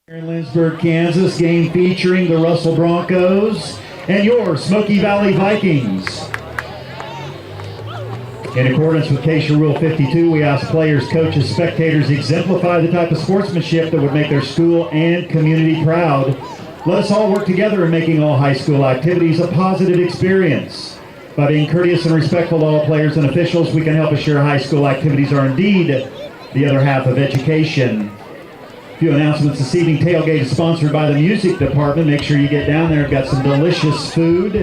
Here in Lynchburg, Kansas, game featuring the Russell Broncos and your Smoky Valley Vikings. In accordance with Case Rule 52, we ask players, coaches, spectators exemplify the type of sportsmanship that would make their school and community proud. Let us all work together in making all high school activities a positive experience. By being courteous and respectful to all players and officials, we can help assure high school activities are indeed the other half of education. A few announcements this evening. Tailgate is sponsored by the music department. Make sure you get down there. We've got some delicious food.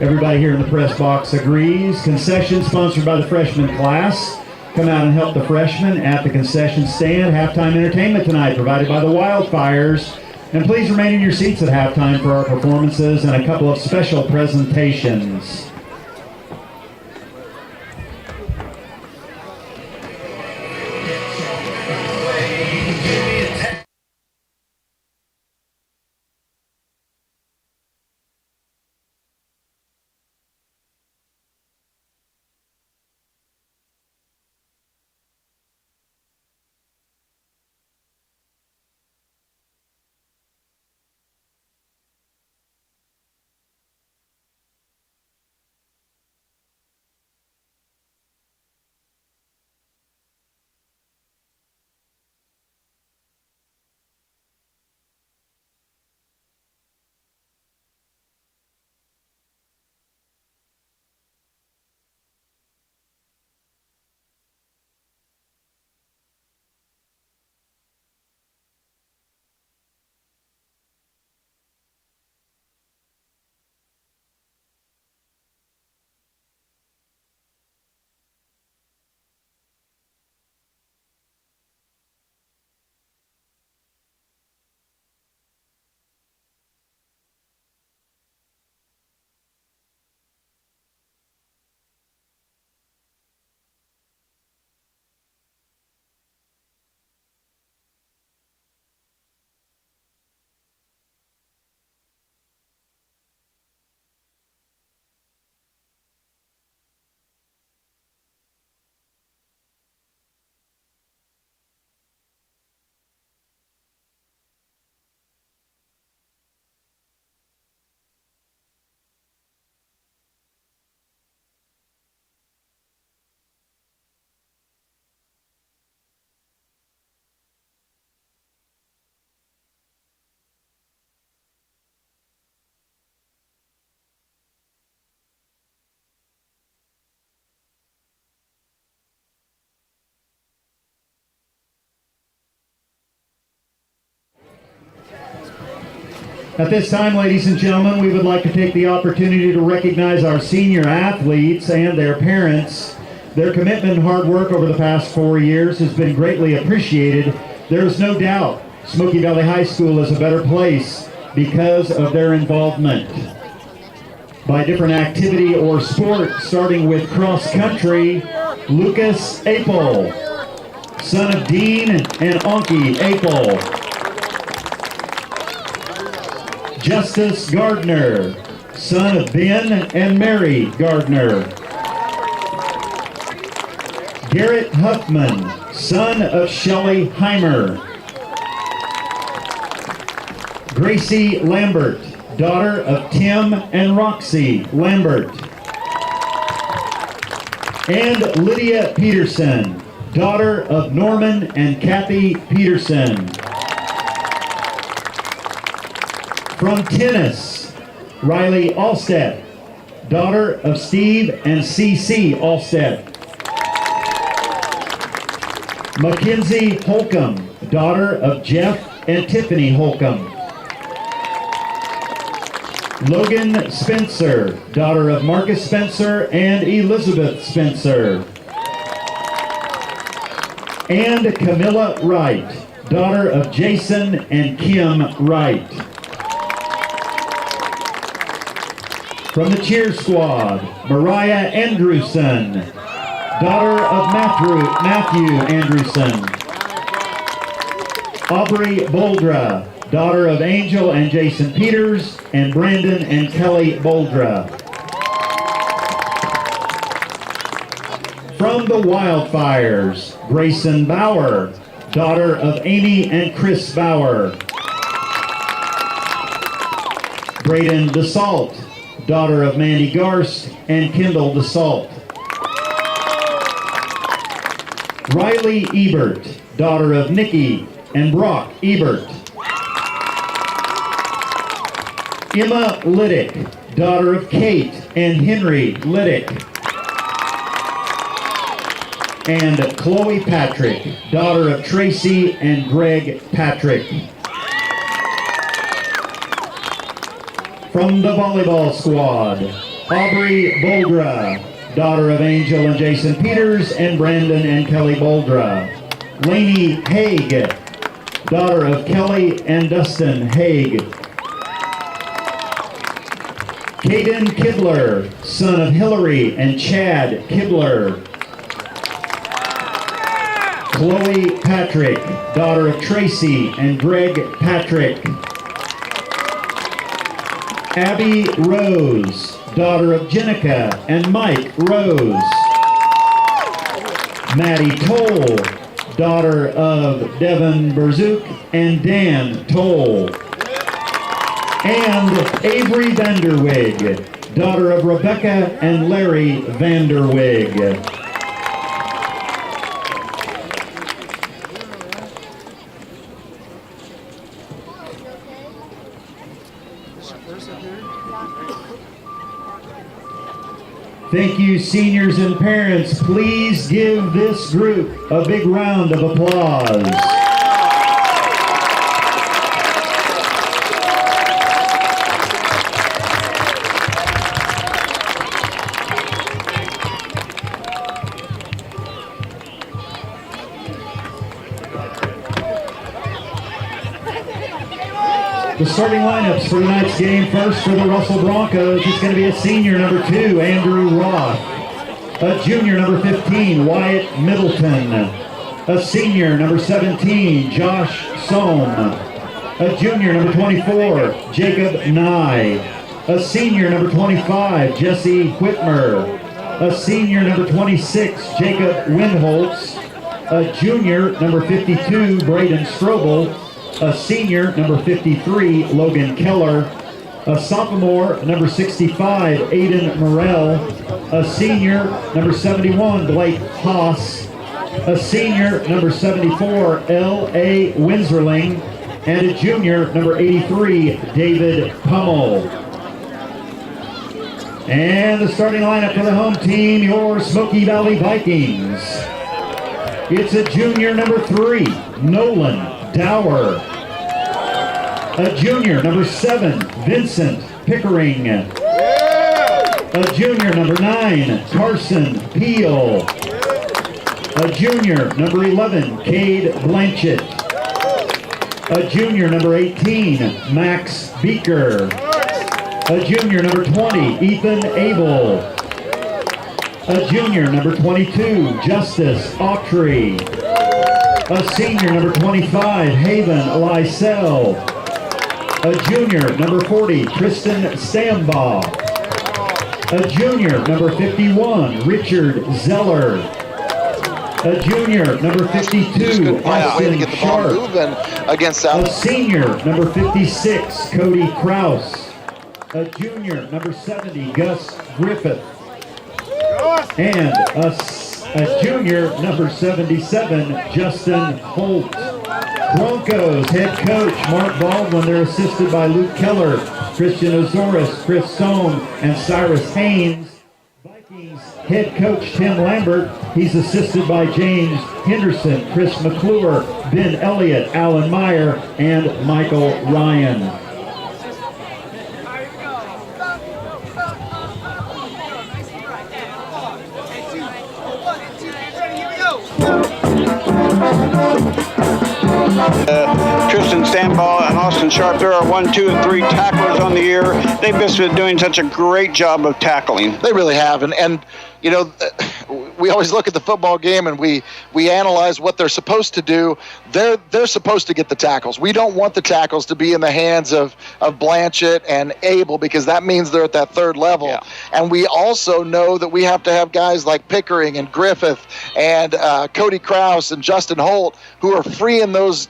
Everybody here in the press box agrees. Concession sponsored by the freshman class. Come out and help the freshmen at the concession stand. Halftime entertainment tonight provided by the Wildfires. And please remain in your seats at halftime for our performances and a couple of special presentations. At this time, ladies and gentlemen, we would like to take the opportunity to recognize our senior athletes and their parents. Their commitment and hard work over the past 4 years has been greatly appreciated. There is no doubt Smoky Valley High School is a better place because of their involvement. By different activity or sport, starting with cross country, Lucas Apel, son of Dean and Anki Apel. Justice Gardner, son of Ben and Mary Gardner. Garrett Huffman, son of Shelley Heimer. Gracie Lambert, daughter of Tim and Roxy Lambert. And Lydia Peterson, daughter of Norman and Kathy Peterson. From tennis, Riley Allstead, daughter of Steve and CC Allstead. Mackenzie Holcomb, daughter of Jeff and Tiffany Holcomb. Logan Spencer, daughter of Marcus Spencer and Elizabeth Spencer. And Camilla Wright, daughter of Jason and Kim Wright. From the cheer squad, Mariah Andrewson, daughter of Matthew Andrewson. Aubrey Boldra, daughter of Angel and Jason Peters, and Brandon and Kelly Boldra. From the Wildfires, Grayson Bauer, daughter of Amy and Chris Bauer. Brayden DeSalt, daughter of Mandy Garst and Kendall DeSalt. Riley Ebert, daughter of Nikki and Brock Ebert. Emma Liddick, daughter of Kate and Henry Liddick. And Chloe Patrick, daughter of Tracy and Greg Patrick. From the volleyball squad, Aubrey Boldra, daughter of Angel and Jason Peters and Brandon and Kelly Boldra. Lainey Haig, daughter of Kelly and Dustin Haig. Caden Kibler, son of Hillary and Chad Kibler. Chloe Patrick, daughter of Tracy and Greg Patrick. Abby Rose, daughter of Jenica and Mike Rose. Maddie Toll, daughter of Devin Berzook and Dan Toll. And Avery Vanderwig, daughter of Rebecca and Larry Vanderwig. Thank you, seniors and parents. Please give this group a big round of applause. The starting lineups for tonight's game. First for the Russell Broncos, it's going to be a senior, number 2, Andrew Roth. A junior, number 15, Wyatt Middleton. A senior, number 17, Josh Sohm. A junior, number 24, Jacob Nye. A senior, number 25, Jesse Whitmer. A senior, number 26, Jacob Windholtz. A junior, number 52, Braden Strobel. A senior, number 53, Logan Keller. A sophomore, number 65, Aiden Morrell. A senior, number 71, Blake Haas. A senior, number 74, L.A. Winserling. And a junior, number 83, David Pummel. And the starting lineup for the home team, your Smoky Valley Vikings. It's a junior, number 3, Nolan Dower. A junior, number 7, Vincent Pickering. A junior, number 9, Carson Peel. A junior, number 11, Cade Blanchett. A junior, number 18, Max Beaker. A junior, number 20, Ethan Abel. A junior, number 22, Justice Autry. A senior, number 25, Haven Lysell. A junior, number 40, Tristan Stambaugh. A junior, number 51, Richard Zeller. A junior, number 52, Austin Sharp. A senior, number 56, Cody Kraus. A junior, number 70, Gus Griffith. And a junior, number 77, Justin Holt. Broncos head coach Mark Baldwin. They're assisted by Luke Keller, Christian Ozoris, Chris Sohm, and Cyrus Haynes. Vikings head coach Tim Lambert. He's assisted by James Henderson, Chris McClure, Ben Elliott, Alan Meyer, and Michael Ryan. Tristan Stambaugh and Austin Sharp, there are 1, 2, and 3 tacklers on the year. They've just been doing such a great job of tackling. They really have, and you know, we always look at the football game and we analyze what they're supposed to do. They're supposed to get the tackles. We don't want the tackles to be in the hands of Blanchett and Abel, because that means they're at that third level. Yeah. And we also know that we have to have guys like Pickering and Griffith and Cody Kraus and Justin Holt who are freeing those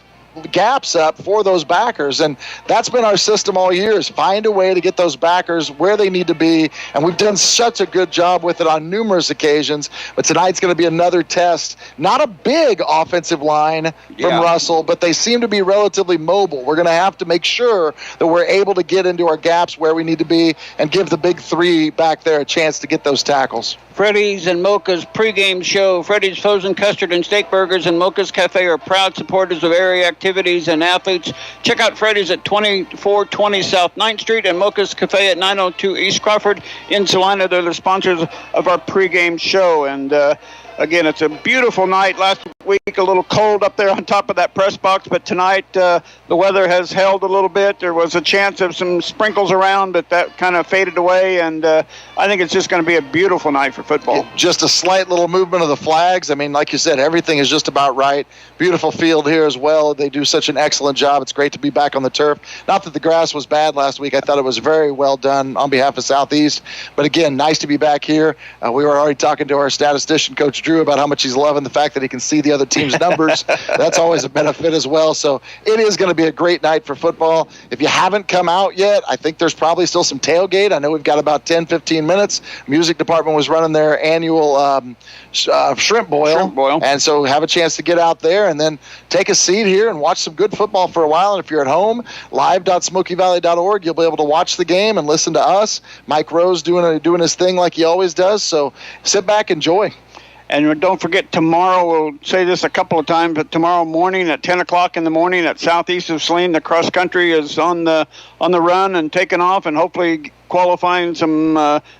gaps up for those backers, and that's been our system all year, is find a way to get those backers where they need to be, and we've done such a good job with it on numerous occasions. But tonight's going to be another test. Not a big offensive line from Russell, but they seem to be relatively mobile. We're going to have to make sure that we're able to get into our gaps where we need to be and give the big three back there a chance to get those tackles. Freddy's and Mocha's pregame show. Freddy's Frozen Custard and Steak Burgers and Mocha's Cafe are proud supporters of area activities and athletes. Check out Freddy's at 2420 South 9th Street and Mocha's Cafe at 902 East Crawford in Salina. They're the sponsors of our pregame show. And again, it's a beautiful night. Last week, a little cold up there on top of that press box, but tonight the weather has held a little bit. There was a chance of some sprinkles around, but that kind of faded away, and I think it's just going to be a beautiful night for football. Just a slight little movement of the flags. I mean, like you said, everything is just about right. Beautiful field here as well. They do such an excellent job. It's great to be back on the turf. Not that the grass was bad last week. I thought it was very well done on behalf of Southeast. But again, nice to be back here. We were already talking to our statistician, Coach Drew, about how much he's loving the fact that he can see the other team's numbers. That's always a benefit as well. So it is going to be a great night for football. If you haven't come out yet, I think there's probably still some tailgate. I know we've got about 10, 15 minutes. Music department was running their annual shrimp boil. And so have a chance to get out there and then take a seat here and watch some good football for a while. And if you're at home, live.smokyvalley.org, you'll be able to watch the game and listen to us. Mike Rose doing his thing like he always does. So sit back, enjoy. And don't forget, tomorrow, we'll say this a couple of times, but tomorrow morning at 10 o'clock in the morning at southeast of Saline, the cross country is on the run and taking off, and hopefully qualifying some,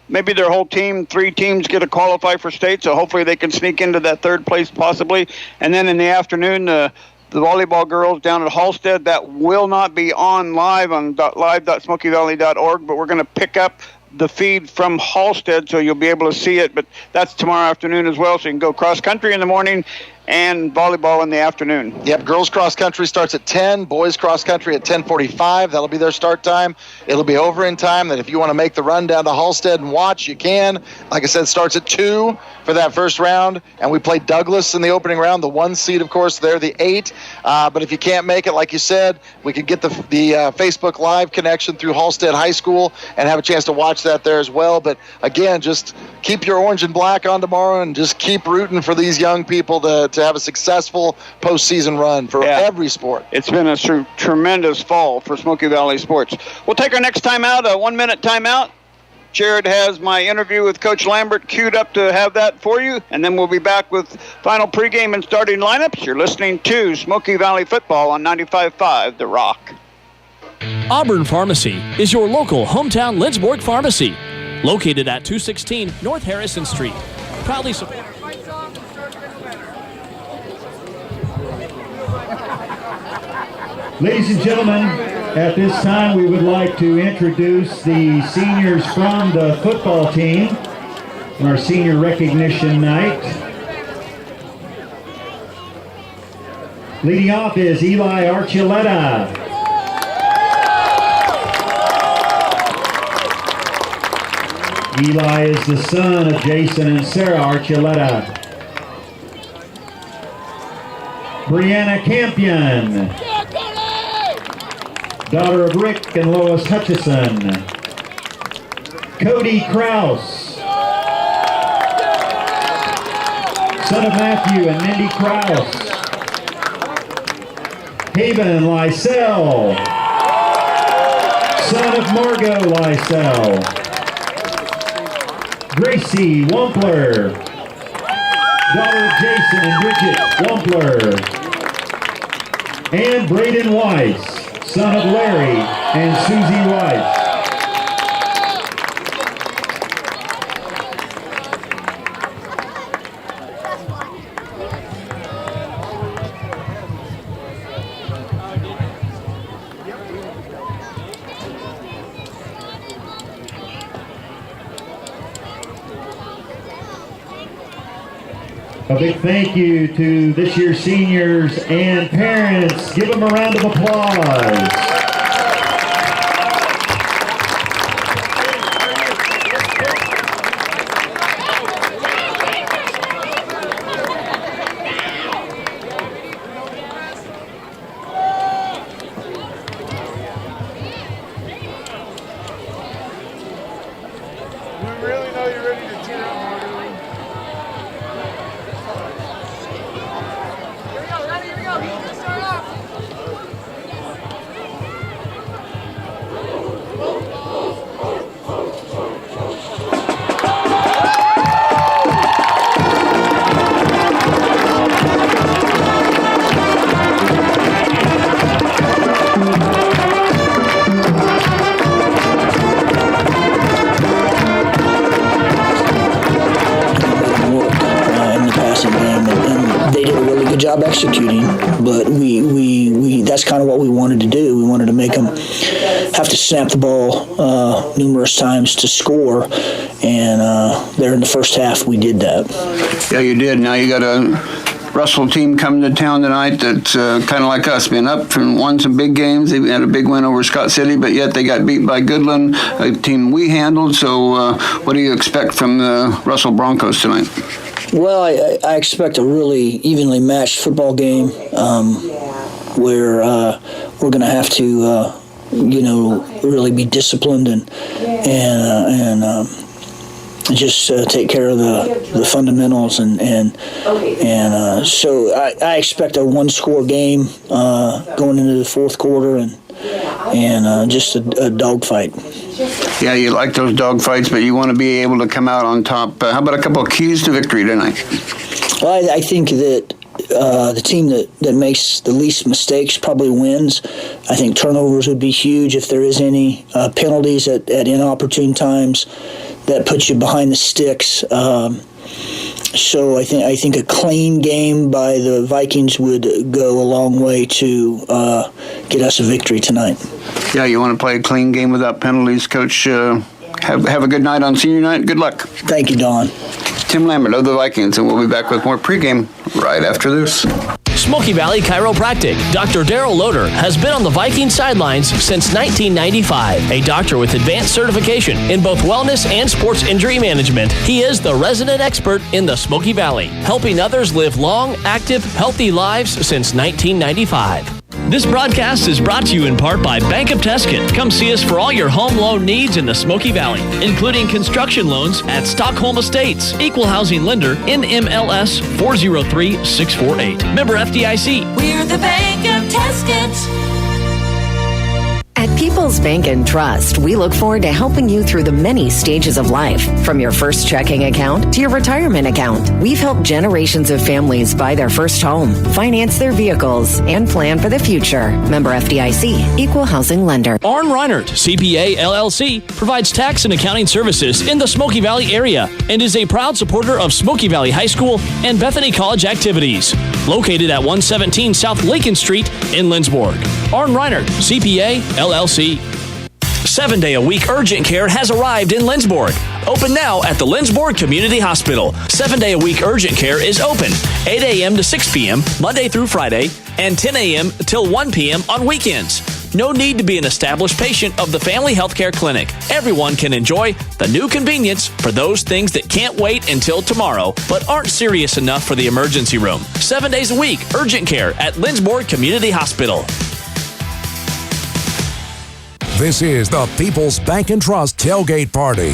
maybe their whole team, 3 teams get to qualify for state, so hopefully they can sneak into that third place possibly. And then in the afternoon, the volleyball girls down at Halstead, that will not be on live on live.smokyvalley.org, but we're going to pick up the feed from Halstead, so you'll be able to see it, but that's tomorrow afternoon as well, so you can go cross country in the morning and volleyball in the afternoon. Yep, girls cross country starts at 10, boys cross country at 10:45. That'll be their start time. It'll be over in time that if you want to make the run down to Halstead and watch, you can. Like I said, it starts at 2 for that first round, and we played Douglas in the opening round, the 1 seed, of course. They're the 8. But if you can't make it, like you said, we could get the Facebook Live connection through Halstead High School and have a chance to watch that there as well. But again, just keep your orange and black on tomorrow and just keep rooting for these young people to have a successful postseason run for every sport. It's been a tremendous fall for Smoky Valley sports. We'll take our next timeout, a 1-minute timeout. Jared has my interview with Coach Lambert queued up to have that for you, and then we'll be back with final pregame and starting lineups. You're listening to Smoky Valley Football on 95.5 The Rock. Auburn Pharmacy is your local hometown Lindsborg pharmacy, located at 216 North Harrison Street. Proudly support. Ladies and gentlemen, at this time we would like to introduce the seniors from the football team on our senior recognition night. Leading off is Eli Archuleta. Eli is the son of Jason and Sarah Archuleta. Brianna Campion, daughter of Rick and Lois Hutchison. Cody Kraus, son of Matthew and Mindy Kraus. Haven Lysell, son of Margot Lysell. Gracie Wampler, daughter of Jason and Bridget Wampler. And Braden Weiss, son of Larry and Susie Weiss. A big thank you to this year's seniors and parents. Give them a round of applause. We really know you're ready to tear up, Marty. Here we go, ready, here we go. He's going to start off. Job executing, but we that's kind of what we wanted to do. We wanted to make them have to snap the ball numerous times to score, and there in the first half we did that. Yeah, you did. Now you got a Russell team coming to town tonight that's kind of like us, been up and won some big games. They had a big win over Scott City, but yet they got beat by Goodland, a team we handled. So what do you expect from the Russell Broncos tonight? Well, I expect a really evenly matched football game where we're going to have to, really be disciplined and just take care of the fundamentals and so I expect a one-score game going into the fourth quarter and just a dogfight. Yeah, you like those dogfights, but you want to be able to come out on top. How about a couple of keys to victory tonight? Well, I think that the team that makes the least mistakes probably wins. I think turnovers would be huge if there is any. Penalties at inopportune times that puts you behind the sticks. So I think a clean game by the Vikings would go a long way to get us a victory tonight. Yeah, you want to play a clean game without penalties, Coach. Have a good night on senior night. Good luck. Thank you, Don. Tim Lambert of the Vikings, and we'll be back with more pregame right after this. Smoky Valley Chiropractic. Dr. Daryl Loader has been on the Viking sidelines since 1995. A doctor with advanced certification in both wellness and sports injury management. He is the resident expert in the Smoky Valley, helping others live long, active, healthy lives since 1995. This broadcast is brought to you in part by Bank of Tuscan. Come see us for all your home loan needs in the Smoky Valley, including construction loans at Stockholm Estates. Equal housing lender, NMLS 403648. Member FDIC. We're the Bank of Tuscan. At People's Bank and Trust, we look forward to helping you through the many stages of life, from your first checking account to your retirement account. We've helped generations of families buy their first home, finance their vehicles, and plan for the future. Member FDIC, Equal Housing Lender. Arn Reinert, CPA LLC, provides tax and accounting services in the Smoky Valley area and is a proud supporter of Smoky Valley High School and Bethany College activities. Located at 117 South Lincoln Street in Lindsborg. Arn Reinert, CPA LLC. 7-day-a-week urgent care has arrived in Lindsborg. Open now at the Lindsborg Community Hospital. 7-day-a-week urgent care is open 8 a.m. to 6 p.m. Monday through Friday and 10 a.m. till 1 p.m. on weekends. No need to be an established patient of the Family Healthcare Clinic. Everyone can enjoy the new convenience for those things that can't wait until tomorrow but aren't serious enough for the emergency room. 7 days a week, urgent care at Lindsborg Community Hospital. This is the People's Bank and Trust Tailgate Party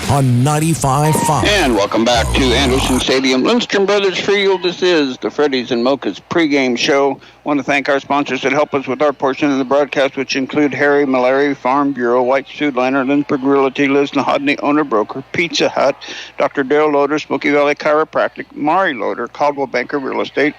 on 95.5. And welcome back to Anderson Stadium, Lindstrom Brothers Field. This is the Freddy's and Mocha's pregame show. I want to thank our sponsors that help us with our portion of the broadcast, which include Harry Malari, Farm Bureau, White's Food Liner, Lindsborg Realty, Liz Nahodney, Owner Broker, Pizza Hut, Dr. Daryl Loader, Smoky Valley Chiropractic, Mari Loader, Caldwell Banker Real Estate,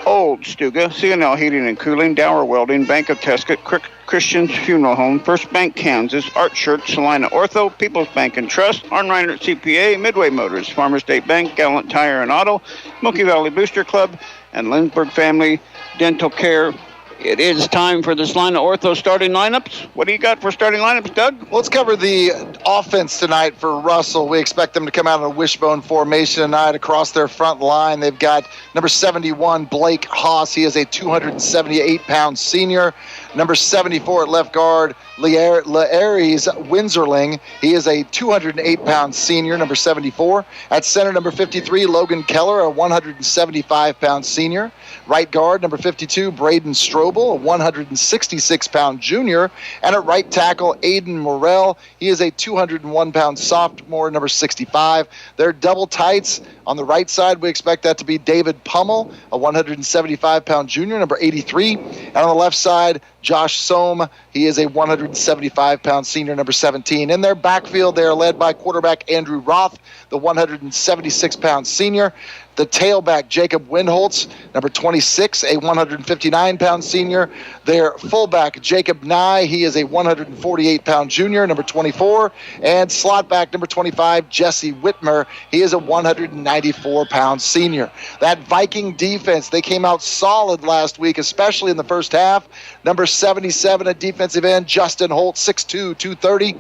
Old Stuga, C&L Heating and Cooling, Dower Welding, Bank of Tuscan, Christian's Funeral Home, First Bank Kansas, Art Shirt, Salina Ortho, People's Bank and Trust, Arn Reinert CPA, Midway Motors, Farmer State Bank, Gallant Tire and Auto, Smoky Valley Booster Club, and Lindsborg Family Dental Care. It is time for the Salina Ortho starting lineups. What do you got for starting lineups, Doug? Well, let's cover the offense tonight for Russell. We expect them to come out in a wishbone formation tonight across their front line. They've got number 71, Blake Haas. He is a 278-pound senior. Number 74 at left guard, Laeris Windsorling. He is a 208-pound senior, number 74. At center, number 53, Logan Keller, a 175-pound senior. Right guard, number 52, Braden Strobel, a 166-pound junior. And at right tackle, Aiden Morrell. He is a 201-pound sophomore, number 65. They're double tights. On the right side, we expect that to be David Pummel, a 175-pound junior, number 83. And on the left side, Josh Sohm. He is a 175-pound senior, number 17. In their backfield, they are led by quarterback Andrew Roth, the 176-pound senior. The tailback, Jacob Windholtz, number 26, a 159-pound senior. Their fullback, Jacob Nye, he is a 148-pound junior, number 24. And slot back, number 25, Jesse Whitmer, he is a 194-pound senior. That Viking defense, they came out solid last week, especially in the first half. Number 77 at defensive end, Justin Holt, 6'2", 230.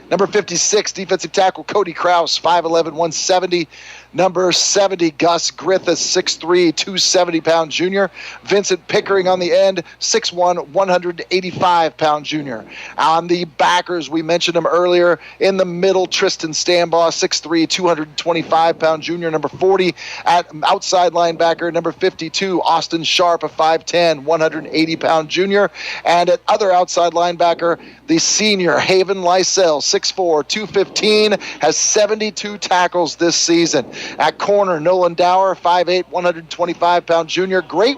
Number 56, defensive tackle, Cody Kraus, 5'11", 170. Number 70, Gus Griffiths, 6'3", 270-pound junior. Vincent Pickering on the end, 6'1", 185-pound junior. On the backers, we mentioned him earlier. In the middle, Tristan Stambaugh, 6'3", 225-pound junior. Number 40, at outside linebacker, number 52, Austin Sharp, a 5'10", 180-pound junior. And at other outside linebacker, the senior, Haven Lysell, 6'4", 215, has 72 tackles this season. At corner, Nolan Dower, 5'8", 125-pound junior. Great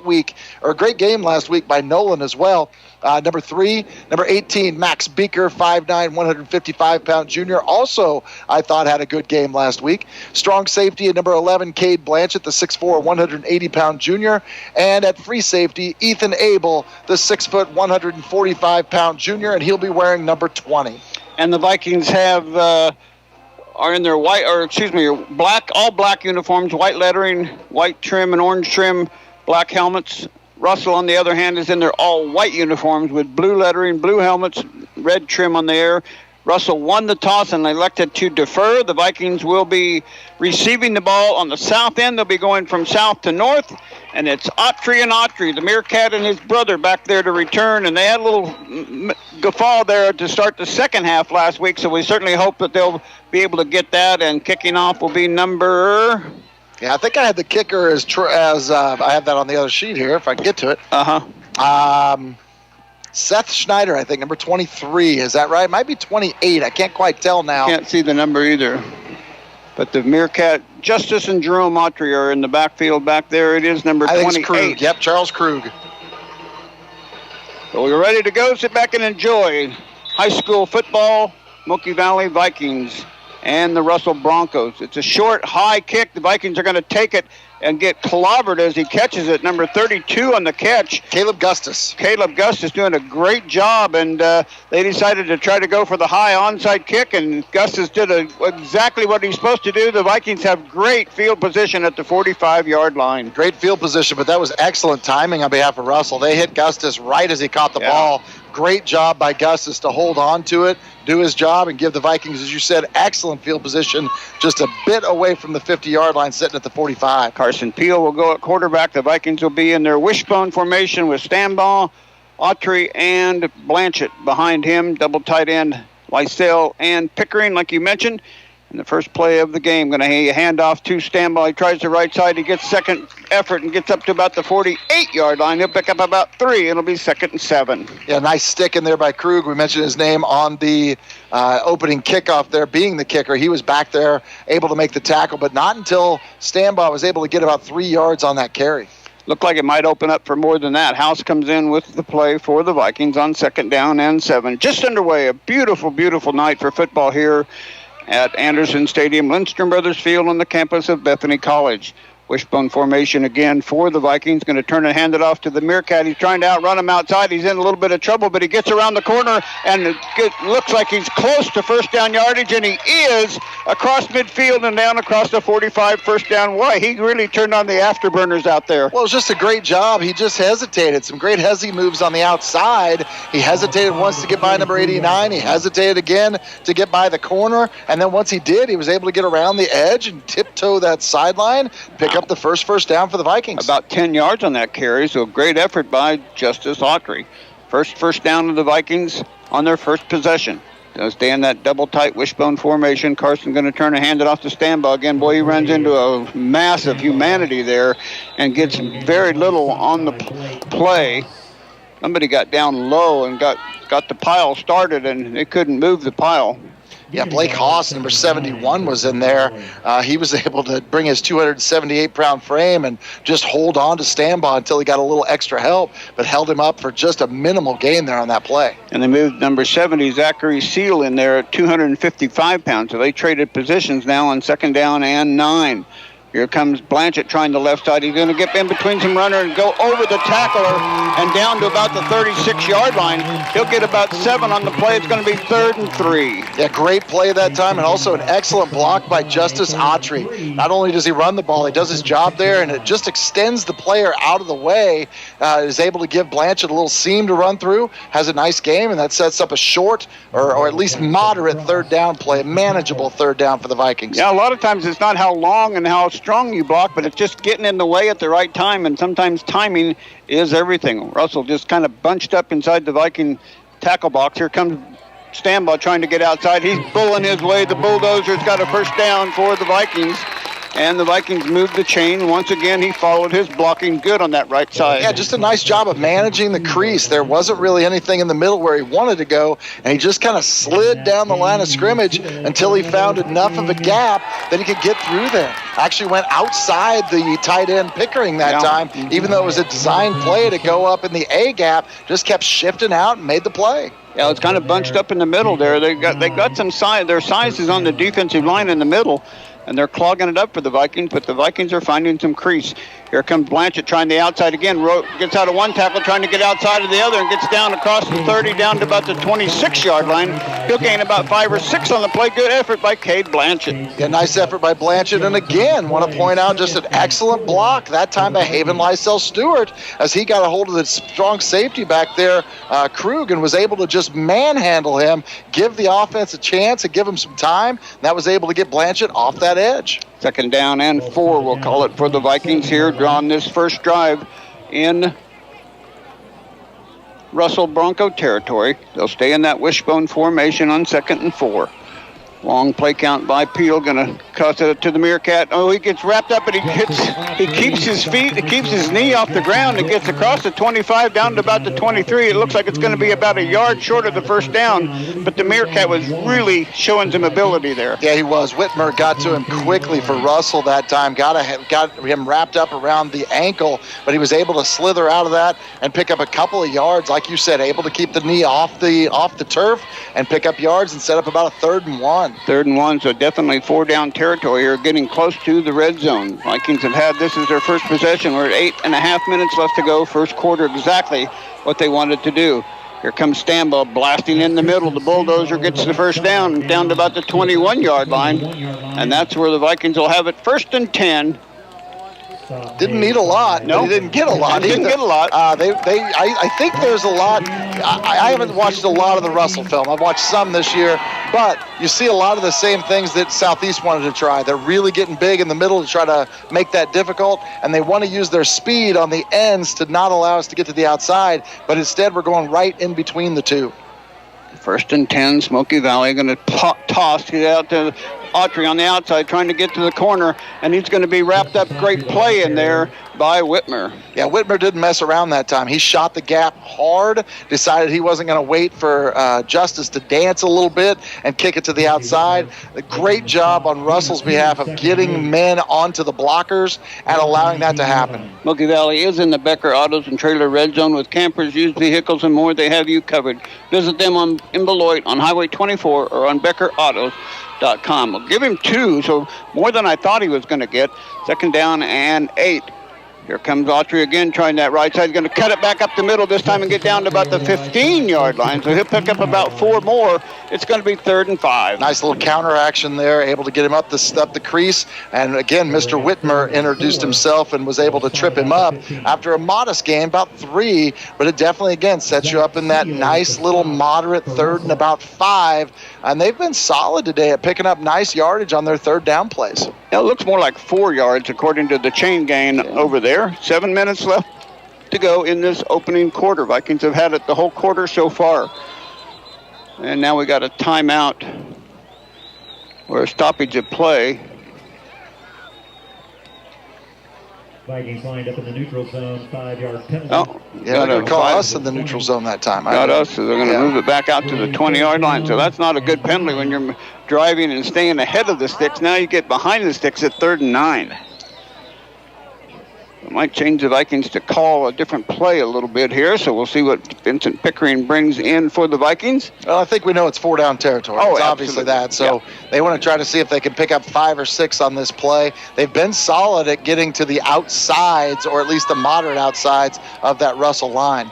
game last week by Nolan as well. Number 18, Max Beaker, 5'9", 155-pound junior. Also, I thought had a good game last week. Strong safety at number 11, Cade Blanchett, the 6'4", 180-pound junior. And at free safety, Ethan Abel, the 6', 145-pound junior, and he'll be wearing number 20. And the Vikings are in their black, all black uniforms, white lettering, white trim and orange trim, black helmets. Russell, on the other hand, is in their all white uniforms with blue lettering, blue helmets, red trim on the air. Russell won the toss and elected to defer. The Vikings will be receiving the ball on the south end. They'll be going from south to north, and it's Autry and Autry, the Meerkat and his brother, back there to return. And they had a little guffaw there to start the second half last week, so we certainly hope that they'll be able to get that. And kicking off will be number... Yeah, I think I had the kicker as I have that on the other sheet here, if I can get to it. Seth Schneider, I think, number 23. Is that right? Might be 28. I can't quite tell now. Can't see the number either. But the Meerkat, Justice and Jerome Autry are in the backfield back there. It is number 28. I think it's Krug. Yep, Charles Krug. So we're ready to go. Sit back and enjoy high school football, Smoky Valley Vikings and the Russell Broncos. It's a short, high kick. The Vikings are going to take it and get clobbered as he catches it. Number 32 on the catch, Caleb Gustus. Caleb Gustus doing a great job, and they decided to try to go for the high onside kick, and Gustus did exactly what he's supposed to do. The Vikings have great field position at the 45-yard line. Great field position, but that was excellent timing on behalf of Russell. They hit Gustus right as he caught the ball. Great job by Gustus to hold on to it, do his job, and give the Vikings, as you said, excellent field position, just a bit away from the 50-yard line, sitting at the 45. Carson Peel will go at quarterback. The Vikings will be in their wishbone formation with Stambaugh, Autry, and Blanchett behind him. Double tight end, Lysell and Pickering, like you mentioned. In the first play of the game, going to hand off to Stambaugh. He tries the right side. He gets second effort and gets up to about the 48-yard line. He'll pick up about 3. It'll be 2nd and 7. Yeah, nice stick in there by Krug. We mentioned his name on the opening kickoff there, being the kicker. He was back there able to make the tackle, but not until Stambaugh was able to get about 3 yards on that carry. Looked like it might open up for more than that. House comes in with the play for the Vikings on 2nd down and 7. Just underway. A beautiful, beautiful night for football here at Anderson Stadium, Lindstrom Brothers Field on the campus of Bethany College. Wishbone formation again for the Vikings. Going to turn and hand it off to the Meerkat. He's trying to outrun him outside. He's in a little bit of trouble, but he gets around the corner, and it looks like he's close to first down yardage, and he is across midfield and down across the 45, first down. Why? He really turned on the afterburners out there. Well, it was just a great job. He just hesitated. Some great hezzy moves on the outside. He hesitated once to get by number 89. He hesitated again to get by the corner, and then once he did, he was able to get around the edge and tiptoe that sideline, pick up the first down for the Vikings. About 10 yards on that carry, so great effort by Justice Autry. First down of the Vikings on their first possession. They'll stay in that double tight wishbone formation. Carson going to turn and hand it off to Stambaugh again. Boy, he runs into a massive humanity there and gets very little on the play. Somebody got down low and got the pile started, and they couldn't move the pile. Yeah, Blake Haas, number 71, was in there. He was able to bring his 278-pound frame and just hold on to Stambaugh until he got a little extra help, but held him up for just a minimal gain there on that play. And they moved number 70, Zachary Seal, in there at 255 pounds. So they traded positions now on 2nd down and 9. Here comes Blanchett trying the left side. He's going to get in between some runner and go over the tackler and down to about the 36-yard line. He'll get about 7 on the play. It's going to be 3rd and 3. Yeah, great play that time, and also an excellent block by Justice Autry. Not only does he run the ball, he does his job there, and it just extends the player out of the way. Is able to give Blanchett a little seam to run through. Has a nice game, and that sets up a short or at least moderate 3rd down play, a manageable 3rd down for the Vikings. Yeah, a lot of times it's not how long and how strong you block, but it's just getting in the way at the right time, and sometimes timing is everything. Russell just kind of bunched up inside the Viking tackle box. Here comes Stambaugh trying to get outside. He's bulling his way. The Bulldozers got a first down for the Vikings, and the Vikings moved the chain. Once again, he followed his blocking good on that right side. Yeah, just a nice job of managing the crease. There wasn't really anything in the middle where he wanted to go, and he just kind of slid down the line of scrimmage until he found enough of a gap that he could get through there. Actually went outside the tight end Pickering that time, even though it was a design play to go up in the A gap, just kept shifting out and made the play. Yeah, it's kind of bunched up in the middle there. They got some size. Their size is on the defensive line in the middle, and they're clogging it up for the Vikings, but the Vikings are finding some crease. Here comes Blanchett trying the outside again. Gets out of one tackle, trying to get outside of the other, and gets down across the 30, down to about the 26-yard line. He'll gain about 5 or 6 on the play. Good effort by Cade Blanchett. Yeah, nice effort by Blanchett. And again, want to point out just an excellent block, that time by Haven Lysell Stewart, as he got a hold of the strong safety back there, Krug, and was able to just manhandle him, give the offense a chance and give him some time. And that was able to get Blanchett off that edge. 2nd down and 4, we'll call it, for the Vikings here, on this first drive in Russell Bronco territory. They'll stay in that wishbone formation on 2nd and 4. Long play count by Peel, going to cuss it to the Meerkat. Oh, he gets wrapped up, and he keeps his feet, he keeps his knee off the ground, and gets across the 25 down to about the 23. It looks like it's going to be about a yard short of the first down, but the Meerkat was really showing some ability there. Yeah, he was. Whitmer got to him quickly for Russell that time, got him wrapped up around the ankle, but he was able to slither out of that and pick up a couple of yards, like you said, able to keep the knee off the turf and pick up yards and set up about a 3rd and 1. 3rd and 1, so definitely 4-down territory here, getting close to the red zone. Vikings have had this as their first possession. We're at 8.5 minutes left to go. First quarter, exactly what they wanted to do. Here comes Stambaugh blasting in the middle. The Bulldozer gets the first down to about the 21-yard line, and that's where the Vikings will have it 1st and 10. Didn't need a lot. No, he didn't get a lot. Didn't get a lot. I think there's a lot. I haven't watched a lot of the Russell film. I've watched some this year, but you see a lot of the same things that Southeast wanted to try. They're really getting big in the middle to try to make that difficult, and they want to use their speed on the ends to not allow us to get to the outside, but instead we're going right in between the two. 1st and 10, Smoky Valley going to toss it out to Autry on the outside, trying to get to the corner, and he's going to be wrapped up. Great play in there by Whitmer. Yeah, Whitmer didn't mess around that time. He shot the gap hard, decided he wasn't going to wait for Justice to dance a little bit and kick it to the outside. A great job on Russell's behalf of getting men onto the blockers and allowing that to happen. Smoky Valley is in the Becker Autos and Trailer Red Zone with campers, used vehicles, and more. They have you covered. Visit them in Beloit on Highway 24 or on BeckerAutos.com. We'll give him 2, so more than I thought he was going to get. 2nd down and 8. Here comes Autry again, trying that right side. He's going to cut it back up the middle this time and get down to about the 15-yard line. So he'll pick up about 4 more. It's going to be 3rd and 5. Nice little counter action there, able to get him up the crease. And again, Mr. Whitmer introduced himself and was able to trip him up after a modest gain, about 3. But it definitely, again, sets you up in that nice little moderate 3rd and about 5. And they've been solid today at picking up nice yardage on their 3rd down plays. It looks more like 4 yards according to the chain gain over there. 7 minutes left to go in this opening quarter. Vikings have had it the whole quarter so far. And now we got a timeout or a stoppage of play. Vikings lined up in the neutral zone, 5-yard penalty. Oh, yeah, they're going to call us in the neutral zone that time. Got us, so they're going to move it back out to the 20-yard line. So that's not a good penalty when you're driving and staying ahead of the sticks. Now you get behind the sticks at 3rd and 9. It might change the Vikings to call a different play a little bit here, so we'll see what Vincent Pickering brings in for the Vikings. Well, I think we know it's 4-down territory. Oh, it's obviously that. So they want to try to see if they can pick up 5 or 6 on this play. They've been solid at getting to the outsides, or at least the moderate outsides of that Russell line.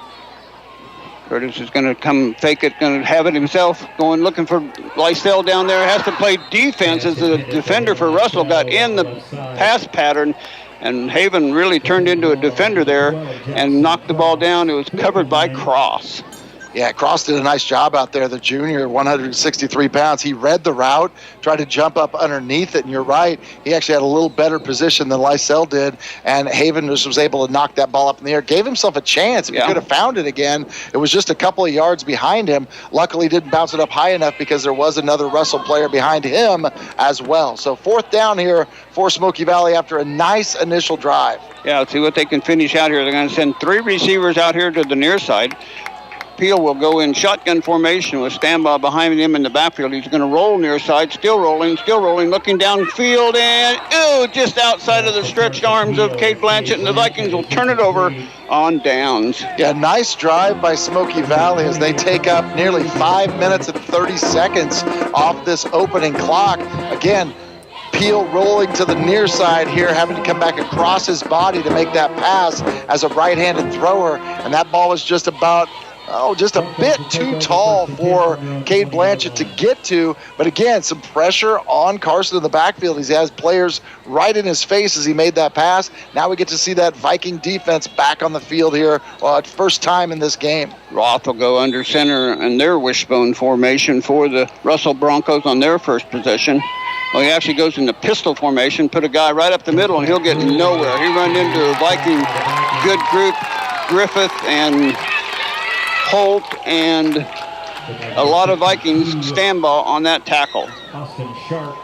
Curtis is going to come fake it, going to have it himself, going looking for Lysell down there. Has to play defense as the defender for Russell got in the pass pattern. And Haven really turned into a defender there and knocked the ball down. It was covered by Cross. Yeah, Cross did a nice job out there, the junior, 163 pounds. He read the route, tried to jump up underneath it, and you're right. He actually had a little better position than Lysell did, and Haven was able to knock that ball up in the air. Gave himself a chance. If he could have found it again, it was just a couple of yards behind him. Luckily, didn't bounce it up high enough because there was another Russell player behind him as well. So 4th down here for Smoky Valley after a nice initial drive. Yeah, let's see what they can finish out here. They're going to send 3 receivers out here to the near side. Peel will go in shotgun formation with Stambaugh behind him in the backfield. He's going to roll near side, still rolling, looking downfield, and just outside of the stretched arms of Cade Blanchett, and the Vikings will turn it over on downs. Yeah, nice drive by Smoky Valley as they take up nearly 5 minutes and 30 seconds off this opening clock. Again, Peel rolling to the near side here, having to come back across his body to make that pass as a right-handed thrower, and that ball was just about just a bit too tall for Cade Blanchett to get to. But again, some pressure on Carson in the backfield. He has players right in his face as he made that pass. Now we get to see that Viking defense back on the field here, first time in this game. Roth will go under center in their wishbone formation for the Russell Broncos on their first possession. Well, he actually goes into pistol formation, put a guy right up the middle, and he'll get nowhere. He run into a Viking good group, Griffith and Holt, and a lot of Vikings Stambaugh on that tackle. Austin Sharp.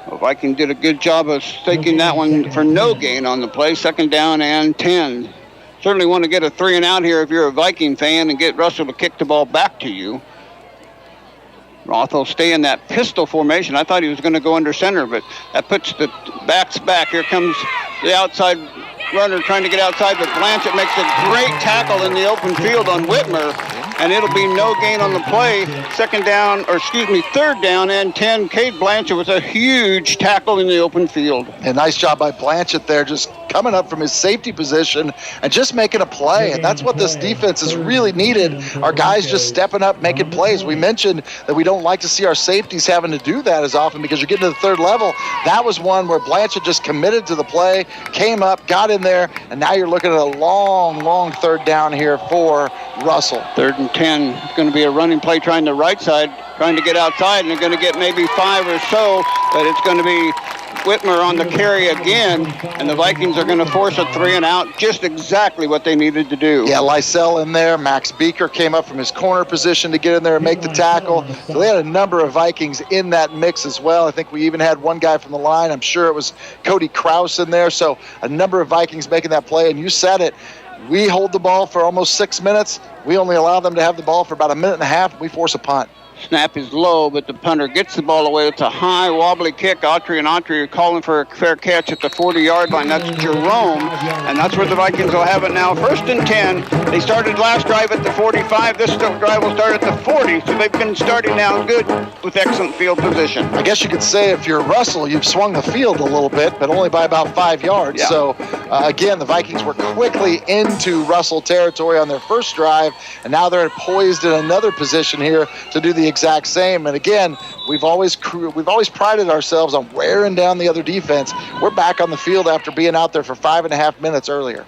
Well, Viking did a good job of staking that one for no gain on the play. 2nd down and 10. Certainly want to get a 3 and out here if you're a Viking fan and get Russell to kick the ball back to you. Roth will stay in that pistol formation. I thought he was going to go under center, but that puts the backs back. Here comes the outside runner trying to get outside, but Blanchett makes a great tackle in the open field on Whitmer, and it'll be no gain on the play. 3rd down and 10. Cade Blanchett with a huge tackle in the open field. A nice job by Blanchett there, just coming up from his safety position and just making a play. And that's what this defense has really needed. Our guys just stepping up, making plays. We mentioned that we don't like to see our safeties having to do that as often because you're getting to the 3rd level. That was one where Blanchett just committed to the play, came up, got in there, and now you're looking at a long 3rd down here for Russell. 3rd and 10. It's going to be a running play trying the right side, trying to get outside, and they're going to get maybe 5 or so, but it's going to be Whitmer on the carry again, and the Vikings are going to force a 3 and out, just exactly what they needed to do. Yeah, Lysell in there. Max Beaker came up from his corner position to get in there and make the tackle. So they had a number of Vikings in that mix as well. I think we even had one guy from the line. I'm sure it was Cody Krause in there. So a number of Vikings making that play, and you said it. We hold the ball for almost 6 minutes. We only allow them to have the ball for about a minute and a half, and we force a punt. Snap is low, but the punter gets the ball away. It's a high, wobbly kick. Autry are calling for a fair catch at the 40-yard line. That's Jerome, and that's where the Vikings will have it now. 1st and 10. They started last drive at the 45. This drive will start at the 40, so they've been starting now good with excellent field position. I guess you could say if you're Russell, you've swung the field a little bit, but only by about 5 yards. Yeah. So, again, the Vikings were quickly into Russell territory on their first drive, and now they're poised in another position here to do the exact same. And again, we've always prided ourselves on wearing down the other defense. We're back on the field after being out there for 5.5 minutes earlier.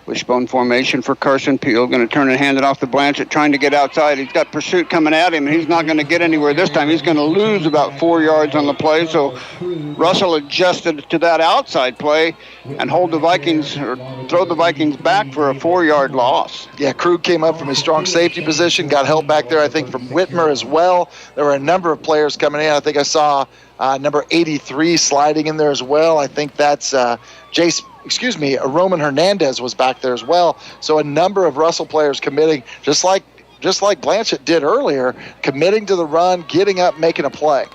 Wishbone formation for Carson Peel. Going to turn and hand it off to Blanchett, trying to get outside. He's got pursuit coming at him, and he's not going to get anywhere this time. He's going to lose about 4 yards on the play. So Russell adjusted to that outside play and hold the Vikings, or throw the Vikings back for a 4-yard loss. Yeah, Krug came up from his strong safety position, got help back there, I think, from Whitmer as well. There were a number of players coming in. I think I saw number 83 sliding in there as well. I think that's Roman Hernandez was back there as well. So a number of Russell players committing, just like Blanchett did earlier, committing to the run, getting up, making a play.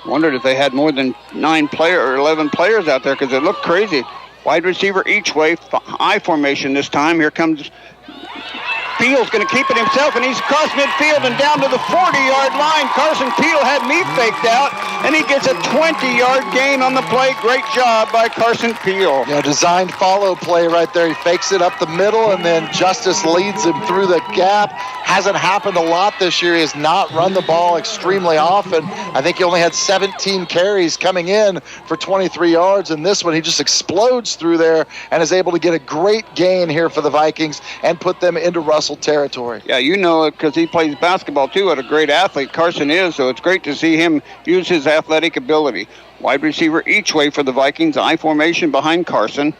Wondered if they had more than 11 players out there, because it looked crazy. Wide receiver each way, I formation this time. Here comes Peel's going to keep it himself, and he's across midfield and down to the 40-yard line. Carson Peel had me faked out, and he gets a 20-yard gain on the play. Great job by Carson Peel. Yeah, designed follow play right there. He fakes it up the middle, and then Justice leads him through the gap. Hasn't happened a lot this year. He has not run the ball extremely often. I think he only had 17 carries coming in for 23 yards, and this one he just explodes through there and is able to get a great gain here for the Vikings and put them into Russell territory. Yeah, you know it because he plays basketball too. What a great athlete Carson is, so it's great to see him use his athletic ability. Wide receiver each way for the Vikings. I formation behind Carson.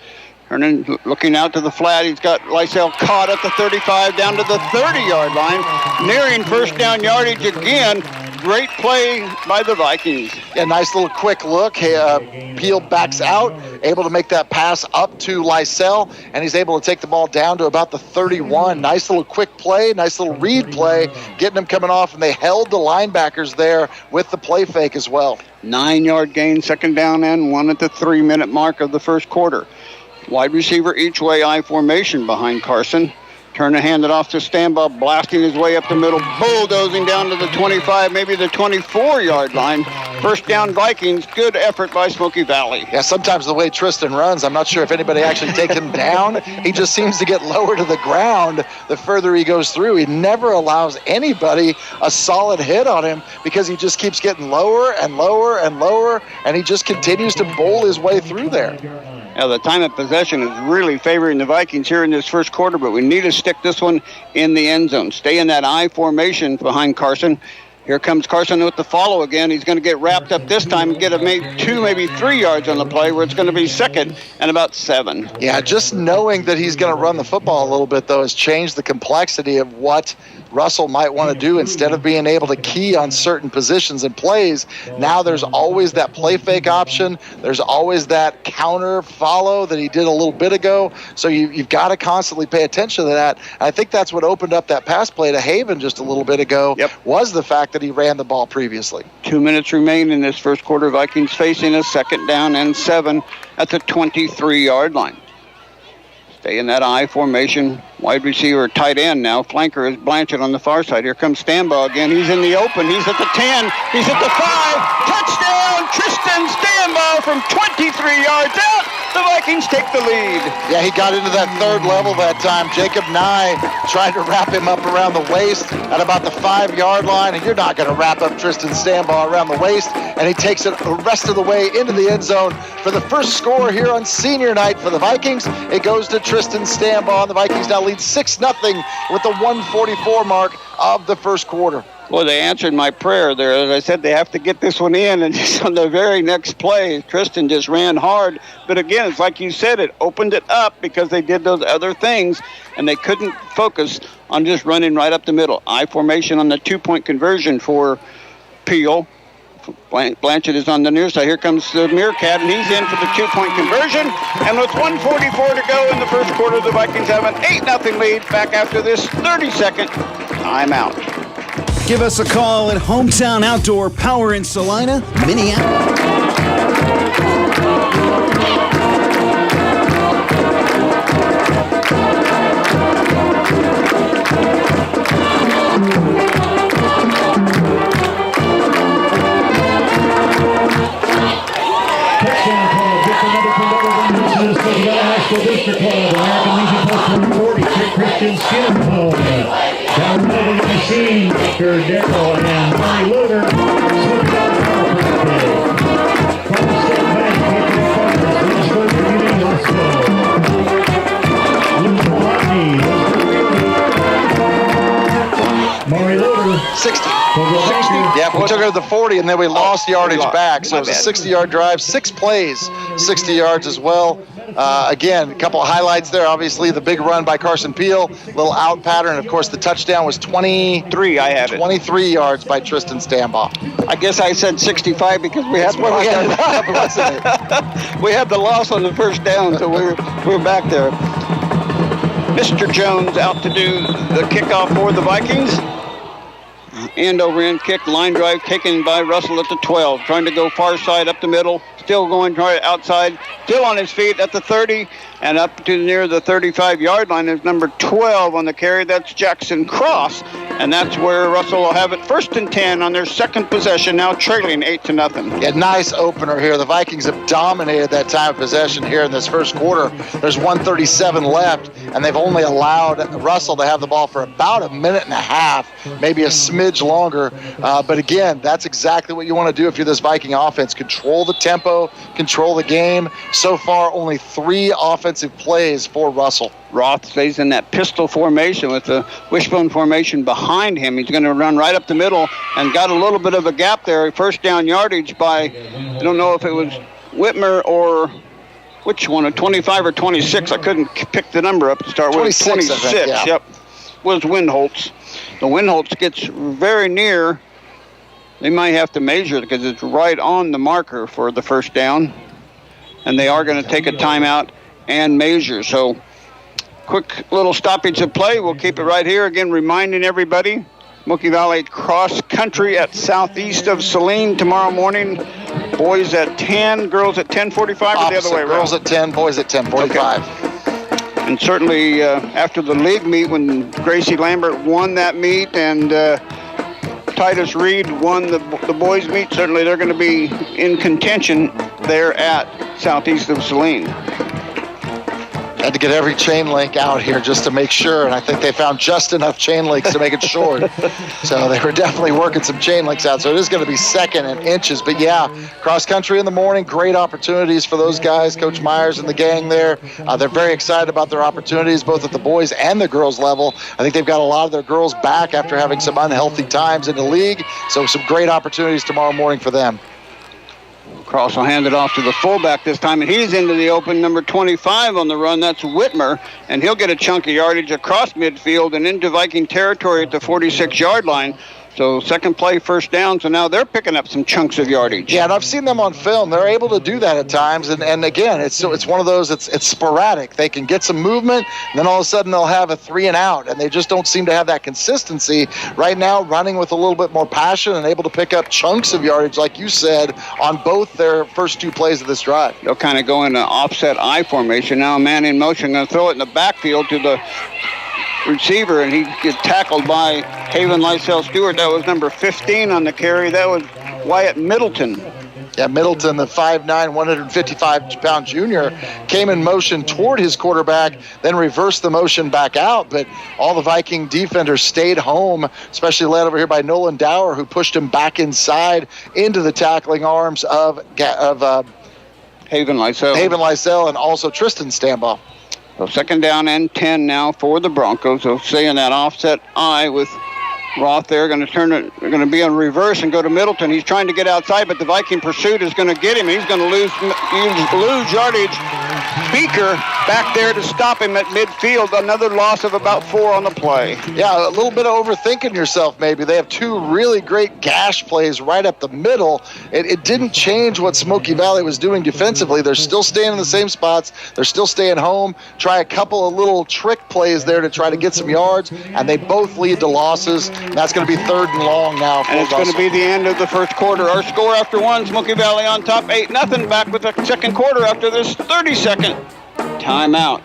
Hernan looking out to the flat. He's got Lysell caught at the 35 down to the 30-yard line. Nearing first down yardage again. Great play by the Vikings. Yeah, nice little quick look. Peel backs out, able to make that pass up to Lysell, and he's able to take the ball down to about the 31. Nice little quick play, nice little read play, getting him coming off, and they held the linebackers there with the play fake as well. 9-yard gain, second down and 1 at the 3-minute mark of the first quarter. Wide receiver each way, I formation behind Carson. Turn to hand it off to Stambaugh, blasting his way up the middle, bulldozing down to the 25, maybe the 24-yard line. First down Vikings. Good effort by Smoky Valley. Yeah, sometimes the way Tristan runs, I'm not sure if anybody actually takes him down. He just seems to get lower to the ground the further he goes through. He never allows anybody a solid hit on him because he just keeps getting lower and lower and lower, and he just continues to bowl his way through there. Now, the time of possession is really favoring the Vikings here in this first quarter, but we need to stick this one in the end zone. Stay in that I formation behind Carson. Here comes Carson with the follow again. He's going to get wrapped up this time and get maybe 2, maybe 3 yards on the play, where it's going to be second and about 7. Yeah, just knowing that he's going to run the football a little bit, though, has changed the complexity of what Russell might want to do. Instead of being able to key on certain positions and plays, now there's always that play fake option. There's always that counter follow that he did a little bit ago. So you've got to constantly pay attention to that. And I think that's what opened up that pass play to Haven just a little bit ago, was the fact that he ran the ball previously. 2 minutes remain in this first quarter. Vikings facing a second down and 7 at the 23-yard line. Stay in that I formation. Wide receiver, tight end now. Flanker is Blanchett on the far side. Here comes Stambaugh again. He's in the open. He's at the 10. He's at the 5. Touchdown, Tristan Stambaugh from 23 yards out. The Vikings take the lead. Yeah, he got into that third level that time. Jacob Nye tried to wrap him up around the waist at about the 5-yard line, and you're not going to wrap up Tristan Stambaugh around the waist, and he takes it the rest of the way into the end zone for the first score here on senior night for the Vikings. It goes to Tristan Stambaugh, and the Vikings now lead 6-0 with the 1:44 mark of the first quarter. Well, they answered my prayer there. As I said, they have to get this one in, and just on the very next play, Tristan just ran hard. But again, it's like you said, it opened it up because they did those other things, and they couldn't focus on just running right up the middle. I formation on the 2-point conversion for Peel. Blanchett is on the near side. Here comes the Meerkat, and he's in for the 2-point conversion. And with 1:44 to go in the first quarter, the Vikings have an 8-0 lead back after this 30-second timeout. Give us a call at Hometown Outdoor Power in Salina, Minneapolis. District Club, American Legion Post number 40, Christian Skinner Club. Down the middle of the machine, Dr. Darrell and Marty Luger. Smoky Valley Power Plant. From the State Bank, Patriot Farmers, Lynchburg Community Hospital. 60. Well, thank you. Yeah, we took her to the 40, and then we lost yardage back. So My it was a bad. 60-yard drive, 6 plays, 60 yards as well. Again, a couple of highlights there. Obviously, the big run by Carson Peel, little out pattern. Of course, the touchdown was 23 yards by Tristan Stambaugh. I guess I said 65 because we had where we ended up, wasn't it? we had the loss on the first down, so we're back there. Mr. Jones out to do the kickoff for the Vikings. End over end kick, line drive taken by Russell at the 12, trying to go far side up the middle, still going right outside, still on his feet at the 30, and up to near the 35-yard line is number 12 on the carry. That's Jackson Cross, and that's where Russell will have it 1st and 10 on their second possession, now trailing 8-0. Yeah, nice opener here. The Vikings have dominated that time of possession here in this first quarter. There's 1:37 left, and they've only allowed Russell to have the ball for about a minute and a half, maybe a smidge longer. But again, that's exactly what you want to do if you're this Viking offense. Control the tempo, control the game. So far, only 3 offensive plays for Russell. Roth stays in that pistol formation with the wishbone formation behind him. He's going to run right up the middle and got a little bit of a gap there. First down yardage by, I don't know if it was Whitmer or which one, a 25 or 26. I couldn't pick the number up to start with. 26, I think, yeah. Yep, was Windholtz. The Windholtz gets very near. They might have to measure it because it's right on the marker for the first down. And they are going to take a timeout and measure. So quick little stoppage of play. We'll keep it right here. Again, reminding everybody, Smoky Valley Cross Country at southeast of Saline tomorrow morning. Boys at 10, girls at 10:45 or the other way around? Girls at 10, boys at 10:45. Okay. And certainly after the league meet, when Gracie Lambert won that meet and Titus Reed won the boys meet, certainly they're going to be in contention there at southeast of Saline. Had to get every chain link out here just to make sure, and I think they found just enough chain links to make it short. So they were definitely working some chain links out. So it is going to be second and inches. But yeah, cross country in the morning, great opportunities for those guys, Coach Myers and the gang there. They're very excited about their opportunities, both at the boys and the girls level. I think they've got a lot of their girls back after having some unhealthy times in the league. So some great opportunities tomorrow morning for them. Cross will hand it off to the fullback this time, and he's into the open, number 25 on the run. That's Whitmer, and he'll get a chunk of yardage across midfield and into Viking territory at the 46-yard line. So second play, first down, so now they're picking up some chunks of yardage. Yeah, and I've seen them on film. They're able to do that at times, and again, it's one of those, it's sporadic. They can get some movement, and then all of a sudden they'll have a 3 and out, and they just don't seem to have that consistency. Right now, running with a little bit more passion and able to pick up chunks of yardage, like you said, on both their first 2 plays of this drive. They'll kind of go in an offset I formation. Now a man in motion, going to throw it in the backfield to the receiver, and he gets tackled by Haven Lysell Stewart. That was number 15 on the carry. That was Wyatt Middleton. Yeah, Middleton, the 5'9", 155-pound junior, came in motion toward his quarterback, then reversed the motion back out. But all the Viking defenders stayed home, especially led over here by Nolan Dower, who pushed him back inside into the tackling arms of Haven Lysell and also Tristan Stambaugh. So second down and 10 now for the Broncos. So stay in that offset I with Roth there. Going to turn it. They're going to be on reverse and go to Middleton. He's trying to get outside, but the Viking pursuit is going to get him. He's going to lose yardage. Beaker back there to stop him at midfield. Another loss of about 4 on the play. Yeah, a little bit of overthinking yourself maybe. They have 2 really great gash plays right up the middle. It didn't change what Smoky Valley was doing defensively. They're still staying in the same spots. They're still staying home. Try a couple of little trick plays there to try to get some yards, and they both lead to losses. And that's going to be 3rd and long now for And it's Russell. going to be the end of the first quarter. Our score after 1, Smoky Valley on top 8-0. Back with the second quarter after this 30-second timeout.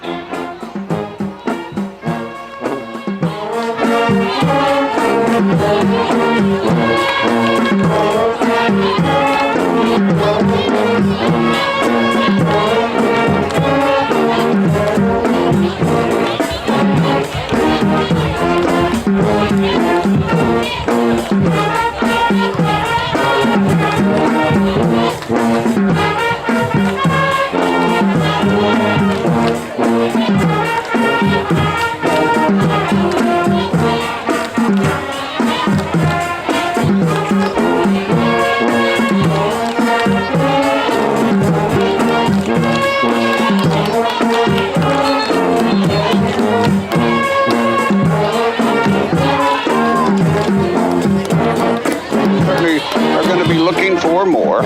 going to be looking for more.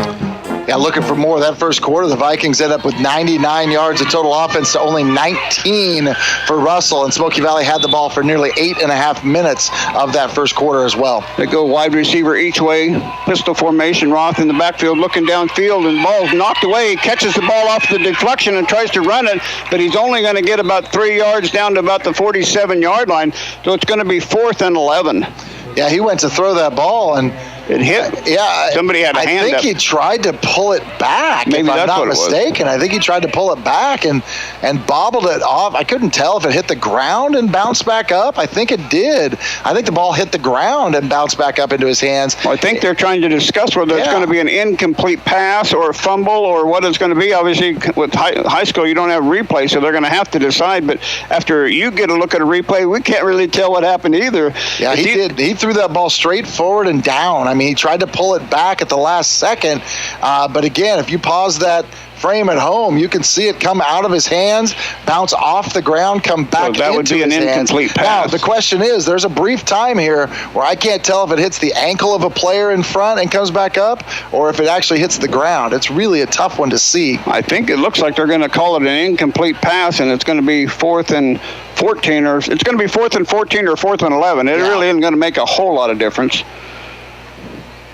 Yeah, looking for more. That first quarter, the Vikings end up with 99 yards of total offense to only 19 for Russell, and Smoky Valley had the ball for nearly 8.5 minutes of that first quarter as well. They go wide receiver each way, pistol formation. Roth in the backfield looking downfield, and the ball's knocked away. He catches the ball off the deflection and tries to run it, but he's only going to get about 3 yards down to about the 47-yard line, so it's going to be 4th and 11. Yeah, he went to throw that ball, and it hit. Yeah, somebody had a hand I think up. he tried to pull it back. Maybe if I'm that's not what mistaken. I think he tried to pull it back and bobbled it off. I couldn't tell if it hit the ground and bounced back up. I think it did. I think the ball hit the ground and bounced back up into his hands. Well, I think they're trying to discuss whether it's going to be an incomplete pass or a fumble or what it's going to be. Obviously, with high school, you don't have replay, so they're going to have to decide. But after you get a look at a replay, we can't really tell what happened either. Yeah, he did. He threw that ball straight forward and down. I mean, he tried to pull it back at the last second. But again, if you pause that frame at home, you can see it come out of his hands, bounce off the ground, come back into his hands. So that would be an incomplete pass. Now, the question is, there's a brief time here where I can't tell if it hits the ankle of a player in front and comes back up, or if it actually hits the ground. It's really a tough one to see. I think it looks like they're going to call it an incomplete pass, and it's going to be 4th and 14, or it's going to be 4th and 14 or 4th and 11. It really isn't going to make a whole lot of difference.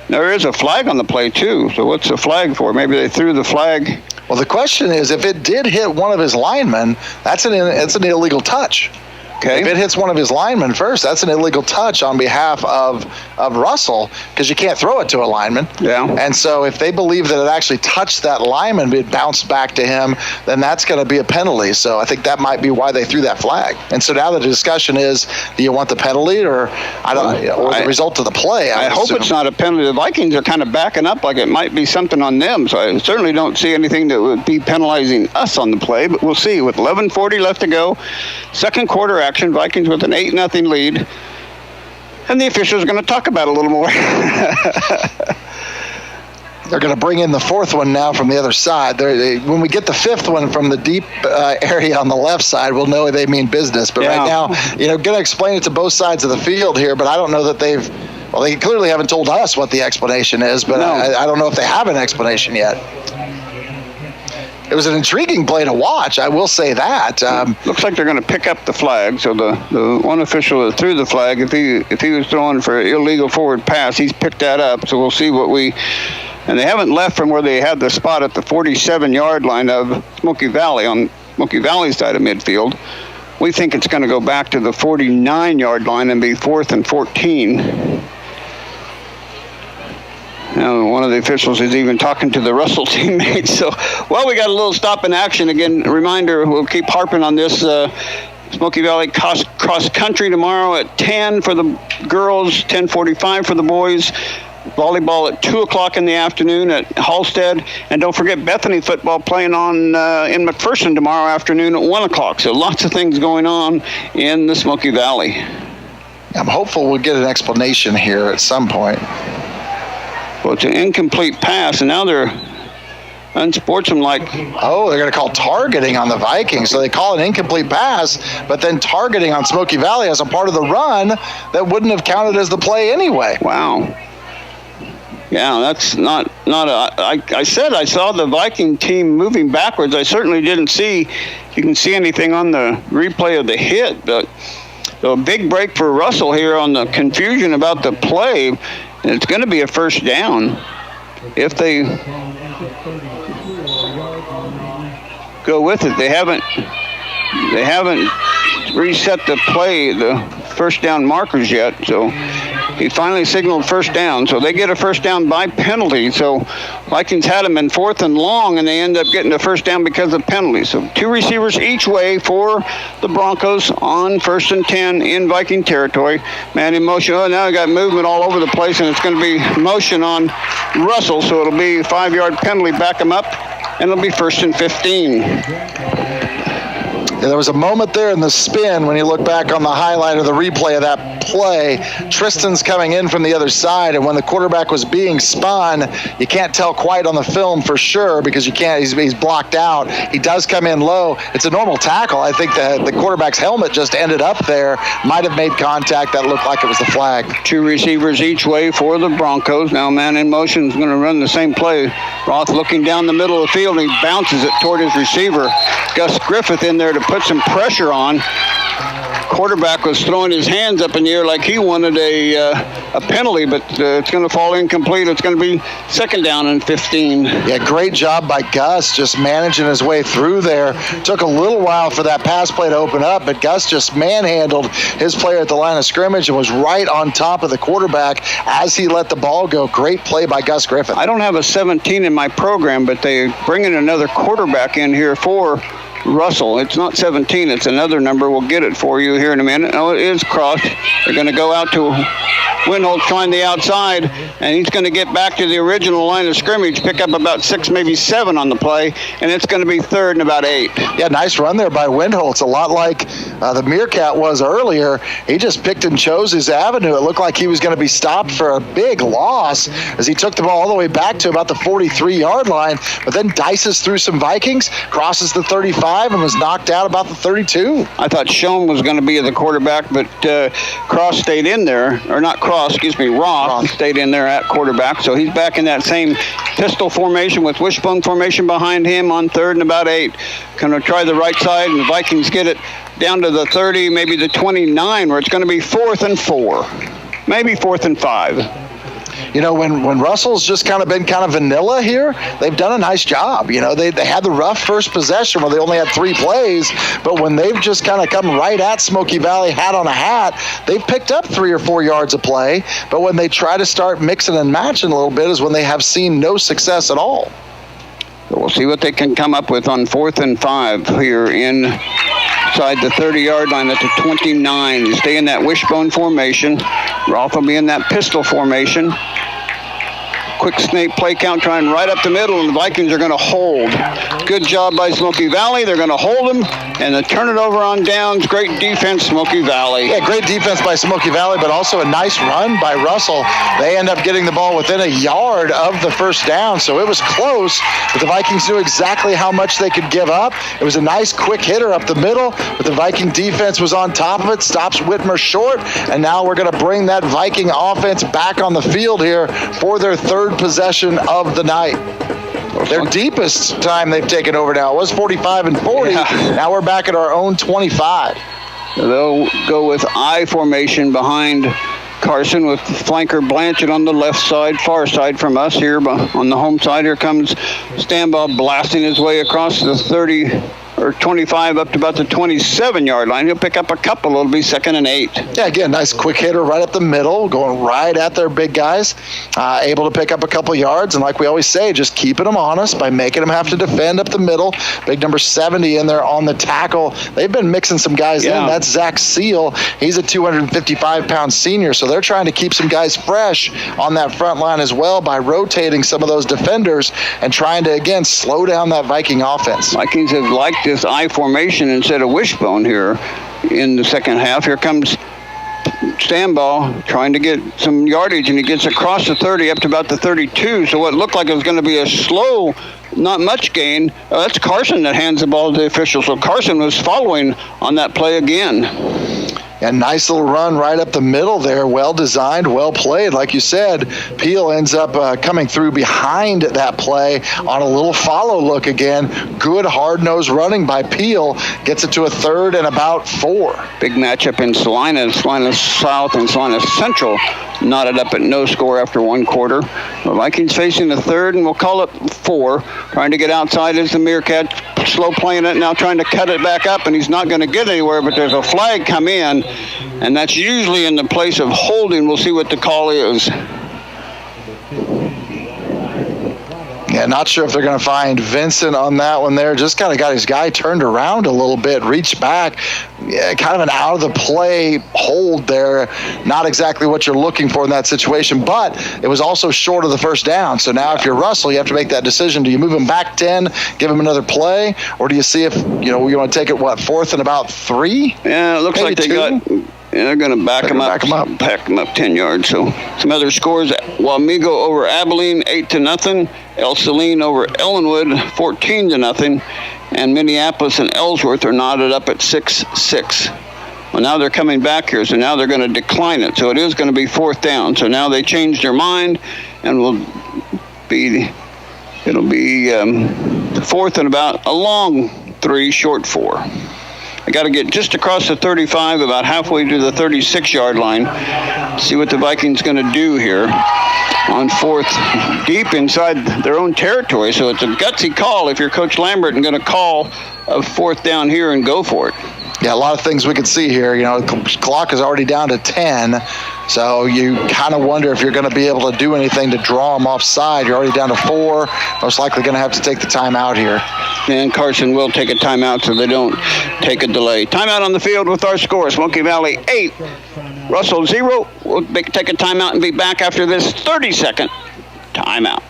There is a flag on the play, too. So what's the flag for? Maybe they threw the flag. Well, the question is, if it did hit one of his linemen, it's an illegal touch. Okay. If it hits one of his linemen first, that's an illegal touch on behalf of Russell, because you can't throw it to a lineman. Yeah. And so if they believe that it actually touched that lineman, it bounced back to him, then that's going to be a penalty. So I think that might be why they threw that flag. And so now the discussion is, do you want the penalty or the result of the play? I hope it's not a penalty. The Vikings are kind of backing up like it might be something on them. So I certainly don't see anything that would be penalizing us on the play, but we'll see. With 11:40 left to go, second quarter action, Vikings with an 8-0 lead. And the officials are going to talk about it a little more. They're going to bring in the fourth one now from the other side. When we get the fifth one from the deep area on the left side, we'll know they mean business. But right now, going to explain it to both sides of the field here, but I don't know that they clearly haven't told us what the explanation is, but I don't know if they have an explanation yet. It was an intriguing play to watch, I will say that. Looks like they're going to pick up the flag. So the one official that threw the flag, if he was throwing for illegal forward pass, he's picked that up. So we'll see and they haven't left from where they had the spot at the 47-yard line of Smoky Valley on Smoky Valley's side of midfield. We think it's going to go back to the 49-yard line and be 4th and 14. Now, one of the officials is even talking to the Russell teammates. So, we got a little stop in action. Again, reminder, we'll keep harping on this. Smoky Valley cross country tomorrow at 10 for the girls, 10:45 for the boys. Volleyball at 2 o'clock in the afternoon at Halstead. And don't forget Bethany football playing on in McPherson tomorrow afternoon at 1 o'clock. So lots of things going on in the Smoky Valley. I'm hopeful we'll get an explanation here at some point. Well, it's an incomplete pass, and now they're unsportsmanlike. Oh, they're going to call targeting on the Vikings. So they call an incomplete pass, but then targeting on Smoky Valley as a part of the run that wouldn't have counted as the play anyway. Wow. Yeah, that's not I said I saw the Viking team moving backwards. I certainly didn't see you can see anything on the replay of the hit, but a big break for Russell here on the confusion about the play. It's going to be a first down if they go with it. They haven't reset the play, the first down markers yet. So he finally signaled first down. So they get a first down by penalty. So Vikings had them in 4th and long, and they end up getting a first down because of penalties. So 2 receivers each way for the Broncos on 1st and 10 in Viking territory. Man in motion. Oh, now we got movement all over the place, and it's going to be motion on Russell. So it'll be a 5-yard penalty, back him up, and it'll be 1st and 15. there was a moment there in the spin when you look back on the highlight of the replay of that play. Tristan's coming in from the other side, and when the quarterback was being spun, you can't tell quite on the film for sure because you can't. He's blocked out. He does come in low. It's a normal tackle. I think the quarterback's helmet just ended up there. Might have made contact. That looked like it was the flag. 2 receivers each way for the Broncos. Now man in motion is going to run the same play. Roth looking down the middle of the field. He bounces it toward his receiver. Gus Griffith in there to put some pressure on. Quarterback was throwing his hands up in the air like he wanted a penalty, but it's going to fall incomplete. It's going to be 2nd down and 15. Yeah, great job by Gus just managing his way through there. Took a little while for that pass play to open up, but Gus just manhandled his player at the line of scrimmage and was right on top of the quarterback as he let the ball go. Great play by Gus Griffith. I don't have a 17 in my program, but they bring in another quarterback in here for Russell. It's not 17, it's another number. We'll get it for you here in a minute. No, it is crossed. They're going to go out to Windholt trying the outside, and he's going to get back to the original line of scrimmage, pick up about 6, maybe 7 on the play, and it's going to be 3rd and about 8. Yeah, nice run there by Windholt. It's a lot like the Meerkat was earlier. He just picked and chose his avenue. It looked like he was going to be stopped for a big loss as he took the ball all the way back to about the 43-yard line, but then dices through some Vikings, crosses the 35, and was knocked out about the 32. I thought Schoen was going to be the quarterback, but Roth stayed in there stayed in there at quarterback. So he's back in that same pistol formation with wishbone formation behind him on 3rd and about 8. Going to try the right side, and the Vikings get it down to the 30, maybe the 29, where it's going to be 4th and 4, maybe 4th and 5. You know, when Russell's just kind of been kind of vanilla here, they've done a nice job. You know, they had the rough first possession where they only had 3 plays, but when they've just kind of come right at Smoky Valley hat on a hat, they've picked up 3 or 4 yards of play. But when they try to start mixing and matching a little bit is when they have seen no success at all. So we'll see what they can come up with on 4th and 5 here inside the 30-yard line at the 29. You stay in that wishbone formation. Roth will be in that pistol formation. Quick snake play count, trying right up the middle, and the Vikings are going to hold. Good job by Smoky Valley. They're going to hold them, and they turn it over on downs. Great defense, Smoky Valley. Yeah, great defense by Smoky Valley, but also a nice run by Russell. They end up getting the ball within a yard of the first down, so it was close, but the Vikings knew exactly how much they could give up. It was a nice quick hitter up the middle, but the Viking defense was on top of it, stops Whitmer short, and now we're going to bring that Viking offense back on the field here for their 3rd possession of the night. Their deepest time they've taken over now. It was 45 and 40. Yeah. Now we're back at our own 25. They'll go with I formation behind Carson with flanker Blanchett on the left side, far side from us here on the home side. Here comes Stambaugh blasting his way across the 30 or 25 up to about the 27-yard line. He'll pick up a couple. It'll be 2nd and 8. Yeah, again, nice quick hitter right up the middle, going right at their big guys, able to pick up a couple yards. And like we always say, just keeping them honest by making them have to defend up the middle. Big number 70 in there on the tackle. They've been mixing some guys in. That's Zach Seal. He's a 255-pound senior, so they're trying to keep some guys fresh on that front line as well by rotating some of those defenders and trying to, again, slow down that Viking offense. Vikings have liked this I formation instead of wishbone here in the second half. Here comes Stambaugh trying to get some yardage, and he gets across the 30 up to about the 32. So what looked like it was going to be a slow, not much gain. That's Carson that hands the ball to the official. So Carson was following on that play again. A nice little run right up the middle there. Well designed, well played. Like you said, Peel ends up coming through behind that play on a little follow look again. Good hard-nosed running by Peel. Gets it to a 3rd and about 4. Big matchup in Salina. Salina South and Salina Central knotted up at no score after 1 quarter. The Vikings facing the 3rd, and we'll call it 4. Trying to get outside is the Meerkat. Slow playing it now, trying to cut it back up, and he's not going to get anywhere, but there's a flag come in, and that's usually in the place of holding. We'll see what the call is. Yeah, not sure if they're going to find Vincent on that one there. Just kind of got his guy turned around a little bit, reached back. kind of an out of the play hold there. Not exactly what you're looking for in that situation, but it was also short of the first down. So now if you're Russell, you have to make that decision. Do you move him back 10, give him another play, or do you see if, you want to take it, 4th and about 3? Yeah, it looks Maybe like they 2? got... Yeah, they're going to back them up 10 yards. So some other scores: Wamego over Abilene 8-0, El Saline over Ellenwood 14-0, and Minneapolis and Ellsworth are knotted up at 6-6. Well, now they're coming back here, so now they're going to decline it. So it is going to be 4th down. So now they changed their mind, and it'll be 4th and about a long 3, short 4. I got to get just across the 35, about halfway to the 36-yard line. See what the Vikings going to do here on 4th, deep inside their own territory. So it's a gutsy call if you're Coach Lambert and going to call a 4th down here and go for it. Yeah, a lot of things we could see here. The clock is already down to 10, so you kind of wonder if you're going to be able to do anything to draw them offside. You're already down to 4. Most likely going to have to take the timeout here. And Carson will take a timeout so they don't take a delay. Timeout on the field with our score: Smoky Valley 8, Russell 0. We'll take a timeout and be back after this 30-second timeout.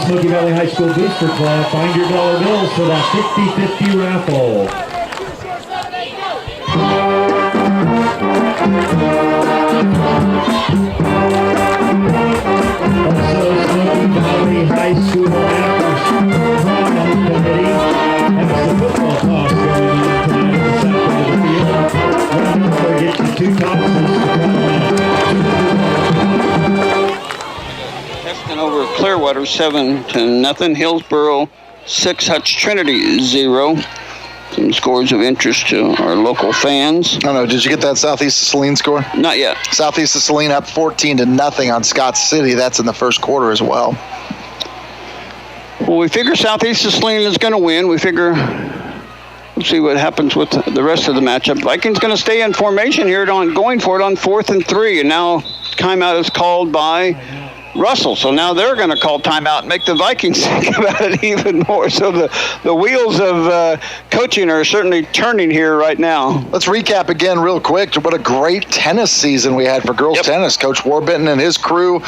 Smoky Valley High School Booster Club. Find your dollar bills for that 50-50 raffle. Also, Smoky Valley High School Prom Committee has the football toss going on tonight at the south end of the field. Round number gets you 2 tosses to Heston over Clearwater 7-0. Hillsboro 6. Hutch Trinity 0. Some scores of interest to our local fans. Oh no, did you get that Southeast of Saline score? Not yet. Southeast of Saline up 14-0 on Scott City. That's in the first quarter as well. Well, we figure Southeast of Saline is going to win. We figure we'll see what happens with the rest of the matchup. Vikings going to stay in formation here going for it on 4th and 3. And now timeout is called by Russell. So now they're going to call timeout and make the Vikings think about it even more. So the wheels of coaching are certainly turning here right now. Let's recap again real quick. What a great tennis season we had for girls tennis. Coach Warburton and his crew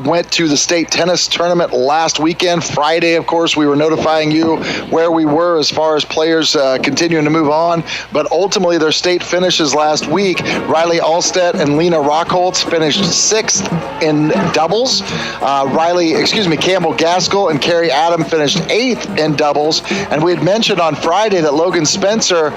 went to the state tennis tournament last weekend. Friday, of course, we were notifying you where we were as far as players continuing to move on. But ultimately, their state finishes last week. Riley Allstedt and Lena Rockholtz finished 6th in doubles. Campbell Gaskell and Carrie Adam finished 8th in doubles. And we had mentioned on Friday that Logan Spencer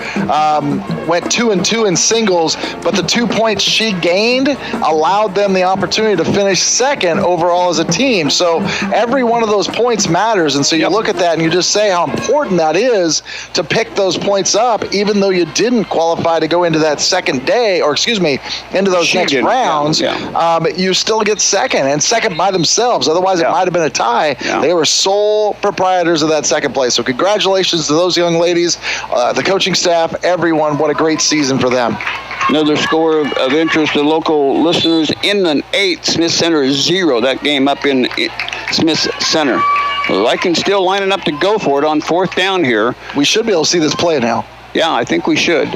went 2-2 in singles, but the 2 points she gained allowed them the opportunity to finish 2nd overall as a team. So every one of those points matters. And so you look at that and you just say how important that is to pick those points up, even though you didn't qualify to go into that second day, into those next rounds. You still get 2nd, and 2nd by themselves. Otherwise, it might have been a tie. They were sole proprietors of that 2nd place. So congratulations to those young ladies, the coaching staff, everyone. What a great season for them. Another score of interest to local listeners: Inland 8, Smith Center 0. That game up in Smith Center. The Vikings still lining up to go for it on 4th down here. We should be able to see this play now. Yeah, I think we should.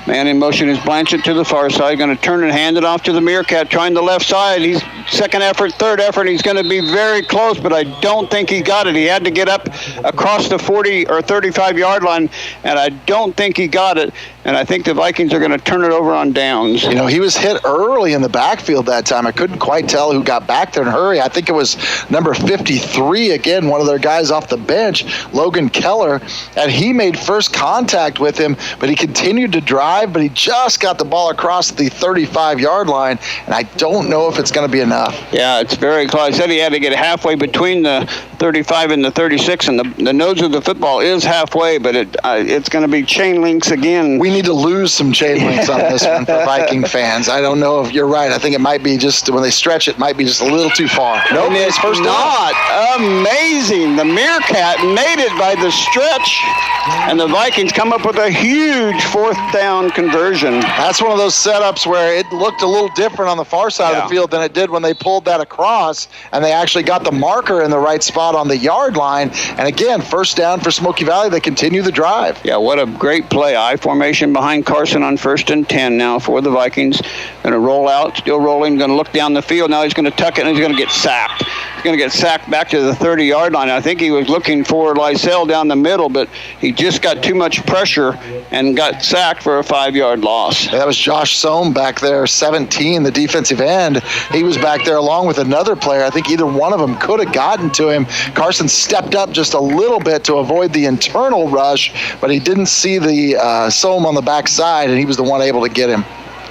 Man in motion is Blanchett to the far side. Going to turn and hand it off to the Meerkat, trying the left side. He's second effort, third effort. He's going to be very close, but I don't think he got it. He had to get up across the 40 or 35-yard line, and I don't think he got it. And I think the Vikings are going to turn it over on downs. He was hit early in the backfield that time. I couldn't quite tell who got back there in a hurry. I think it was number 53, again, one of their guys off the bench, Logan Keller, and he made first contact with him, but he continued to drive, but he just got the ball across the 35-yard line, and I don't know if it's going to be enough. Yeah, it's very close. I said he had to get halfway between the 35 and the 36, and the nose of the football is halfway, but it's going to be chain links again. We we need to lose some chain links on this one for Viking fans. I don't know if you're right. I think it might be just, when they stretch it, might be just a little too far. Nope, it's first not. Amazing. The Meerkat made it by the stretch, and the Vikings come up with a huge fourth down conversion. That's one of those setups where it looked a little different on the far side of the field than it did when they pulled that across, and they actually got the marker in the right spot on the yard line. And again, first down for Smoky Valley. They continue the drive. Yeah, what a great play. I formation behind Carson on 1st and 10 now for the Vikings. Going to roll out, still rolling, going to look down the field. Now he's going to tuck it, and he's going to get sacked. He's going to get sacked back to the 30-yard line. I think he was looking for Lysell down the middle, but he just got too much pressure and got sacked for a 5-yard loss. That was Josh Sohm back there, 17, the defensive end. He was back there along with another player. I think either one of them could have gotten to him. Carson stepped up just a little bit to avoid the internal rush, but he didn't see the Sohm on the backside, and he was the one able to get him.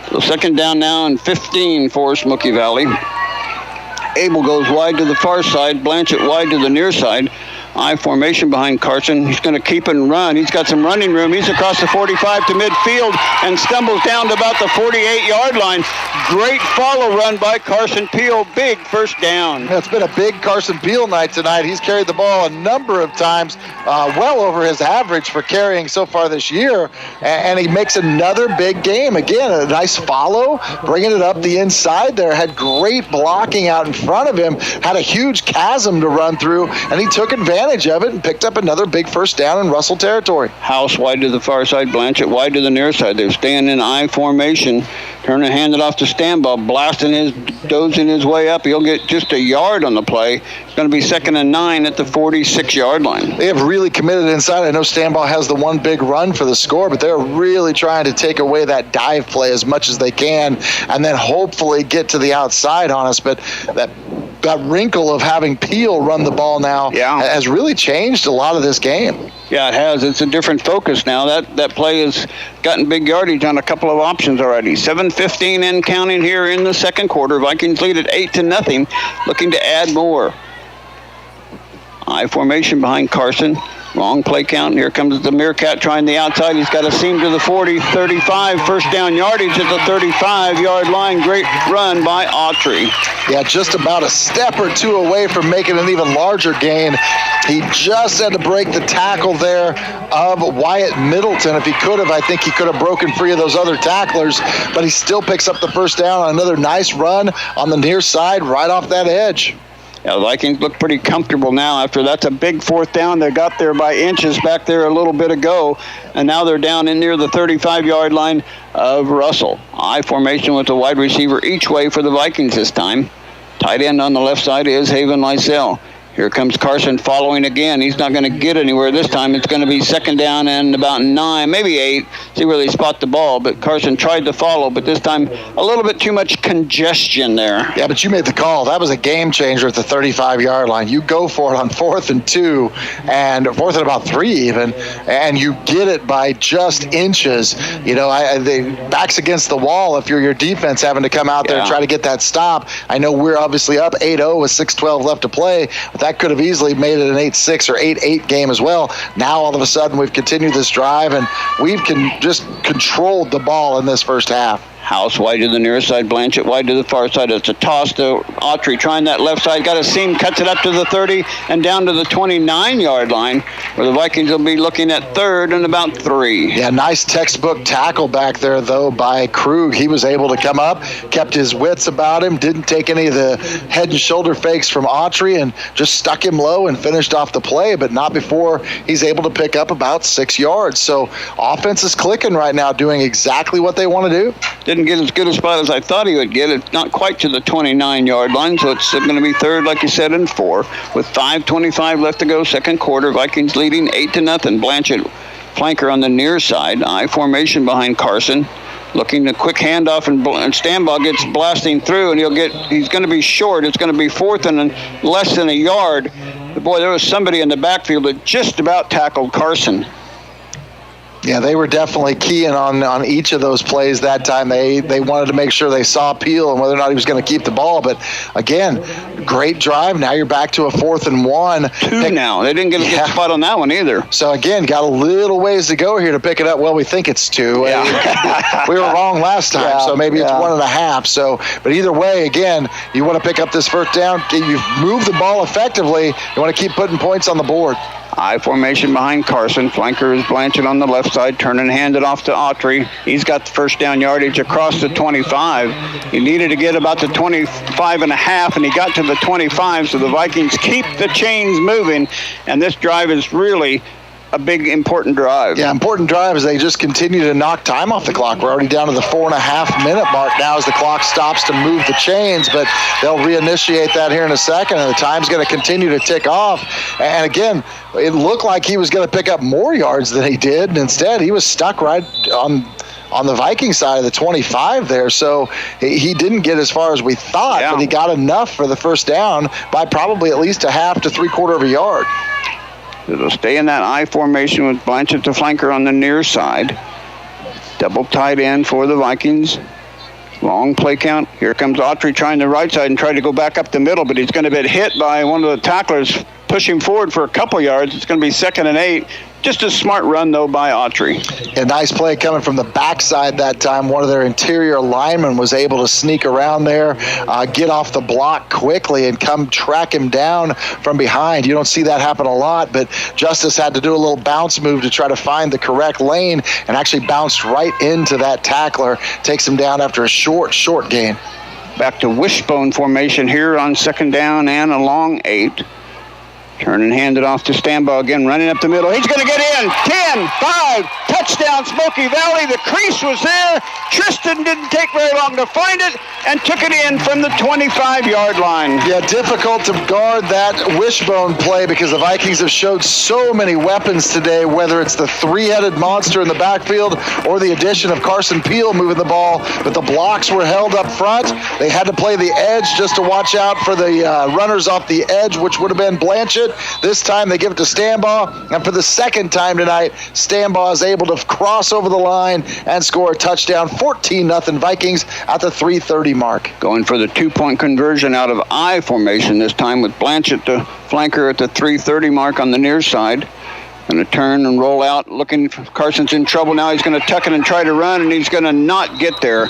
So second down now and 15 for Smoky Valley. Abel goes wide to the far side, Blanchett wide to the near side. I formation behind Carson. He's going to keep and run. He's got some running room. He's across the 45 to midfield and stumbles down to about the 48-yard line. Great follow run by Carson Peel. Big first down. It's been a big Carson Peel night tonight. He's carried the ball a number of times, well over his average for carrying so far this year, and he makes another big game. Again, a nice follow, bringing it up the inside there. Had great blocking out in front of him. Had a huge chasm to run through, and he took advantage of it and picked up another big first down in Russell territory. House wide to the far side, Blanchett wide to the near side. They're staying in I formation. Turner handed off to Stanbaugh, dozing his way up. He'll get just a yard on the play. It's going to be 2nd and 9 at the 46-yard line. They have really committed inside. I know Stanbaugh has the one big run for the score, but they're really trying to take away that dive play as much as they can and then hopefully get to the outside on us. But that wrinkle of having Peel run the ball now has really changed a lot of this game. Yeah, it has. It's a different focus now. That play has gotten big yardage on a couple of options already. 7:15 and counting here in the second quarter. Vikings lead at 8-0, looking to add more. I formation behind Carson. Long play count. Here comes the Meerkat trying the outside. He's got a seam to the 40, 35. First down yardage at the 35-yard line. Great run by Autry. Yeah, just about a step or two away from making an even larger gain. He just had to break the tackle there of Wyatt Middleton. If he could have, I think he could have broken free of those other tacklers, but he still picks up the first down on another nice run on the near side right off that edge. Yeah, the Vikings look pretty comfortable now after that's a big fourth down. They got there by inches back there a little bit ago, and now they're down in near the 35-yard line of Russell. I formation with the wide receiver each way for the Vikings this time. Tight end on the left side is Haven Lysell. Here comes Carson following again. He's not going to get anywhere this time. It's going to be 2nd down and about 9, maybe 8. See where they spot the ball. But Carson tried to follow, but this time a little bit too much congestion there. Yeah, but you made the call. That was a game changer at the 35-yard line. You go for it on 4th and 2 and 4th and about 3 even, and you get it by just inches. You know, the back's against the wall if you're your defense having to come out there and try to get that stop. I know we're obviously up 8-0 with 6:12 left to play, but that could have easily made it an 8-6 or 8-8 game as well. Now all of a sudden we've continued this drive and we've just controlled the ball in this first half. House wide to the near side, Blanchett wide to the far side. It's a toss to Autry trying that left side. Got a seam, cuts it up to the 30 and down to the 29-yard line where the Vikings will be looking at 3rd and about 3. Yeah, nice textbook tackle back there, though, by Krug. He was able to come up, kept his wits about him, didn't take any of the head and shoulder fakes from Autry and just stuck him low and finished off the play, but not before he's able to pick up about 6 yards. So offense is clicking right now, doing exactly what they want to do. Didn't get as good a spot as I thought he would get. It's not quite to the 29-yard line, so it's going to be 3rd, like you said, and 4. With 5:25 left to go, second quarter, Vikings leading 8-0. Blanchett, flanker on the near side. I formation behind Carson. Looking a quick handoff, and Stanbaugh gets blasting through, and he's going to be short. It's going to be 4th and less than a yard. But boy, there was somebody in the backfield that just about tackled Carson. Yeah, they were definitely keying on each of those plays that time. They wanted to make sure they saw Peel and whether or not he was going to keep the ball. But again, great drive. Now you're back to a 4th and 1. Two now. They didn't get a good spot on that one either. So again, got a little ways to go here to pick it up. Well, we think it's 2. Yeah. We were wrong last time, so maybe it's 1.5. So, but either way, again, you want to pick up this 1st down. You've moved the ball effectively. You want to keep putting points on the board. I formation behind Carson. Flanker is Blanchett on the left side, turning hand it off to Autry. He's got the 1st down yardage across the 25. He needed to get about the 25 and a half, and he got to the 25, so the Vikings keep the chains moving, and this drive is really a big, important drive. Yeah, important drive as they just continue to knock time off the clock. We're already down to the 4.5-minute mark now as the clock stops to move the chains, but they'll reinitiate that here in a second, and the time's going to continue to tick off. And again, it looked like he was going to pick up more yards than he did, and instead he was stuck right on the Viking side of the 25 there, so he didn't get as far as we thought, but he got enough for the 1st down by probably at least a half to 3/4 of a yard. It'll stay in that I formation with Blanchett the flanker on the near side. Double tight end for the Vikings. Long play count. Here comes Autry trying the right side and trying to go back up the middle, but he's going to get hit by one of the tacklers, push him forward for a couple yards. It's going to be 2nd and 8. Just a smart run, though, by Autry. A nice play coming from the backside that time. One of their interior linemen was able to sneak around there, get off the block quickly, and come track him down from behind. You don't see that happen a lot, but Justice had to do a little bounce move to try to find the correct lane and actually bounced right into that tackler. Takes him down after a short gain. Back to wishbone formation here on 2nd down and a long 8. Turn and hand it off to Stambaugh again, running up the middle. He's going to get in. 10, 5, touchdown, Smoky Valley. The crease was there. Tristan didn't take very long to find it and took it in from the 25-yard line. Yeah, difficult to guard that wishbone play because the Vikings have showed so many weapons today, whether it's the 3-headed monster in the backfield or the addition of Carson Peel moving the ball, but the blocks were held up front. They had to play the edge just to watch out for the runners off the edge, which would have been Blanchett. This time they give it to Stambaugh, and for the 2nd time tonight, Stambaugh is able to cross over the line and score a touchdown. 14-0 Vikings at the 3:30 mark. Going for the 2-point conversion out of I formation this time with Blanchett the flanker at the 3:30 mark on the near side. Going to turn and roll out, looking for Carson's in trouble now. He's going to tuck it and try to run, and he's going to not get there.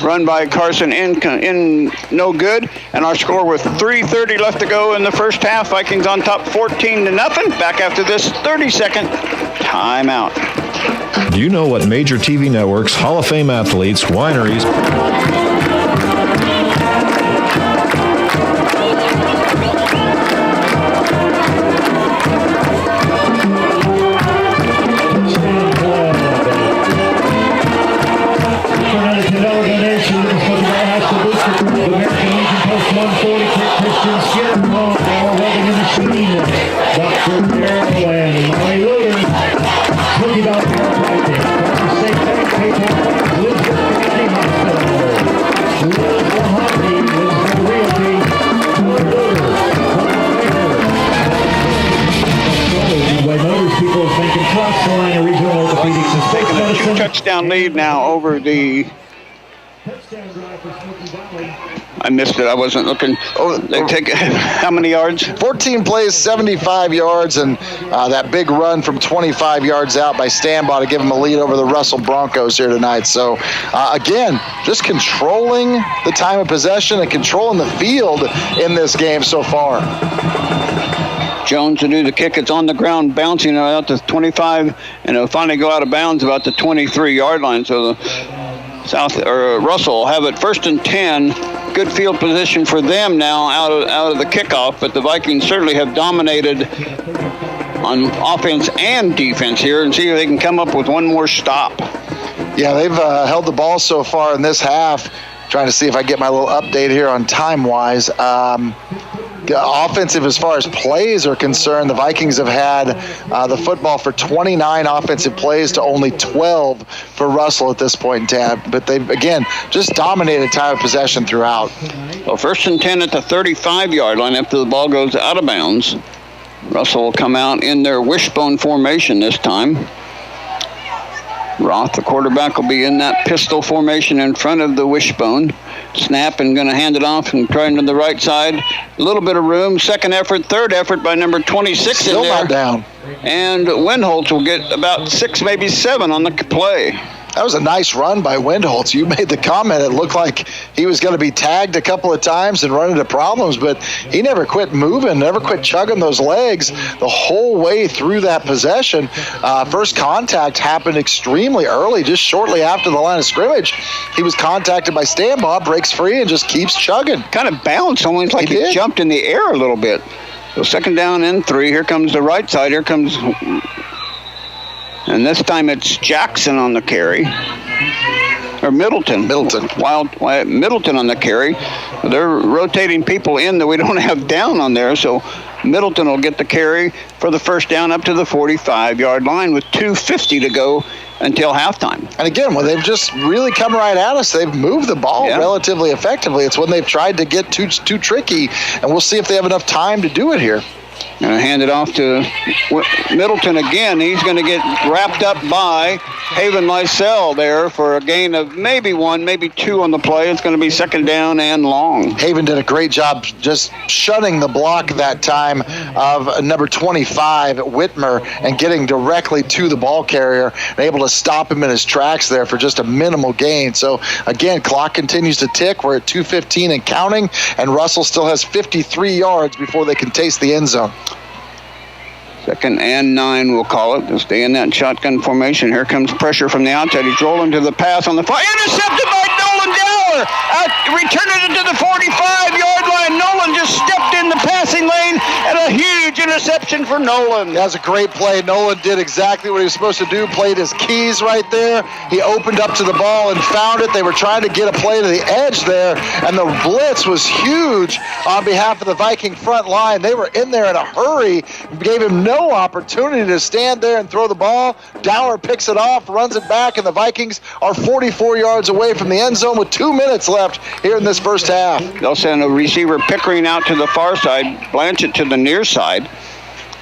Run by Carson in no good, and our score with 3:30 left to go in the 1st half. Vikings on top 14-0. Back after this 30-second timeout. Do you know what major TV networks, Hall of Fame athletes, wineries, Touchdown lead now over the... I missed it. I wasn't looking. They take how many yards? 14 plays, 75 yards, and that big run from 25 yards out by Stambaugh to give him a lead over the Russell Broncos here tonight. So, again, just controlling the time of possession and controlling the field in this game so far. Jones to do the kick. It's on the ground, bouncing out to 25, and it'll finally go out of bounds about the 23-yard line. So the Russell will have it 1st and 10. Good field position for them now out of the kickoff, but the Vikings certainly have dominated on offense and defense here, and see if they can come up with one more stop. Yeah, they've held the ball so far in this half. Trying to see if I get my little update here on time-wise. Offensive as far as plays are concerned, the Vikings have had the football for 29 offensive plays to only 12 for Russell at this point in time. But they've, again, just dominated time of possession throughout. Well, 1st and 10 at the 35-yard line after the ball goes out of bounds. Russell will come out in their wishbone formation this time. Roth, the quarterback, will be in that pistol formation in front of the wishbone. Snap and going to hand it off and trying to the right side. A little bit of room. Second effort, third effort by number 26 Still in there. not down. And Windholtz will get about 6, maybe 7 on the play. That was a nice run by Windholtz. You made the comment. It looked like he was going to be tagged a couple of times and run into problems, but he never quit moving, never quit chugging those legs the whole way through that possession. First contact happened extremely early, just shortly after the line of scrimmage. He was contacted by Stanbaugh, breaks free, and just keeps chugging. Kind of bounced, almost like he jumped in the air a little bit. So second down and 3. Here comes the right side. Here comes... And this time it's Jackson on the carry. Or Middleton. Middleton on the carry. They're rotating people in that we don't have down on there, so Middleton will get the carry for the first down up to the 45-yard line with 2:50 to go until halftime. And again, when they've just really come right at us, they've moved the ball relatively effectively. It's when they've tried to get too tricky, and we'll see if they have enough time to do it here. Going to hand it off to Middleton again. He's going to get wrapped up by Haven Lysell there for a gain of maybe 1, maybe 2 on the play. It's going to be second down and long. Haven did a great job just shutting the block that time of number 25, Whitmer, and getting directly to the ball carrier and able to stop him in his tracks there for just a minimal gain. So, again, clock continues to tick. We're at 2:15 and counting, and Russell still has 53 yards before they can taste the end zone. Second and 9, we'll call it. They'll stay in that shotgun formation. Here comes pressure from the outside. He's rolling to the pass on the far. Intercepted by Nolan Dower. Returning it to the 45-yard line. Nolan just stepped in the passing lane, and a huge interception for Nolan. That was a great play. Nolan did exactly what he was supposed to do, played his keys right there. He opened up to the ball and found it. They were trying to get a play to the edge there, and the blitz was huge on behalf of the Viking front line. They were in there in a hurry, gave him no opportunity to stand there and throw the ball. Dower picks it off, runs it back, and the Vikings are 44 yards away from the end zone with 2 minutes left here in this first half. They'll send a receiver Pickering out to the far side, Blanchett to the near side.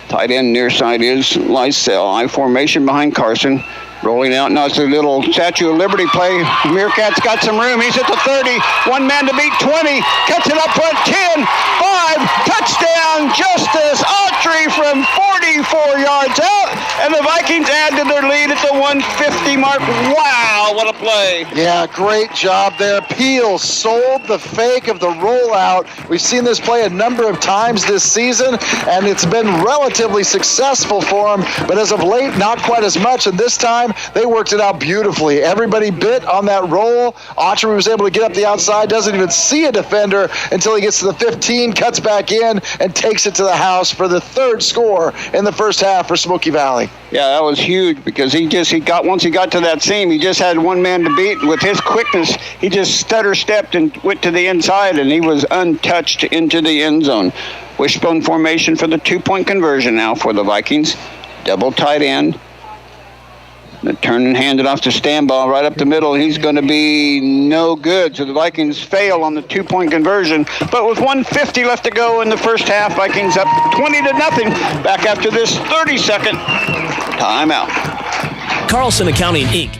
Tight end near side is Lysell. I formation behind Carson. Rolling out now, it's a little Statue of Liberty play. Meerkat's got some room. He's at the 30. One man to beat 20. Cuts it up front. 10, 5. Touchdown, Justice Autry from 44 yards out. And the Vikings add to their lead at the 150 mark. Wow, what a play. Yeah, great job there. Peel sold the fake of the rollout. We've seen this play a number of times this season, and it's been relatively successful for him. But as of late, not quite as much. And this time, they worked it out beautifully. Everybody bit on that roll. Autry was able to get up the outside, doesn't even see a defender until he gets to the 15, cuts back in, and takes it to the house for the third score in the first half for Smoky Valley. Yeah, that was huge because once he got to that seam, he just had one man to beat. With his quickness, he just stutter stepped and went to the inside, and he was untouched into the end zone. Wishbone formation for the 2-point conversion now for the Vikings. Double tight end. The turn and hand it off to Stanbaugh right up the middle. He's going to be no good. So the Vikings fail on the 2-point conversion. But with 1:50 left to go in the first half, Vikings up 20-0. Back after this 30-second timeout. Carlson Accounting, Inc.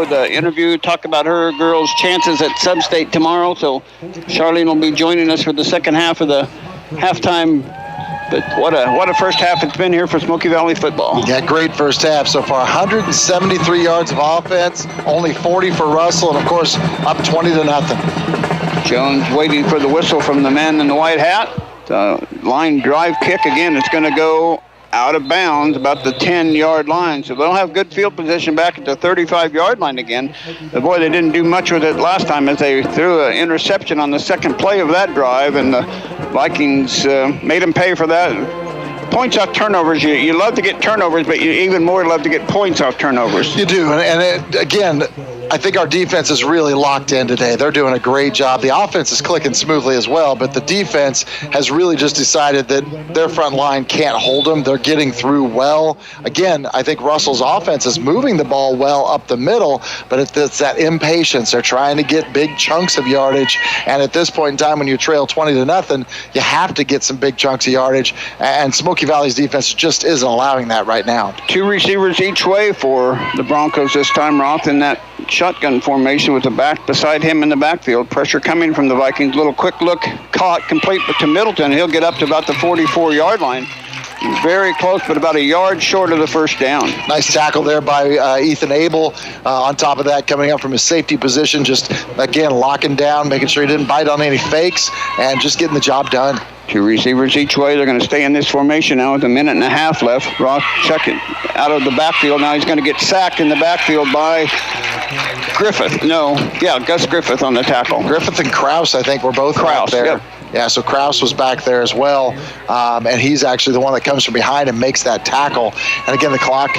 The interview, talk about her girls' chances at Sub-State tomorrow. So Charlene will be joining us for the second half of the halftime. But what a first half it's been here for Smoky Valley football. Yeah, great first half so far. 173 yards of offense, only 40 for Russell, and of course up 20-0. Jones waiting for the whistle from the man in the white hat. The line drive kick again. It's going to go out of bounds about the 10-yard line. So they'll have good field position back at the 35-yard line again. But boy, they didn't do much with it last time as they threw an interception on the second play of that drive, and the Vikings made them pay for that. Points off turnovers, you love to get turnovers, but you even more love to get points off turnovers. You do, and again, I think our defense is really locked in today. They're doing a great job. The offense is clicking smoothly as well, but the defense has really just decided that their front line can't hold them. They're getting through well. Again, I think Russell's offense is moving the ball well up the middle, but it's that impatience. They're trying to get big chunks of yardage, and at this point in time when you trail 20-0, you have to get some big chunks of yardage, and Smoky Valley's defense just isn't allowing that right now. 2 receivers each way for the Broncos this time. Roth in that shotgun formation with the back beside him in the backfield. Pressure coming from the Vikings. Little quick look, caught, complete to Middleton. He'll get up to about the 44-yard line. Very close, but about a yard short of the first down. Nice tackle there by Ethan Abel. On top of that, coming up from his safety position, just, again, locking down, making sure he didn't bite on any fakes, and just getting the job done. 2 receivers each way. They're going to stay in this formation now with a minute and a half left. Roth check it out of the backfield. Now he's going to get sacked in the backfield by Griffith. Gus Griffith on the tackle. Griffith and Krause, I think, were both Krause there. Yep. Yeah, so Krause was back there as well, and he's actually the one that comes from behind and makes that tackle. And again, the clock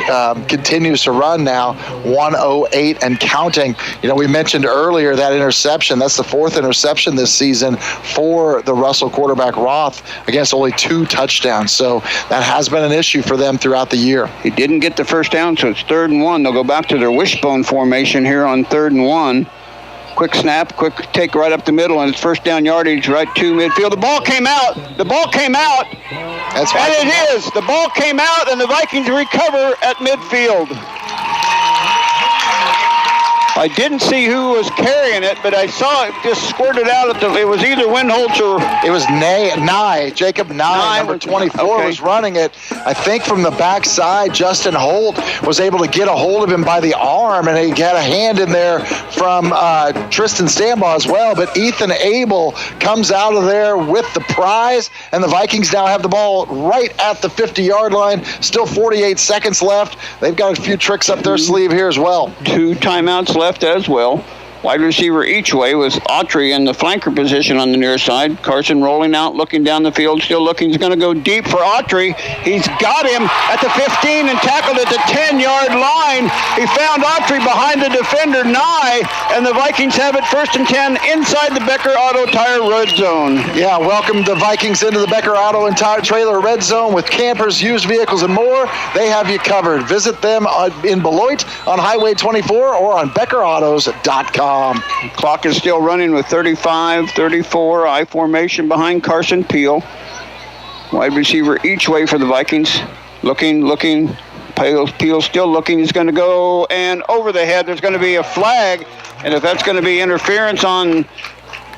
continues to run now, 1:08 and counting. We mentioned earlier that interception. That's the 4th interception this season for the Russell quarterback Roth against only 2 touchdowns. So that has been an issue for them throughout the year. He didn't get the first down, so it's 3rd and 1. They'll go back to their wishbone formation here on 3rd and 1. Quick snap, quick take right up the middle, and it's first down yardage right to midfield. The ball came out. That's and it is. The ball came out, and the Vikings recover at midfield. I didn't see who was carrying it, but I saw it just squirted out it was either Windholtz or... It was Nye. Jacob Nye, number 24, was running it. I think from the backside, Justin Holt was able to get a hold of him by the arm, and he had a hand in there from Tristan Stambaugh as well. But Ethan Abel comes out of there with the prize, and the Vikings now have the ball right at the 50-yard line. Still 48 seconds left. They've got a few tricks up their sleeve here as well. 2 timeouts left as well. Wide receiver each way was Autry in the flanker position on the near side. Carson rolling out, looking down the field, still looking. He's going to go deep for Autry. He's got him at the 15 and tackled at the 10-yard line. He found Autry behind the defender, Nye, and the Vikings have it 1st and 10 inside the Becker Auto Tire Red Zone. Yeah, welcome the Vikings into the Becker Auto and Tire Trailer Red Zone with campers, used vehicles, and more. They have you covered. Visit them in Beloit on Highway 24 or on BeckerAutos.com. Clock is still running with 35-34. I formation behind Carson Peel. Wide receiver each way for the Vikings. Looking. Peel still looking. He's going to go, and over the head there's going to be a flag. And if that's going to be interference on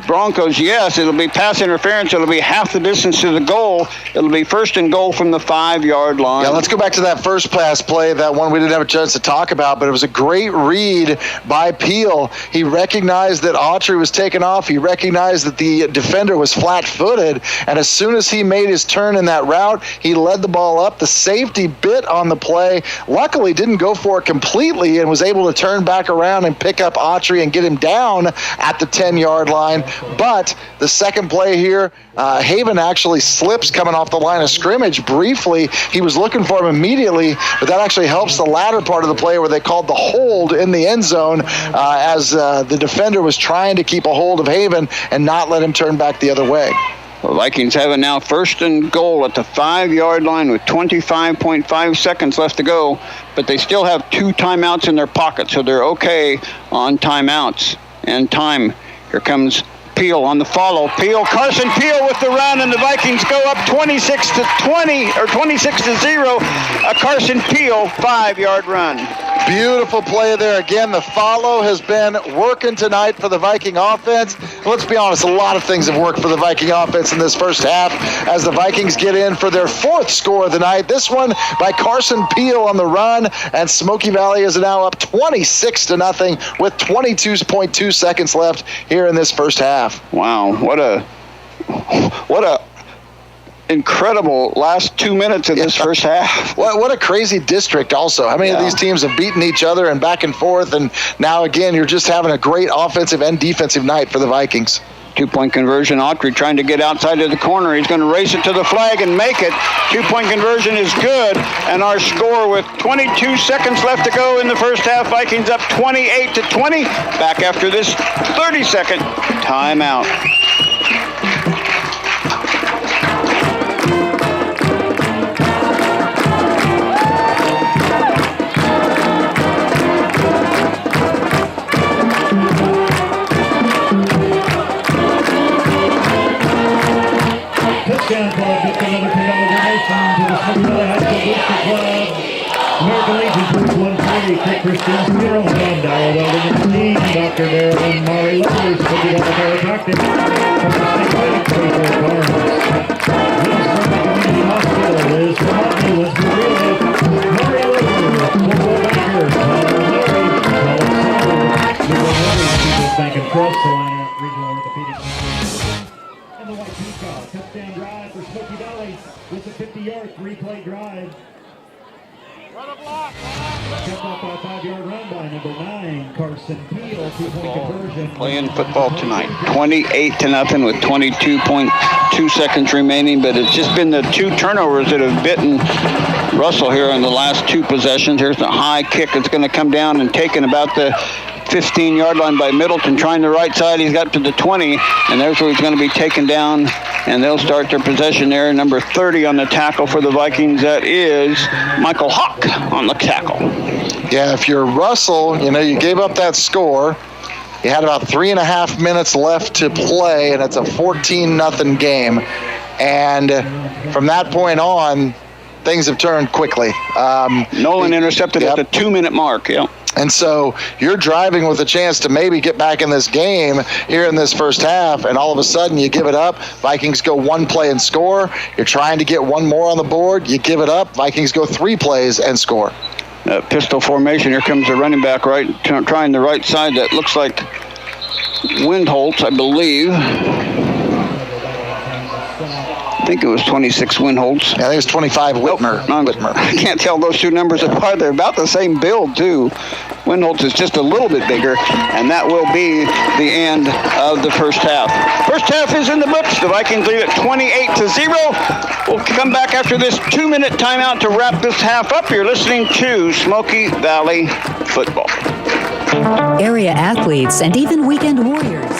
Broncos, yes, it'll be pass interference. It'll be half the distance to the goal. It'll be 1st and goal from the 5-yard line. Yeah, let's go back to that first pass play, that one we didn't have a chance to talk about, but it was a great read by Peel. He recognized that Autry was taken off. He recognized that the defender was flat-footed, and as soon as he made his turn in that route, he led the ball up. The safety bit on the play. Luckily, didn't go for it completely and was able to turn back around and pick up Autry and get him down at the 10-yard line. But the second play here, Haven actually slips coming off the line of scrimmage briefly. He was looking for him immediately, but that actually helps the latter part of the play where they called the hold in the end zone as the defender was trying to keep a hold of Haven and not let him turn back the other way. The Vikings have it now 1st and goal at the 5-yard line with 25.5 seconds left to go, but they still have 2 timeouts in their pocket, so they're okay on timeouts and time. Here comes Peel on the follow. Carson Peel with the run, and the Vikings go up 26-20 or 26-0. A Carson Peel 5-yard run. Beautiful play there. Again, the follow has been working tonight for the Viking offense. Let's be honest, a lot of things have worked for the Viking offense in this first half as the Vikings get in for their 4th score of the night. This one by Carson Peel on the run, and Smoky Valley is now up 26-0 with 22.2 seconds left here in this first half. Wow, what a incredible last 2 minutes of this first half. What a crazy district also. How many of these teams have beaten each other and back and forth, and now again you're just having a great offensive and defensive night for the Vikings. 2-point conversion. Autry trying to get outside of the corner. He's going to race it to the flag and make it. 2-point conversion is good. And our score with 22 seconds left to go in the first half. Vikings up 28-20. Back after this 30-second timeout. Touchdown club gets another $10 donation to the Smoky Valley High School Booster Club. American Legion Group 140, Kit Christian's Funeral Home, Dyer Welding and Steam, Dr. Darrell and Maury Lovers, Smoky Valley Chiropractic, Pharmacy Clinic, 24 Farms, Winsboro Community Hospital, Liz Vermontney, Winsboro Relay, Maury Lovers, Football Banker, Tyler Murray, Colin Sauber, Legal Waters, People's Bank and Trust, Salina Regional Orthopedic. And the White Peacock touchdown drive for Smoky Valley with a 50-yard three-play drive. Run a block. Kept off by a 5-yard run by number 9, Carson Peel, 2-point conversion. Playing football tonight, 28-0 with 22.2 seconds remaining, but it's just been the 2 turnovers that have bitten Russell here in the last 2 possessions. Here's a high kick that's going to come down and taken about the 15-yard line by Middleton, trying the right side. He's got to the 20, and there's where he's going to be taken down, and they'll start their possession there. Number 30 on the tackle for the Vikings, that is Michael Hawk on the tackle. Yeah, if you're Russell, you gave up that score. You had about 3.5 minutes left to play, and it's a 14-0 game. And from that point on, things have turned quickly. Nolan intercepted at the 2-minute mark, And so you're driving with a chance to maybe get back in this game here in this first half, and all of a sudden you give it up. Vikings go 1 play and score. You're trying to get 1 more on the board. You give it up. Vikings go 3 plays and score. Pistol formation. Here comes the running back trying the right side. That looks like Windholtz, I believe. I think it was 26 Windholtz. Yeah, I think it was 25 Whitmer. Whitmer. I can't tell those 2 numbers apart. They're about the same build, too. Windholtz is just a little bit bigger, and that will be the end of the first half. First half is in the books. The Vikings lead at 28-0. We'll come back after this 2-minute timeout to wrap this half up. You're listening to Smoky Valley Football. Area athletes and even weekend warriors.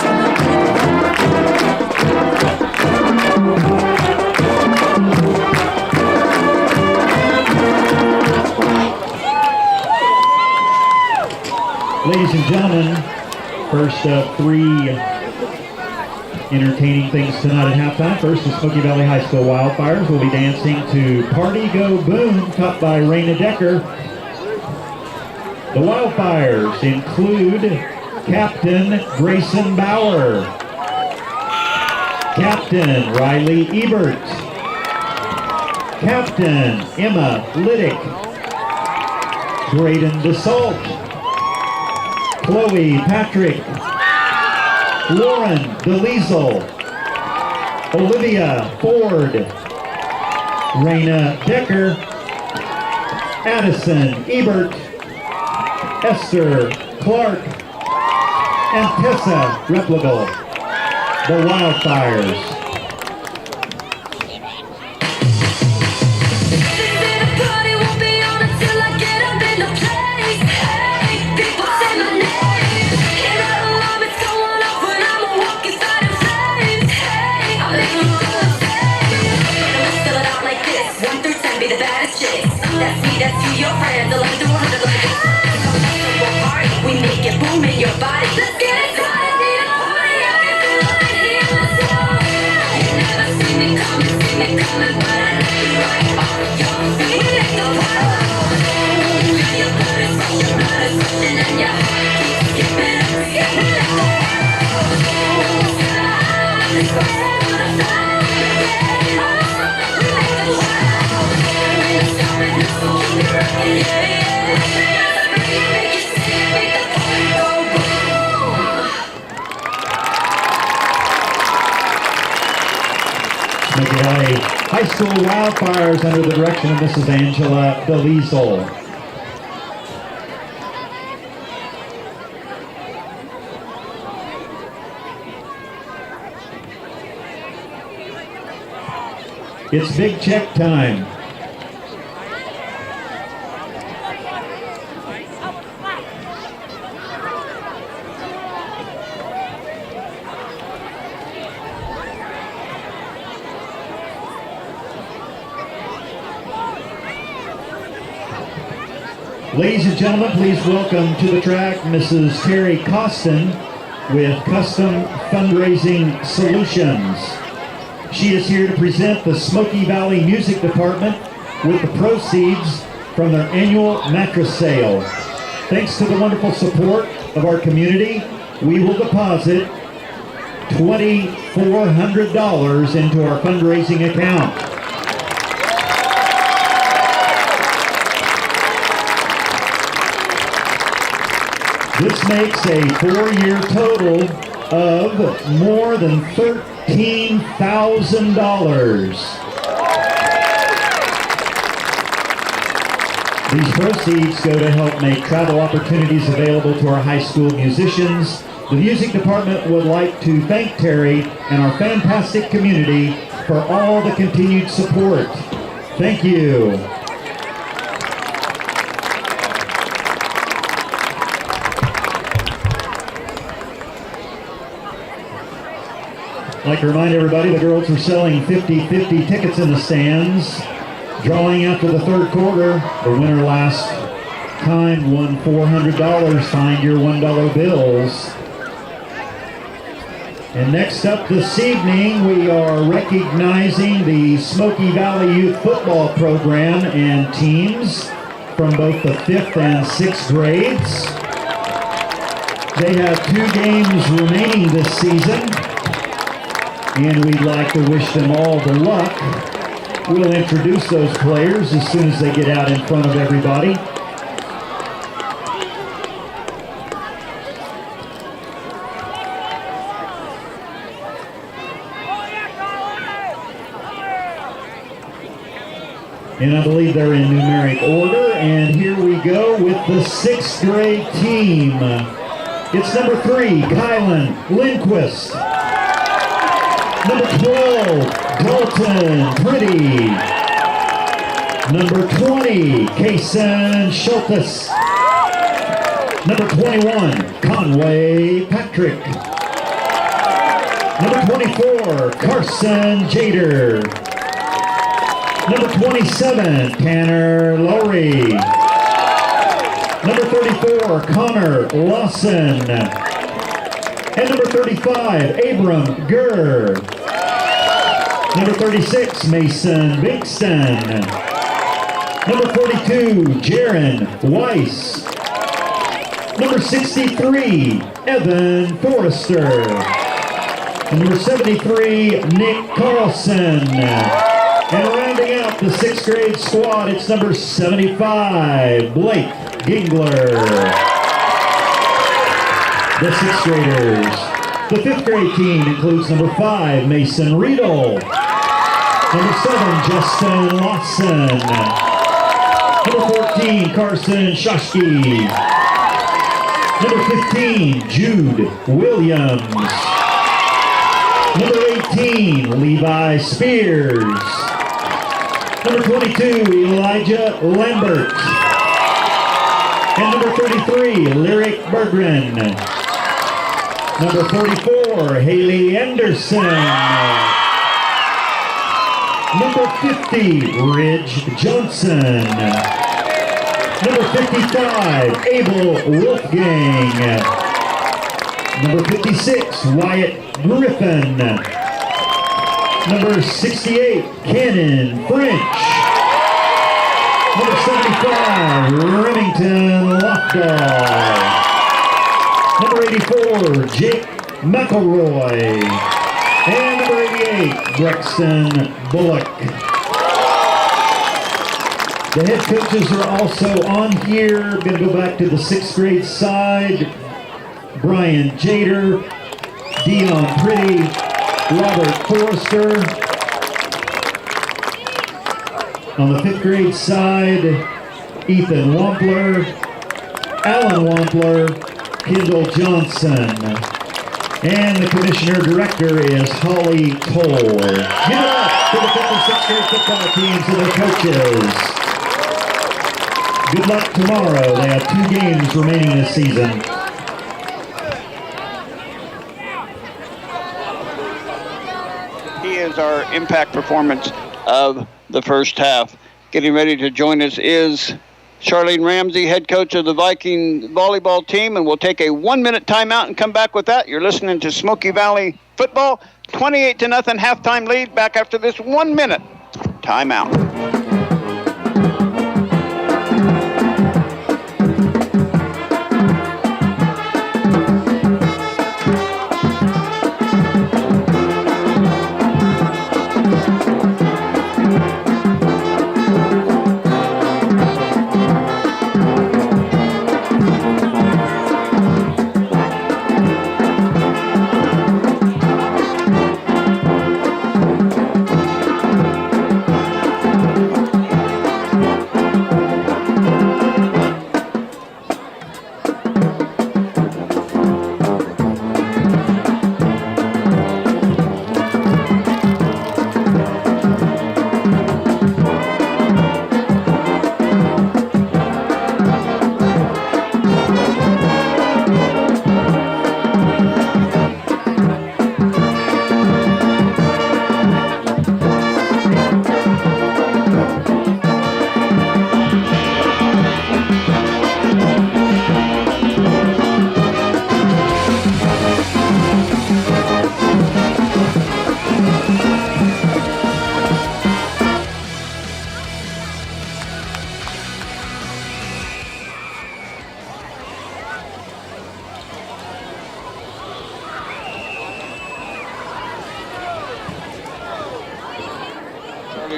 Ladies and gentlemen, first of 3 entertaining things tonight at halftime. First, the Smoky Valley High School Wildfires will be dancing to Party Go Boom, taught by Raina Decker. The Wildfires include Captain Grayson Bauer, Captain Riley Ebert, Captain Emma Liddick, Graydon DeSalt, Chloe Patrick, Lauren DeLiesel, Olivia Ford, Raina Decker, Addison Ebert, Esther Clark, and Tessa Repligal. The Wildfires. That's you, your friends, the like the 100 like this. We make it boom in your body. Let's get it started. Smoky Valley High School Wildfires under the direction of Mrs. Angela DeLiesel. It's big check time. Ladies and gentlemen, please welcome to the track Mrs. Terry Costin with Custom Fundraising Solutions. She is here to present the Smoky Valley Music Department with the proceeds from their annual mattress sale. Thanks to the wonderful support of our community, we will deposit $2,400 into our fundraising account. This makes a 4-year total of more than $13,000. These proceeds go to help make travel opportunities available to our high school musicians. The music department would like to thank Terry and our fantastic community for all the continued support. Thank you. I'd like to remind everybody the girls are selling 50-50 tickets in the stands. Drawing after the third quarter, the winner last time won $400. Find your $1 bills. And next up this evening, we are recognizing the Smoky Valley Youth Football Program and teams from both the 5th and 6th grades. They have 2 games remaining this season, and we'd like to wish them all the luck. We'll introduce those players as soon as they get out in front of everybody. And I believe they're in numeric order. And here we go with the 6th grade team. It's number 3, Kylan Lindquist. Number 12, Dalton Pretty. Number 20, Kason Schultes. Number 21, Conway Patrick. Number 24, Carson Jader. Number 27, Tanner Lowry. Number 34, Connor Lawson. And number 35, Abram Gurr. Number 36, Mason Bigston. Number 42, Jaron Weiss. Number 63, Evan Forrester. And number 73, Nick Carlson. And rounding out the 6th grade squad, it's number 75, Blake Gingler. The 6th graders. The 5th grade team includes number 5, Mason Riedel. Number 7, Justin Lawson. Number 14, Carson Shoshki. Number 15, Jude Williams. Number 18, Levi Spears. Number 22, Elijah Lambert. And number 33, Lyric Berggren. Number 44, Haley Anderson. Number 50, Ridge Johnson. Number 55, Abel Wolfgang. Number 56, Wyatt Griffin. Number 68, Cannon French. Number 75, Remington Lockdahl. Number 84, Jake McElroy. And number 88, Brexton Bullock. The head coaches are also on here. Going to go back to the 6th grade side. Brian Jader, Dion Pretty, Robert Forrester, On the 5th grade side, Ethan Wampler, Alan Wampler, Kendall Johnson. And the commissioner director is Holly Toll. Give it up to the 5th and 6th grade football teams and their coaches. Good luck tomorrow. They have 2 games remaining this season. He is our impact performance of the first half. Getting ready to join us is Charlene Ramsey, head coach of the Viking volleyball team, and we'll take a 1-minute timeout and come back with that. You're listening to Smoky Valley football, 28-0 halftime lead. Back after this 1-minute timeout.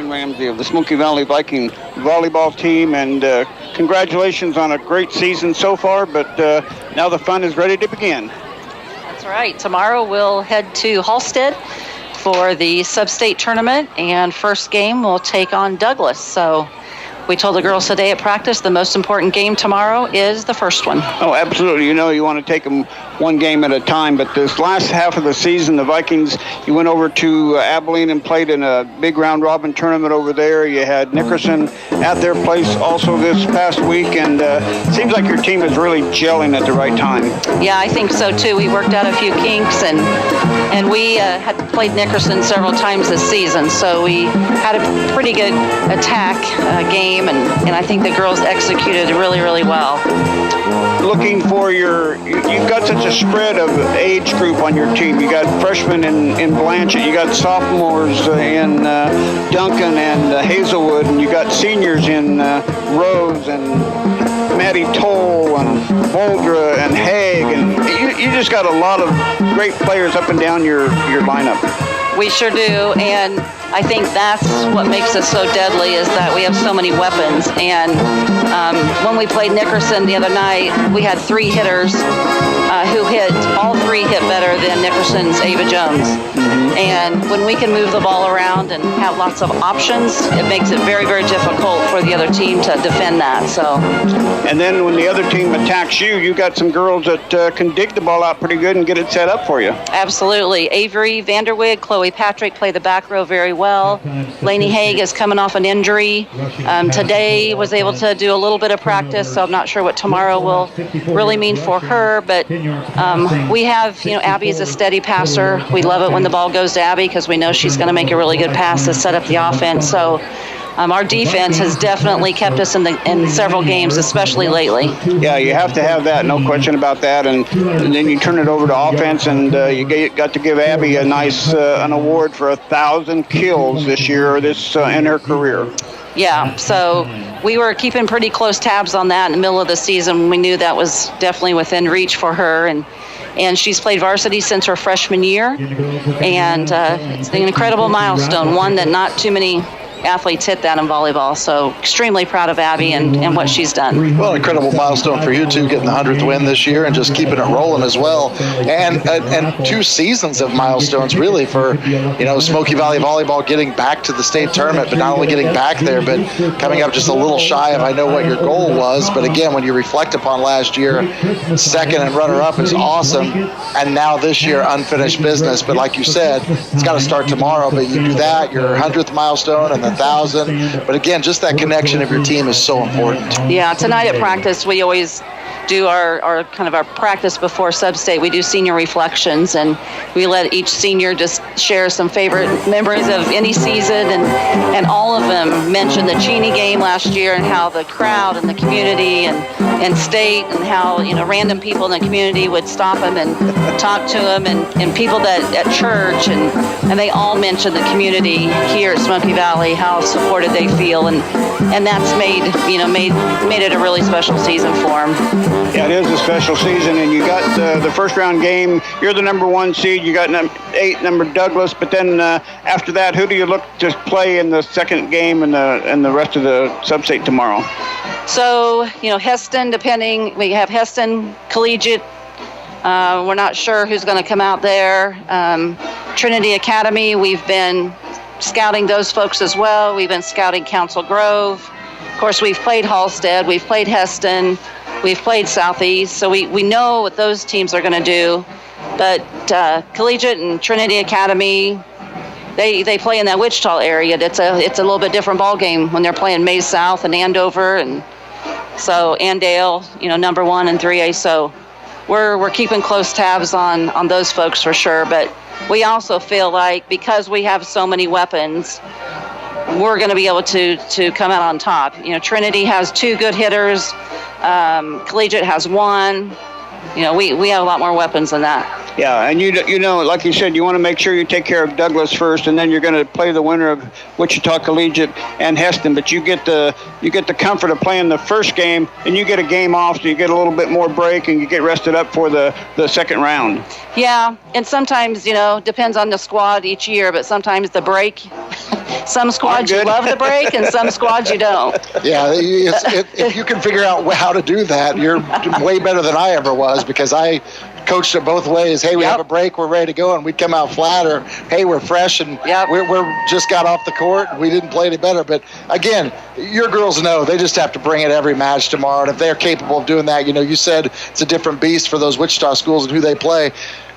Ramsey of the Smoky Valley Viking volleyball team, and congratulations on a great season so far, but now the fun is ready to begin. That's right. Tomorrow we'll head to Halstead for the sub-state tournament, and first game we'll take on Douglas. So we told the girls today at practice the most important game tomorrow is the first one. Oh, absolutely. You know, you want to take them one game at a time. But this last half of the season, the Vikings, you went over to Abilene and played in a big round-robin tournament over there. You had Nickerson at their place also this past week. And it seems like your team is really gelling at the right time. Yeah, I think so, too. We worked out a few kinks, and we had played Nickerson several times this season. So we had a pretty good attack game. And I think the girls executed really, really well. Looking for you've got such a spread of age group on your team. You got freshmen in Blanchett, you got sophomores in Duncan and Hazelwood, and you got seniors in Rose and Maddie Toll and Voldra and Haig, and you just got a lot of great players up and down your lineup. We sure do, and I think that's what makes us so deadly is that we have so many weapons. And when we played Nickerson the other night, we had 3 hitters who all three hit better than Nickerson's Ava Jones. And when we can move the ball around and have lots of options, it makes it very, very difficult for the other team to defend that. So. And then when the other team attacks you got some girls that can dig the ball out pretty good and get it set up for you. Absolutely. Avery Vanderwig, Chloe Patrick play the back row very well. Lainey Haig is coming off an injury. Today was able to do a little bit of practice, so I'm not sure what tomorrow will really mean for her. But we have, Abby is a steady passer. We love it when the ball goes to Abby because we know she's going to make a really good pass to set up the offense. So our defense has definitely kept us in several games, especially lately. Yeah, you have to have that, no question about that. And then you turn it over to offense, and you got to give Abby a nice an award for 1,000 kills this year, in her career. Yeah, so we were keeping pretty close tabs on that in the middle of the season. We knew that was definitely within reach for her, and she's played varsity since her freshman year, and it's an incredible milestone, one that not too many athletes hit that in volleyball. So extremely proud of Abby and what she's done. Well, incredible milestone for you two, getting the 100th win this year and just keeping it rolling as well. And 2 seasons of milestones really for, Smoky Valley Volleyball getting back to the state tournament, but not only getting back there, but coming up just a little shy of, I know what your goal was, but again, when you reflect upon last year, second and runner-up is awesome, and now this year, unfinished business. But like you said, it's got to start tomorrow, but you do that, your 100th milestone and the 1,000, but again, just that connection of your team is so important. Yeah, tonight at practice, we always do our kind of our practice before sub-state. We do senior reflections, and we let each senior just share some favorite memories of any season, and all of them mentioned the Cheney game last year and how the crowd and the community and state, and how random people in the community would stop them and talk to them, and people that at church, and they all mentioned the community here at Smoky Valley, how supported they feel, and that's made it a really special season for them. Yeah, it is a special season, and you got the first round game. You're the number 1 seed. You got 8, number Douglas, but then after that, who do you look to play in the second game and the rest of the sub-state tomorrow? So, Heston, we have Heston Collegiate. We're not sure who's going to come out there. Trinity Academy, we've been scouting those folks as well. We've been scouting Council Grove. Of course, we've played Halstead. We've played Heston. We've played Southeast. So we know what those teams are going to do. But Collegiate and Trinity Academy, they play in that Wichita area. It's a little bit different ball game when they're playing Mays South and Andover, and so Andale, number 1 and 3A. So we're keeping close tabs on those folks for sure. But we also feel like because we have so many weapons, we're going to be able to come out on top. Trinity has 2 good hitters. Collegiate has 1. We have a lot more weapons than that. Yeah, and like you said, you want to make sure you take care of Douglas first, and then you're going to play the winner of Wichita Collegiate and Heston. But you get the comfort of playing the first game, and you get a game off, so you get a little bit more break, and you get rested up for the second round. Yeah, and sometimes depends on the squad each year, but sometimes the break. Some squads you love the break, and some squads you don't. Yeah, if you can figure out how to do that, you're way better than I ever was, because I coached it both ways. Hey, we have a break, we're ready to go, and we'd come out flat, or hey, we're fresh and we're just got off the court and we didn't play any better. But again, your girls know they just have to bring it every match tomorrow, and if they're capable of doing that, you said it's a different beast for those Wichita schools and who they play.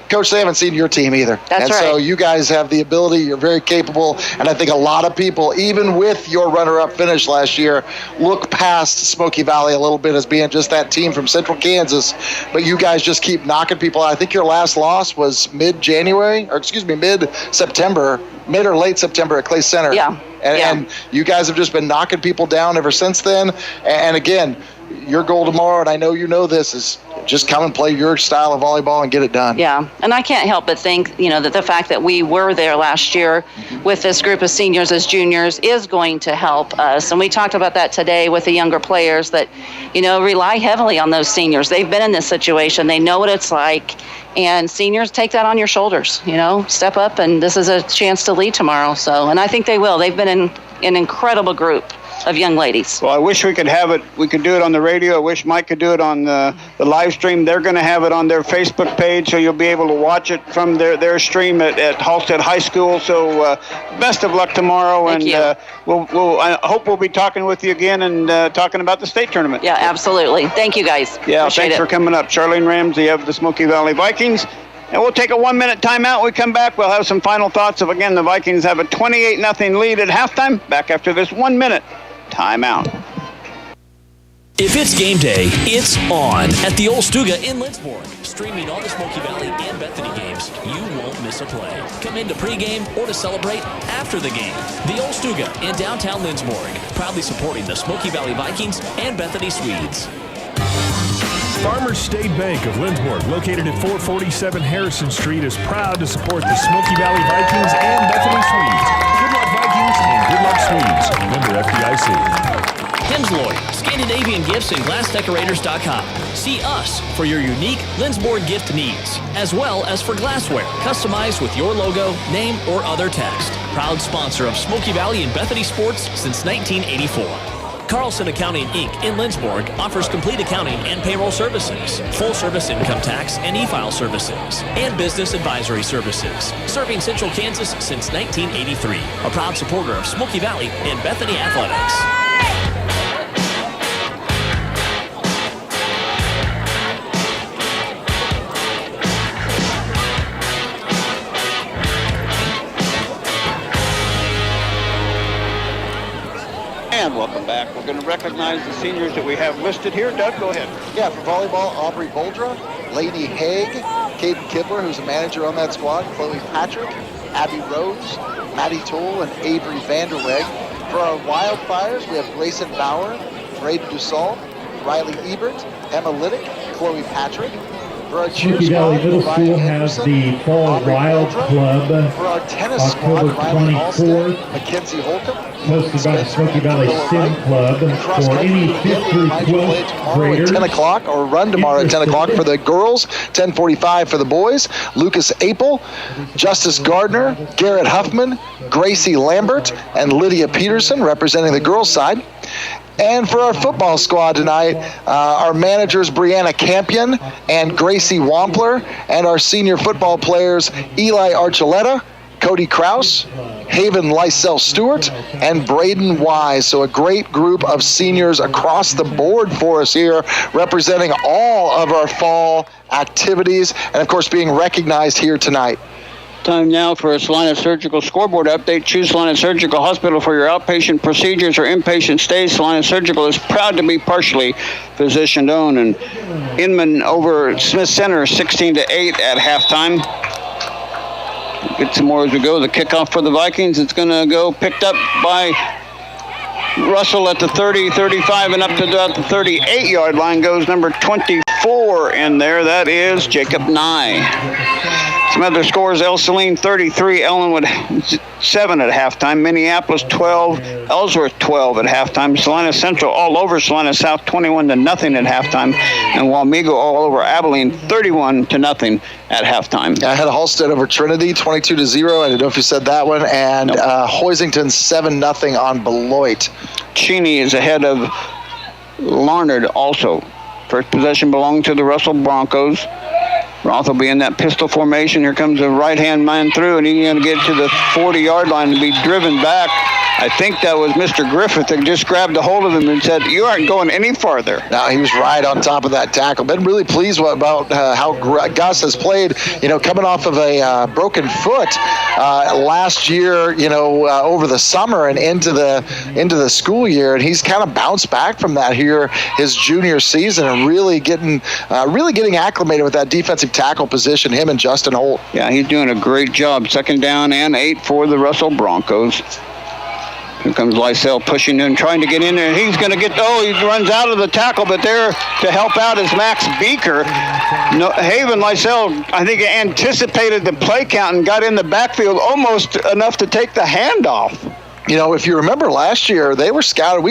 Coach, they haven't seen your team either. That's right. So you guys have the ability. You're very capable. And I think a lot of people, even with your runner-up finish last year, look past Smoky Valley a little bit as being just that team from Central Kansas. But you guys just keep knocking people out. I think your last loss was mid-September, mid or late September at Clay Center. Yeah. And you guys have just been knocking people down ever since then. And again, your goal tomorrow, and I know you know this, is just come and play your style of volleyball and get it done. Yeah, and I can't help but think, that the fact that we were there last year with this group of seniors as juniors is going to help us. And we talked about that today with the younger players that, rely heavily on those seniors. They've been in this situation. They know what it's like. And seniors, take that on your shoulders, step up, and this is a chance to lead tomorrow. So, and I think they will. They've been in an incredible group of young ladies. Well, I wish we could have it. We could do it on the radio. I wish Mike could do it on the live stream. They're going to have it on their Facebook page, so you'll be able to watch it from their stream at Halstead High School. So best of luck tomorrow. Thank you. I hope we'll be talking with you again and talking about the state tournament. Yeah, absolutely. Thank you, guys. Yeah, Appreciate thanks for coming up. Charlene Ramsey of the Smoky Valley Vikings. And we'll take a 1-minute timeout. When we come back, we'll have some final thoughts of, again, the Vikings have a 28-0 lead at halftime. Back after this 1-minute timeout. If it's game day, it's on at the Old Stuga in Lindsborg. Streaming all the Smoky Valley and Bethany games, you won't miss a play. Come in to pregame or to celebrate after the game. The Old Stuga in downtown Lindsborg, proudly supporting the Smoky Valley Vikings and Bethany Swedes. Farmers State Bank of Lindsborg, located at 447 Harrison Street, is proud to support the Smoky Valley Vikings and Bethany Swedes. Good luck, Vikings, and good luck, Swedes. Member FDIC. Hemsloyd, Scandinavian Gifts and GlassDecorators.com. See us for your unique Lindsborg gift needs, as well as for glassware customized with your logo, name, or other text. Proud sponsor of Smoky Valley and Bethany Sports since 1984. Carlson Accounting Inc. in Lindsborg offers complete accounting and payroll services, full-service income tax and e-file services, and business advisory services. Serving Central Kansas since 1983. A proud supporter of Smoky Valley and Bethany Athletics. And welcome back. We're going to recognize the seniors that we have listed here. Doug, go ahead. Yeah, for volleyball, Aubrey Boldra, Lainey Haig, Caden Kibler, who's a manager on that squad, Chloe Patrick, Abby Rose, Maddie Toole, and Avery Vanderweg. For our Wildfires, we have Grayson Bauer, Braden Dussault, Riley Ebert, Emma Liddick, Chloe Patrick. For our cheer Smoky Valley squad, Middle Ryan School has Anderson, the Fall Aubrey Wild Boldra. Club, For our tennis October squad, Riley 24th. Alston, Mackenzie Holcomb, hosted by the Smoky Valley Sim Club for any 5th through 12th graders. 10 o'clock or run tomorrow at 10 o'clock for the girls, 10:45 for the boys. Lucas Apel, Justice Gardner, Garrett Huffman, Gracie Lambert, and Lydia Peterson representing the girls' side. And for our football squad tonight, our managers Brianna Campion and Gracie Wampler, and our senior football players Eli Archuleta, Cody Kraus, Haven Lysell Stewart, and Braden Wise. So a great group of seniors across the board for us here, representing all of our fall activities, and of course being recognized here tonight. Time now for a Salina Surgical scoreboard update. Choose Salina Surgical Hospital for your outpatient procedures or inpatient stays. Salina Surgical is proud to be partially physician-owned. And Inman over Smith Center 16-8 at halftime. Get some more as we go. The kickoff for the Vikings. It's going to go picked up by Russell at the 30, 35, and up to about the 38-yard line goes number 24 in there. That is Jacob Nye. Some other scores: El Saline 33, Ellenwood 7 at halftime, Minneapolis 12, Ellsworth 12 at halftime, Salina Central all over Salina South 21-0 at halftime, and Wamego all over Abilene 31-0 at halftime. I had Halstead over Trinity 22-0. I don't know if you said that one, and Hoisington 7-0 on Beloit. Cheney is ahead of Larned also. First possession belonged to the Russell Broncos. Roth will be in that pistol formation. Here comes a right-hand man through, and he's going to get to the 40-yard line and be driven back. I think that was Mr. Griffith that just grabbed a hold of him and said, "You aren't going any farther." Now he was right on top of that tackle. Been really pleased about how Gus has played. Coming off of a broken foot last year. Over the summer and into the school year, and he's kind of bounced back from that here his junior season and really getting acclimated with that defensive tackle position. Him and Justin Holt. Yeah, he's doing a great job. 2nd down and 8 for the Russell Broncos. Here comes Lysell pushing in, trying to get in there. He's going to he runs out of the tackle, but there to help out is Max Beaker. Haven Lysell, I think, anticipated the play count and got in the backfield almost enough to take the handoff. If you remember last year, we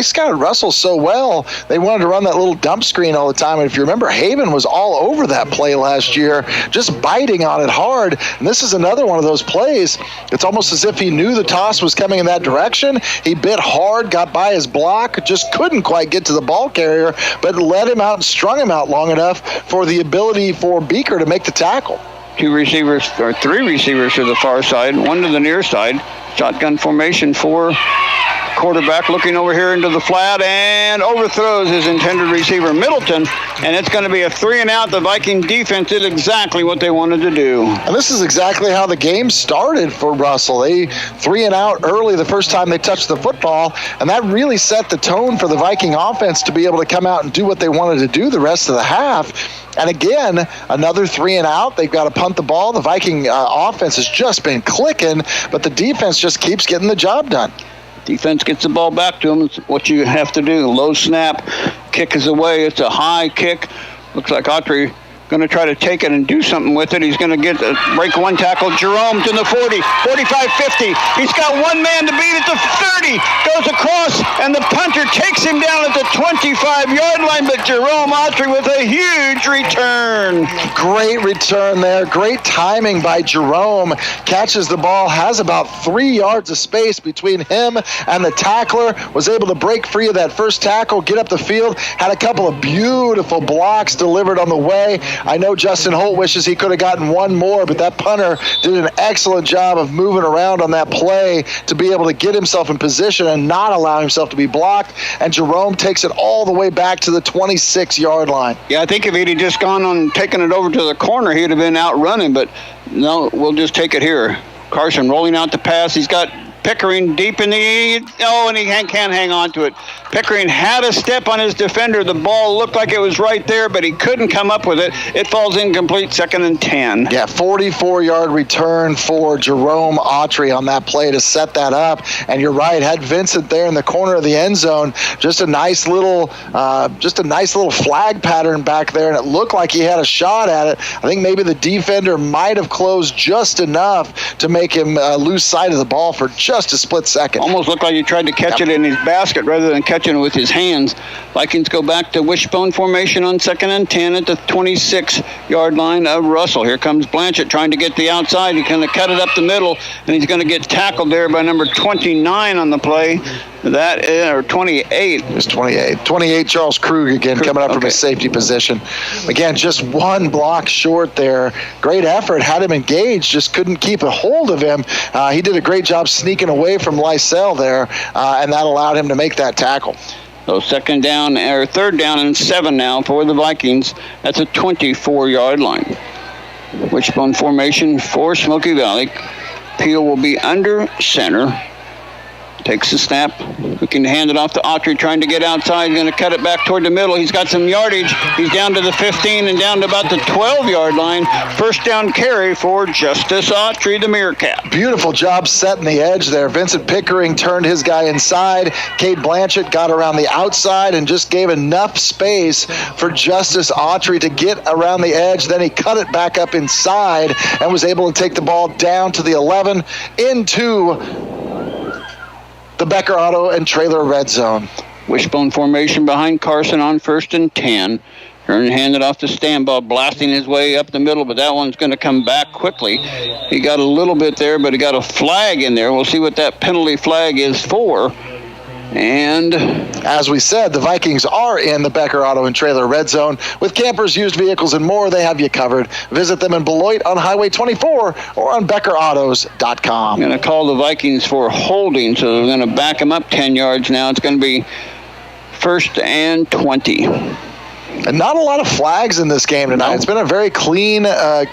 scouted Russell so well, they wanted to run that little dump screen all the time. And if you remember, Haven was all over that play last year, just biting on it hard. And this is another one of those plays. It's almost as if he knew the toss was coming in that direction. He bit hard, got by his block, just couldn't quite get to the ball carrier, but let him out and strung him out long enough for the ability for Beaker to make the tackle. 3 receivers to the far side, 1 to the near side. Shotgun formation for quarterback, looking over here into the flat and overthrows his intended receiver, Middleton, and it's going to be a 3-and-out. The Viking defense did exactly what they wanted to do. And this is exactly how the game started for Russell. They 3-and-out early the first time they touched the football, and that really set the tone for the Viking offense to be able to come out and do what they wanted to do the rest of the half. And again, another 3-and-out. They've got to punt the ball. The Viking offense has just been clicking, but the defense just keeps getting the job done. Defense gets the ball back to them. It's what you have to do. Low snap, kick is away. It's a high kick. Looks like Autry going to try to take it and do something with it. He's going to break one tackle. Jerome to the 40, 45, 50. He's got one man to beat at the 30. Goes across, and the punter takes him down at the 25-yard line, but Jerome Autry with a huge return. Great return there. Great timing by Jerome. Catches the ball, has about 3 yards of space between him and the tackler. Was able to break free of that first tackle, get up the field. Had a couple of beautiful blocks delivered on the way. I know Justin Holt wishes he could have gotten one more, but that punter did an excellent job of moving around on that play to be able to get himself in position and not allow himself to be blocked. And Jerome takes it all the way back to the 26-yard line. Yeah, I think if he'd just gone on taking it over to the corner, he'd have been out running, but no, we'll just take it here. Carson rolling out the pass. He's got Pickering deep in the... Oh, and he can't hang on to it. Pickering had a step on his defender. The ball looked like it was right there, but he couldn't come up with it. It falls incomplete, 2nd and 10. Yeah, 44-yard return for Jerome Autry on that play to set that up. And you're right, had Vincent there in the corner of the end zone. Just a nice little flag pattern back there, and it looked like he had a shot at it. I think maybe the defender might have closed just enough to make him lose sight of the ball for just a split second. Almost looked like he tried to catch it in his basket rather than catching it with his hands. Vikings go back to wishbone formation on 2nd and 10 at the 26-yard line of Russell. Here comes Blanchett trying to get the outside. He's going to cut it up the middle, and he's going to get tackled there by number 29 on the play. That is, or 28. It's 28. 28, Charles Krug again coming up from his safety position. Again, just one block short there. Great effort. Had him engaged, just couldn't keep a hold of him. He did a great job sneaking away from Lysell there, and that allowed him to make that tackle. So 3rd down and 7 now for the Vikings. That's a 24-yard line. Wishbone formation for Smoky Valley. Peel will be under center. Takes the snap, looking to hand it off to Autry, trying to get outside. He's going to cut it back toward the middle. He's got some yardage. He's down to the 15 and down to about the 12-yard line. First down carry for Justice Autry, the Meerkat. Beautiful job setting the edge there. Vincent Pickering turned his guy inside. Cade Blanchett got around the outside and just gave enough space for Justice Autry to get around the edge. Then he cut it back up inside and was able to take the ball down to the 11 into the Becker Auto and Trailer red zone. Wishbone formation behind Carson on 1st and 10. Turn handed off to Stambaugh, blasting his way up the middle, but that one's going to come back quickly. He got a little bit there, but he got a flag in there. We'll see what that penalty flag is for. And as we said, the Vikings are in the Becker Auto and Trailer red zone. With campers, used vehicles, and more, they have you covered. Visit them in Beloit on Highway 24 or on BeckerAutos.com. I'm going to call the Vikings for holding, so they're going to back them up 10 yards now. It's going to be 1st and 20. And not a lot of flags in this game tonight. It's been a very clean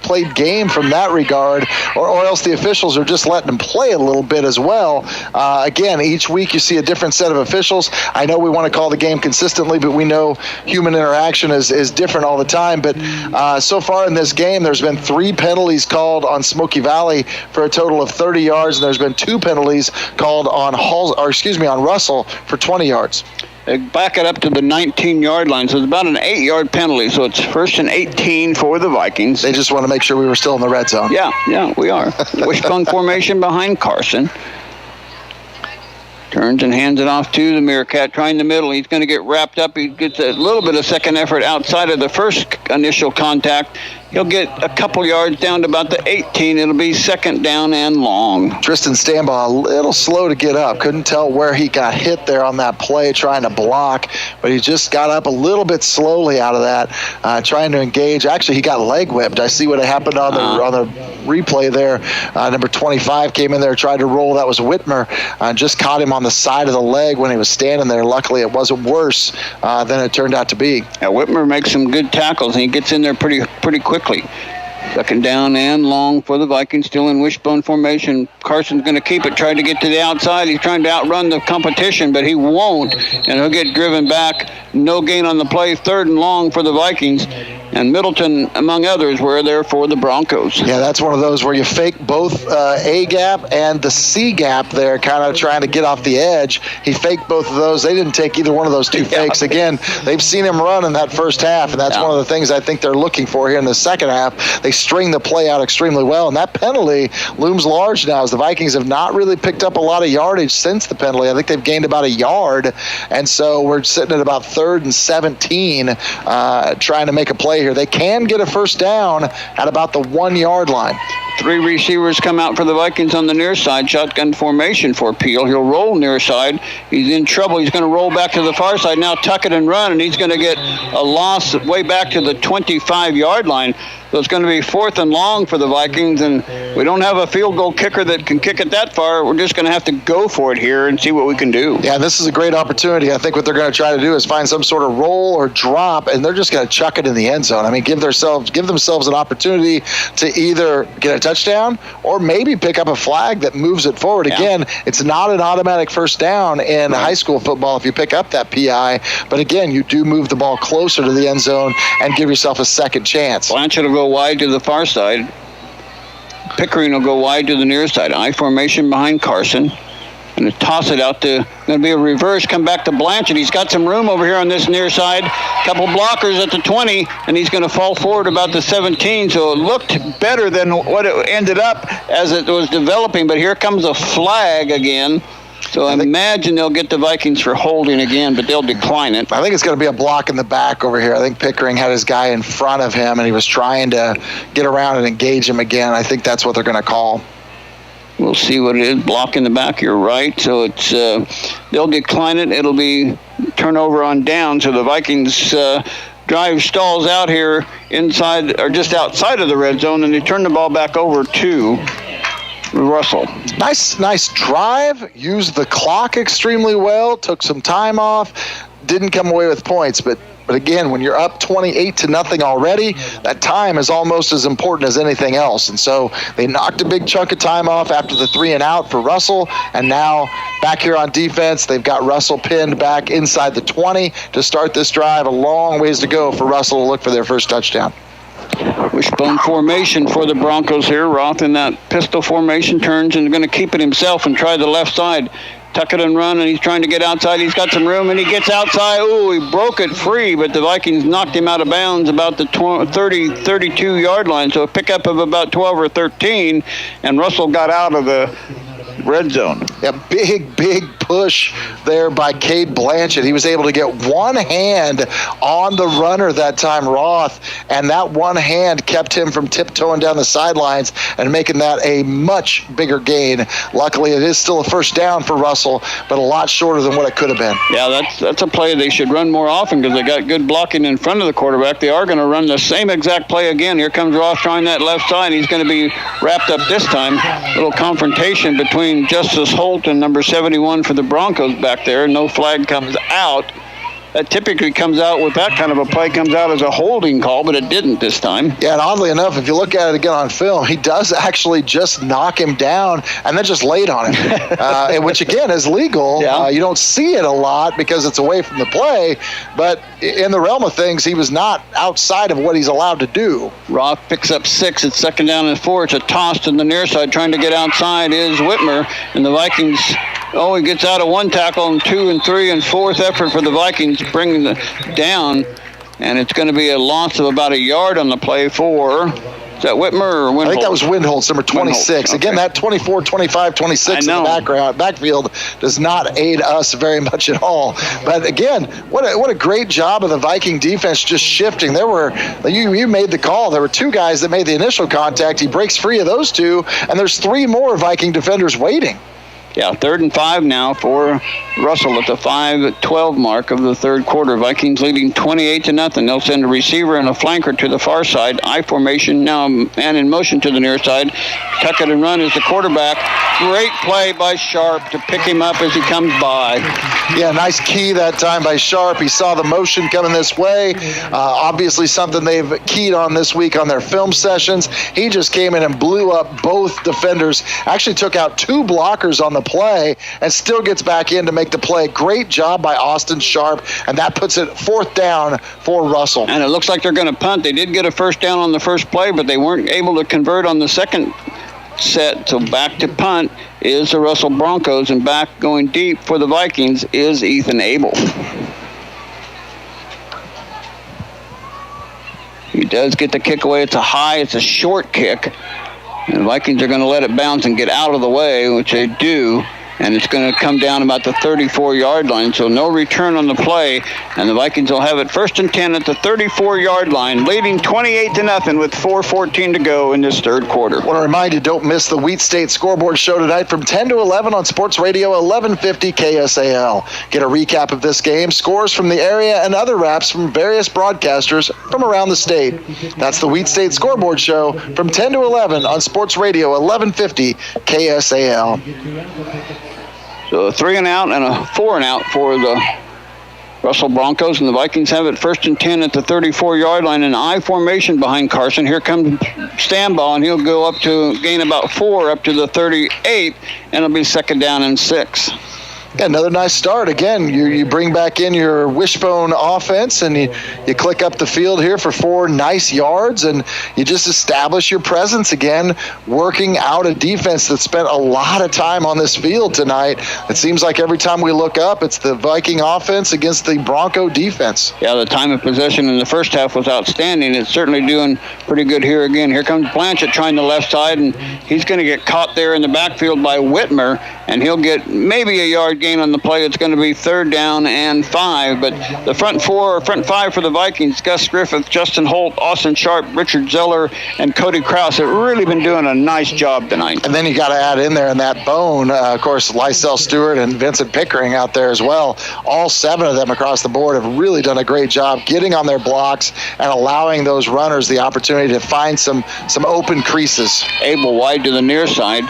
played game from that regard, or else the officials are just letting them play a little bit as well. Again, each week you see a different set of officials. I know we want to call the game consistently, but we know human interaction is different all the time. But so far in this game, there's been 3 penalties called on Smoky Valley for a total of 30 yards, and there's been 2 penalties called on on Russell for 20 yards. Back it up to the 19-yard line, so it's about an 8-yard penalty. So it's 1st and 18 for the Vikings. They just want to make sure we were still in the red zone. Yeah, we are. Wishbone formation behind Carson. Turns and hands it off to the Meerkat, trying the middle. He's going to get wrapped up. He gets a little bit of second effort outside of the first initial contact. He'll get a couple yards down to about the 18. It'll be 2nd down and long. Tristan Stambaugh a little slow to get up. Couldn't tell where he got hit there on that play trying to block, but he just got up a little bit slowly out of that, trying to engage. Actually, he got leg whipped. I see what happened on the replay there. Number 25 came in there, tried to roll. That was Whitmer. Just caught him on the side of the leg when he was standing there. Luckily, it wasn't worse than it turned out to be. Yeah, Whitmer makes some good tackles, and he gets in there pretty quickly. 2nd down and long for the Vikings, still in wishbone formation. Carson's going to keep it, try to get to the outside. He's trying to outrun the competition, but he won't, and he'll get driven back. No gain on the play, 3rd and long for the Vikings. and Middleton, among others, were there for the Broncos. Yeah, that's one of those where you fake both A gap and the C gap there, kind of trying to get off the edge. He faked both of those. They didn't take either one of those two fakes. Again, they've seen him run in that first half, and that's one of the things I think they're looking for here in the second half. They string the play out extremely well, and that penalty looms large now as the Vikings have not really picked up a lot of yardage since the penalty. I think they've gained about a yard, and so we're sitting at about 3rd and 17 trying to make a play here. They can get a first down at about the 1-yard line. 3 receivers come out for the Vikings on the near side. Shotgun formation for Peel. He'll roll near side. He's in trouble. He's going to roll back to the far side. Now tuck it and run, and he's going to get a loss way back to the 25-yard line. So it's going to be 4th and long for the Vikings, and we don't have a field goal kicker that can kick it that far. We're just going to have to go for it here and see what we can do. Yeah, this is a great opportunity. I think what they're going to try to do is find some sort of roll or drop, and they're just going to chuck it in the end zone. I mean, give themselves an opportunity to either get a touchdown or maybe pick up a flag that moves it forward. Yeah. Again, it's not an automatic first down in high school football if you pick up that PI, but again, you do move the ball closer to the end zone and give yourself a second chance. Blanchard will go wide to the far side. Pickering will go wide to the near side. I formation behind Carson. Going to toss it out to, going to be a reverse, come back to Blanchard. He's got some room over here on this near side. Couple blockers at the 20, and he's going to fall forward about the 17. So it looked better than what it ended up as it was developing. But here comes a flag again. So I imagine they'll get the Vikings for holding again, but they'll decline it. I think it's going to be a block in the back over here. I think Pickering had his guy in front of him, and he was trying to get around and engage him again. I think that's what they're going to call. We'll see what it is. Block in the back, you're right. So it's they'll decline it. It'll be turnover on down. So the Vikings drive stalls out here inside or just outside of the red zone, and they turn the ball back over to Russell. Nice drive. Used the clock extremely well. Took some time off. Didn't come away with points, but again, when you're up 28-0 already, that time is almost as important as anything else. And so they knocked a big chunk of time off after the 3 and out for Russell. And now back here on defense, they've got Russell pinned back inside the 20 to start this drive. A long ways to go for Russell to look for their first touchdown. Wishbone formation for the Broncos here. Roth in that pistol formation turns and going to keep it himself and try the left side. Tuck it and run, and he's trying to get outside. He's got some room, and he gets outside. Ooh, he broke it free, but the Vikings knocked him out of bounds about the 32-yard line. So a pickup of about 12 or 13, and Russell got out of the red zone. Yeah, big push there by Cade Blanchard. He was able to get one hand on the runner that time, Roth, and that one hand kept him from tiptoeing down the sidelines and making that a much bigger gain. Luckily, it is still a first down for Russell, but a lot shorter than what it could have been. Yeah, that's a play they should run more often because they got good blocking in front of the quarterback. They are going to run the same exact play again. Here comes Roth trying that left side. He's going to be wrapped up this time. Little confrontation between Justice Holt and number 71 for the Broncos back there. No flag comes out. That typically comes out with that kind of a play, comes out as a holding call, but it didn't this time. Yeah, and oddly enough, if you look at it again on film, he does actually just knock him down and then just laid on him, which again is legal. Yeah. You don't see it a lot because it's away from the play, but in the realm of things, he was not outside of what he's allowed to do. Roth picks up 6. It's 2nd down and 4. It's a toss to the near side. Trying to get outside is Whitmer, and the Vikings, he gets out of 1 tackle, and 2 and 3 and 4th effort for the Vikings bringing the down, and it's going to be a loss of about a yard on the play for, is that Whitmer or Windholz? I think that was Windholz, number 26. Okay. Again, that 24, 25, 26 in the backfield does not aid us very much at all. But again, what a great job of the Viking defense just shifting. You made the call. There were 2 guys that made the initial contact. He breaks free of those 2, and there's 3 more Viking defenders waiting. Yeah, 3rd and 5 now for Russell at the 5:12 mark of the third quarter. Vikings leading 28-0. They'll send a receiver and a flanker to the far side. I formation now, man in motion to the near side. Tuck it and run is the quarterback. Great play by Sharp to pick him up as he comes by. Yeah, nice key that time by Sharp. He saw the motion coming this way. Obviously something they've keyed on this week on their film sessions. He just came in and blew up both defenders. Actually took out 2 blockers on the play and still gets back in to make the play. Great job by Austin Sharp, and that puts it 4th down for Russell. And it looks like they're going to punt. They did get a first down on the first play, but they weren't able to convert on the second set. So back to punt is the Russell Broncos, and back going deep for the Vikings is Ethan Abel. He does get the kick away. It's a short kick. And the Vikings are going to let it bounce and get out of the way, which they do. And it's going to come down about the 34-yard line, so no return on the play. And the Vikings will have it 1st and 10 at the 34-yard line, leading 28-0 with 4:14 to go in this third quarter. I want to remind you, don't miss the Wheat State Scoreboard Show tonight from 10 to 11 on Sports Radio 1150 KSAL. Get a recap of this game, scores from the area, and other raps from various broadcasters from around the state. That's the Wheat State Scoreboard Show from 10 to 11 on Sports Radio 1150 KSAL. So a 3 and out and a 4 and out for the Russell Broncos, and the Vikings have it 1st and 10 at the 34-yard line in I formation behind Carson. Here comes Stanball, and he'll go up to gain about 4 up to the 38, and it'll be 2nd down and 6. Yeah, another nice start. Again, you bring back in your wishbone offense, and you click up the field here for 4 nice yards, and you just establish your presence again, working out a defense that spent a lot of time on this field tonight. It seems like every time we look up, it's the Viking offense against the Bronco defense. Yeah, the time of possession in the first half was outstanding. It's certainly doing pretty good here again. Here comes Blanchett trying the left side, and he's going to get caught there in the backfield by Whitmer, and he'll get maybe a yard gain on the play. It's going to be 3rd down and 5, but the front 5 for the Vikings, Gus Griffith, Justin Holt, Austin Sharp, Richard Zeller, and Cody Krause have really been doing a nice job tonight. And then you got to add in there in that bone, of course, Lysell Stewart and Vincent Pickering out there as well. All 7 of them across the board have really done a great job getting on their blocks and allowing those runners the opportunity to find some open creases. Abel wide to the near side,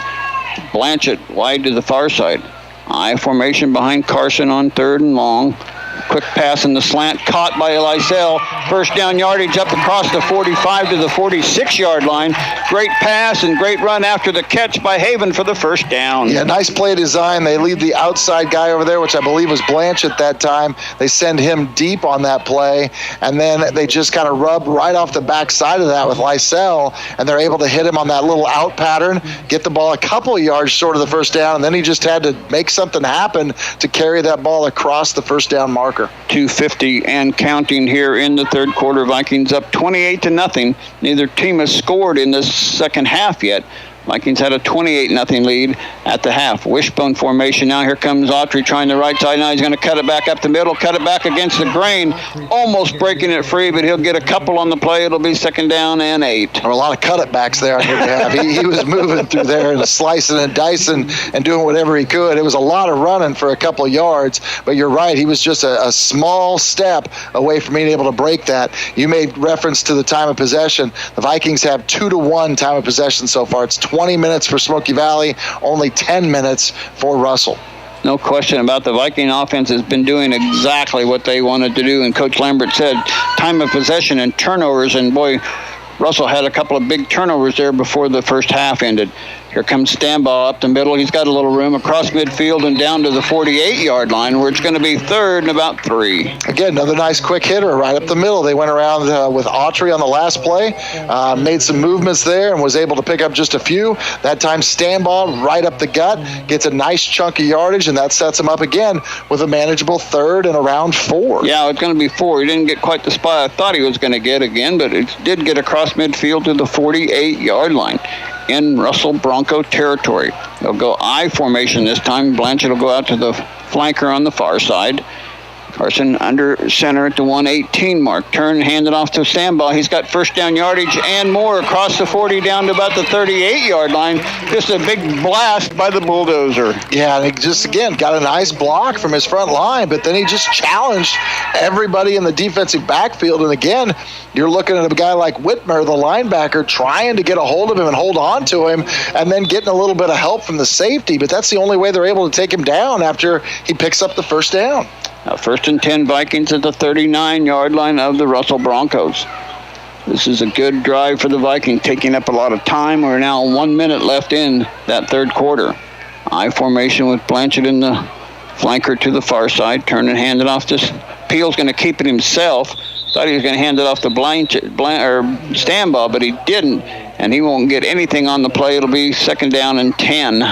Blanchett wide to the far side. I formation behind Carson on 3rd and long. Quick pass in the slant, caught by Lysell. 1st down yardage up across the 45 to the 46-yard line. Great pass and great run after the catch by Haven for the 1st down. Yeah, nice play design. They lead the outside guy over there, which I believe was Blanche at that time. They send him deep on that play, and then they just kind of rub right off the backside of that with Lysell, and they're able to hit him on that little out pattern, get the ball a couple of yards short of the 1st down, and then he just had to make something happen to carry that ball across the 1st down marker. 2:50 and counting here in the third quarter. Vikings up 28-0. Neither team has scored in this second half yet. Vikings had a 28-0 lead at the half. Wishbone formation now. Here comes Autry trying the right side. Now he's going to cut it back up the middle, cut it back against the grain, almost breaking it free, but he'll get a couple on the play. It'll be 2nd down and 8. There were a lot of cut-it-backs there on your behalf. He was moving through there and slicing and dicing and doing whatever he could. It was a lot of running for a couple of yards, but you're right. He was just a small step away from being able to break that. You made reference to the time of possession. The Vikings have 2-1 time of possession so far. It's 20 minutes for Smoky Valley, only 10 minutes for Russell. No question about the Viking offense has been doing exactly what they wanted to do, and Coach Lambert said time of possession and turnovers, and boy, Russell had a couple of big turnovers there before the first half ended. Here comes Stanball up the middle. He's got a little room across midfield and down to the 48-yard line, where it's going to be 3rd and about 3. Again, another nice quick hitter right up the middle. They went around with Autry on the last play, made some movements there and was able to pick up just a few. That time Stanball right up the gut, gets a nice chunk of yardage, and that sets him up again with a manageable 3rd and around 4. Yeah, it's going to be 4. He didn't get quite the spot I thought he was going to get again, but it did get across midfield to the 48-yard line in Russell Bronco territory. They'll go I formation this time. Blanchett will go out to the flanker on the far side. Carson under center at the 118 mark. Turn, hand it off to Stambaugh. He's got first down yardage and more across the 40 down to about the 38-yard line. Just a big blast by the Bulldozer. Yeah, and he just, again, got a nice block from his front line, but then he just challenged everybody in the defensive backfield. And again, you're looking at a guy like Whitmer, the linebacker, trying to get a hold of him and hold on to him, and then getting a little bit of help from the safety. But that's the only way they're able to take him down after he picks up the first down. Now, 1st and 10 Vikings at the 39-yard line of the Russell Broncos. This is a good drive for the Vikings, taking up a lot of time. We're now 1 minute left in that third quarter. I formation with Blanchard in the flanker to the far side. Turn and hand it off to Peel's going to keep it himself. Thought he was going to hand it off to Stambaugh, but he didn't, and he won't get anything on the play. It'll be 2nd down and 10.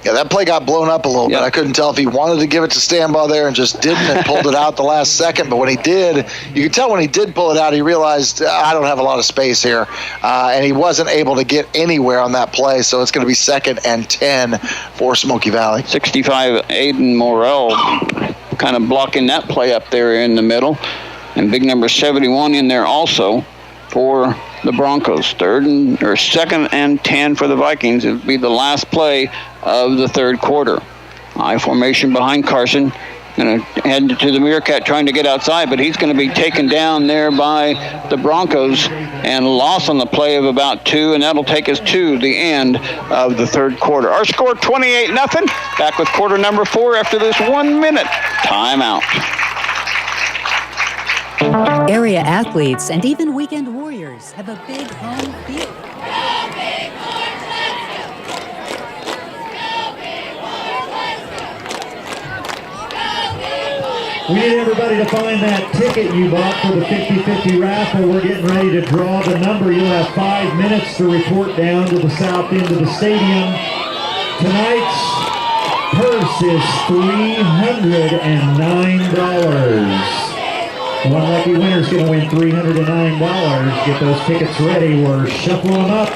Yeah, that play got blown up a little bit. I couldn't tell if he wanted to give it to Stambaugh there and just didn't and pulled it out the last second. But when he did, you could tell when he did pull it out, he realized, I don't have a lot of space here. And he wasn't able to get anywhere on that play. So it's going to be 2nd and 10 for Smoky Valley. 65, Aiden Morrell kind of blocking that play up there in the middle. And big number 71 in there also for the Broncos. 2nd and 10 for the Vikings. It would be the last play of the third quarter. I formation behind Carson. Going to head to the Meerkat trying to get outside, but he's going to be taken down there by the Broncos and loss on the play of about 2, and that'll take us to the end of the third quarter. Our score 28-0. Back with quarter number 4 after this 1 minute timeout. Area athletes and even weekend warriors have a big home field. We need everybody to find that ticket you bought for the 50-50 raffle. We're getting ready to draw the number. You'll have 5 minutes to report down to the south end of the stadium. Tonight's purse is $309. One lucky winner is going to win $309. Get those tickets ready. We're shuffling them up.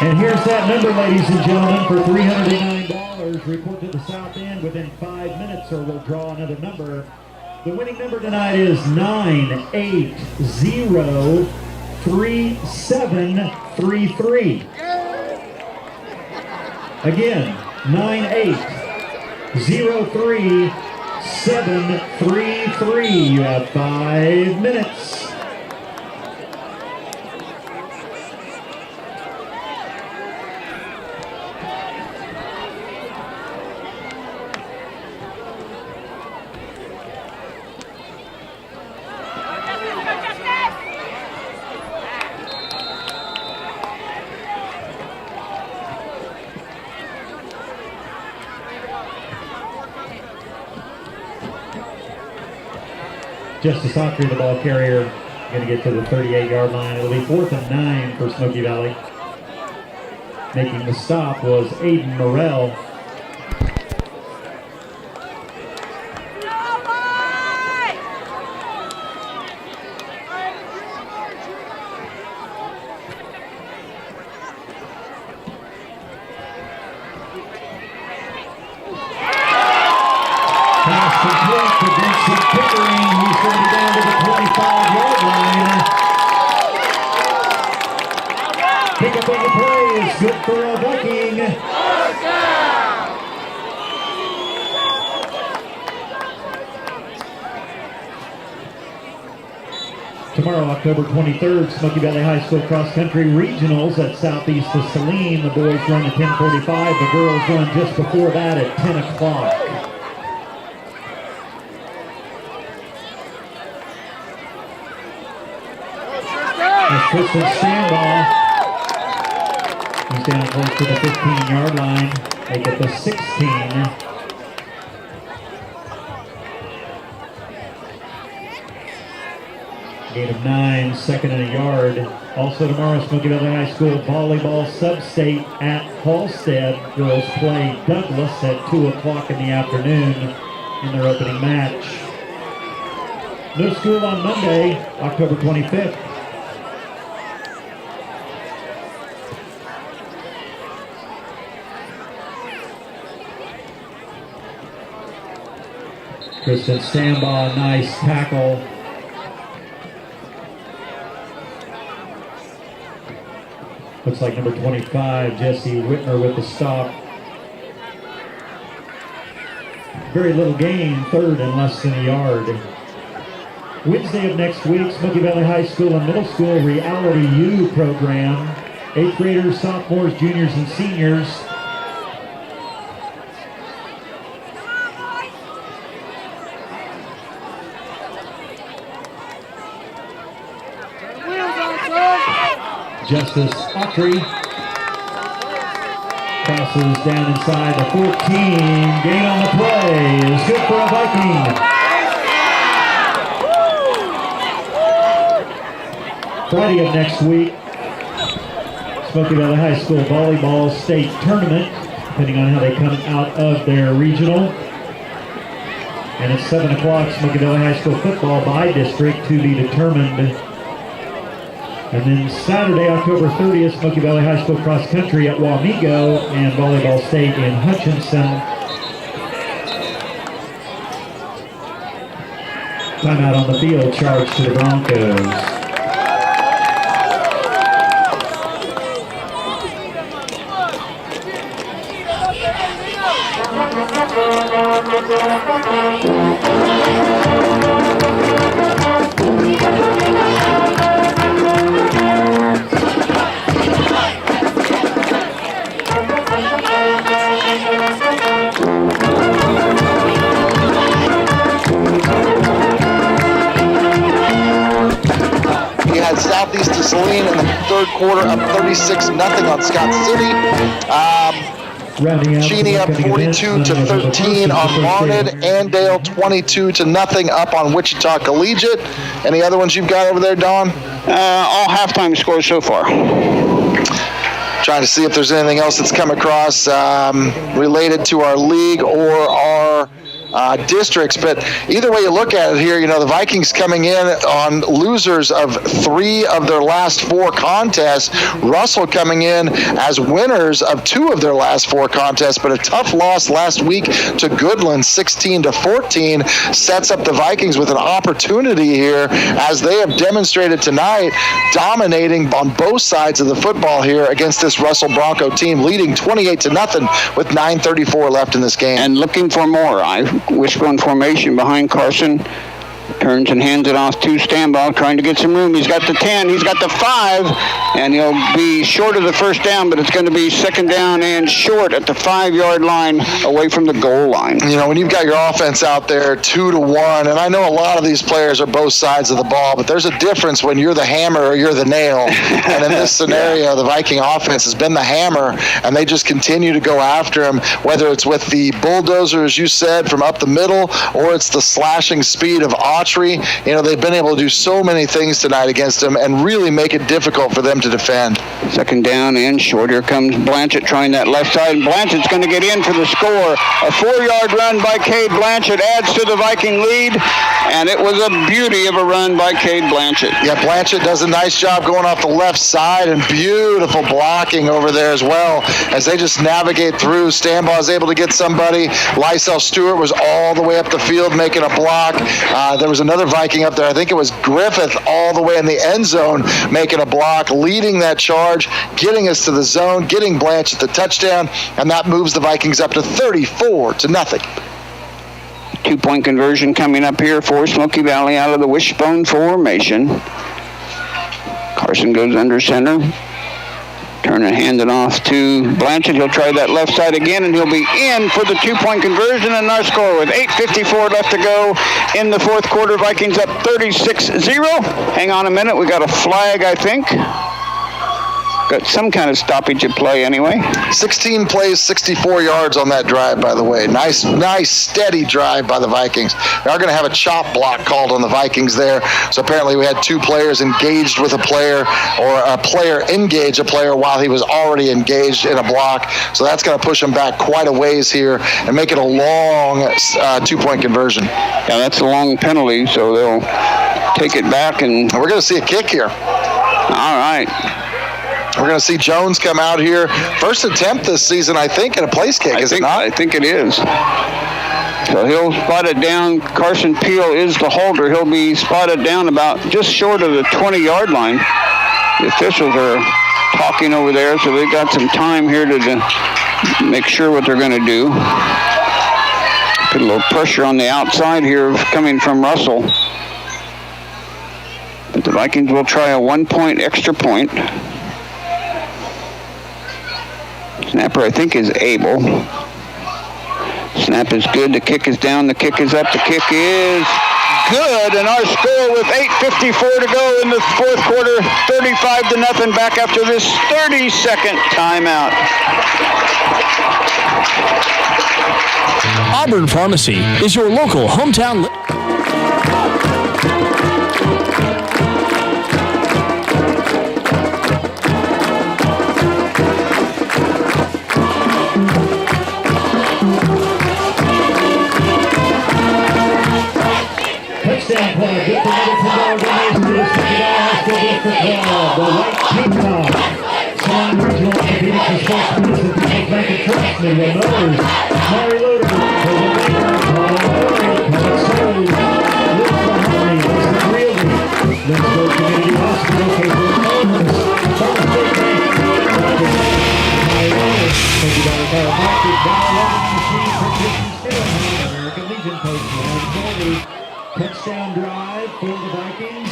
And here's that number, ladies and gentlemen, for $309. Report to the south end within 5 minutes or we'll draw another number. The winning number tonight is 9803733. Again, 9803733. You have 5 minutes. Justice Autry, the ball carrier, going to get to the 38-yard line. It'll be 4th and 9 for Smoky Valley. Making the stop was Aiden Morrell. Pick up on the play is good for a Viking. Tomorrow, October 23rd, Smoky Valley High School Cross Country Regionals at southeast of Saline. The boys run at 10:45. The girls run just before that at 10 o'clock. Tristan Stambaugh. He's down close to the 15-yard line. Make it the 16. Gain of 9, second and a yard. Also tomorrow, Smoky Valley High School volleyball sub-state at Halstead. Girls play Douglas at 2 o'clock in the afternoon in their opening match. No school on Monday, October 25th. Kristen Stambaugh, nice tackle. Looks like number 25, Jesse Whitmer with the stop. Very little gain, third and less than a yard. Wednesday of next week, Smoky Valley High School and Middle School Reality U program. 8th graders, sophomores, juniors, and seniors. Justice Autry crosses down inside the 14. Gain on the play is good for a Viking. Friday of next week, Smoky Valley High School volleyball state tournament, depending on how they come out of their regional. And at 7 o'clock, Smoky Valley High School football by district to be determined. And then Saturday, October 30th, Smoky Valley High School cross country at Wamego and volleyball state in Hutchinson. Timeout on the field, charge to the Broncos. Southeast to Saline in the third quarter, up 36-0 on Scott City. Cheney up 42-13 on Larned. Andale 22-0 up on Wichita Collegiate. Any other ones you've got over there, Don? All halftime scores so far. Trying to see if there's anything else that's come across related to our league or our districts, but either way you look at it here, you know, the Vikings coming in on losers of 3 of their last 4 contests. Russell coming in as winners of 2 of their last 4 contests, but a tough loss last week to Goodland, 16-14, sets up the Vikings with an opportunity here, as they have demonstrated tonight, dominating on both sides of the football here against this Russell Bronco team, leading 28-0 with 9:34 left in this game. And looking for more. Wishbone formation behind Carson. Turns and hands it off to Stambaugh, trying to get some room. He's got the 10, he's got the 5, and he'll be short of the first down, but it's going to be second down and short at the 5-yard line, away from the goal line. You know, when you've got your offense out there 2-1, and I know a lot of these players are both sides of the ball, but there's a difference when you're the hammer or you're the nail. And in this scenario, the Viking offense has been the hammer, and they just continue to go after him, whether it's with the bulldozer, as you said, from up the middle, or it's the slashing speed of Autry. You know, they've been able to do so many things tonight against them and really make it difficult for them to defend. Second down and short. Here comes Blanchett trying that left side, and Blanchett's going to get in for the score. A 4-yard run by Cade Blanchett adds to the Viking lead, and it was a beauty of a run by Cade Blanchett. Yeah, Blanchett does a nice job going off the left side, and beautiful blocking over there as well as they just navigate through. Stambaugh is able to get somebody. Lysel Stewart was all the way up the field making a block. There was another Viking up there. I think it was Griffith all the way in the end zone making a block, leading that charge, getting us to the zone, getting Blanchett the touchdown, and that moves the Vikings up to 34-0. 2-point conversion coming up here for Smoky Valley out of the wishbone formation. Carson goes under center. Turn and hand it off to Blanchett. He'll try that left side again, and he'll be in for the 2-point conversion, and our score with 8:54 left to go in the fourth quarter. Vikings up 36-0. Hang on a minute. We got a flag, I think. got some kind of stoppage at play anyway. 16 plays, 64 yards on that drive, by the way. Nice, steady drive by the Vikings. We are going to have a chop block called on the Vikings there. So apparently we had 2 players engaged with a player, or a player engage a player while he was already engaged in a block. So that's going to push them back quite a ways here and make it a long 2-point conversion. Yeah, that's a long penalty, so they'll take it back, and we're going to see a kick here. All right. We're going to see Jones come out here. First attempt this season, I think, at a place kick, is it not? I think it is. So he'll spot it down. Carson Peel is the holder. He'll be spotted down about just short of the 20-yard line. The officials are talking over there, so they've got some time here to make sure what they're going to do. Put a little pressure on the outside here coming from Russell. But the Vikings will try a 1-point extra point. Snapper, I think, is able. Snap is good. The kick is down. The kick is up. The kick is good. And our score with 8:54 to go in the fourth quarter, 35-0 back after this 30-second timeout. Auburn Pharmacy is your local hometown. Touchdown play. Good for another $10 donation to the Smoky Valley High School District Club. The White Kingdom. Swan Regional Orthopedics and Sports Medicine, the People's Bank and Trust, Midway Motors, Maury Loader, Golden Maker, Paul Murray, Public Service, Live for Harmony, Western Realty, Lynchburg Community Hospital, Capewood Farmers, Farmer State Bank, $50 chiropractic, Dollar Machine, Prescription Steroids, American Legion Post 140. Touchdown drive for the Vikings.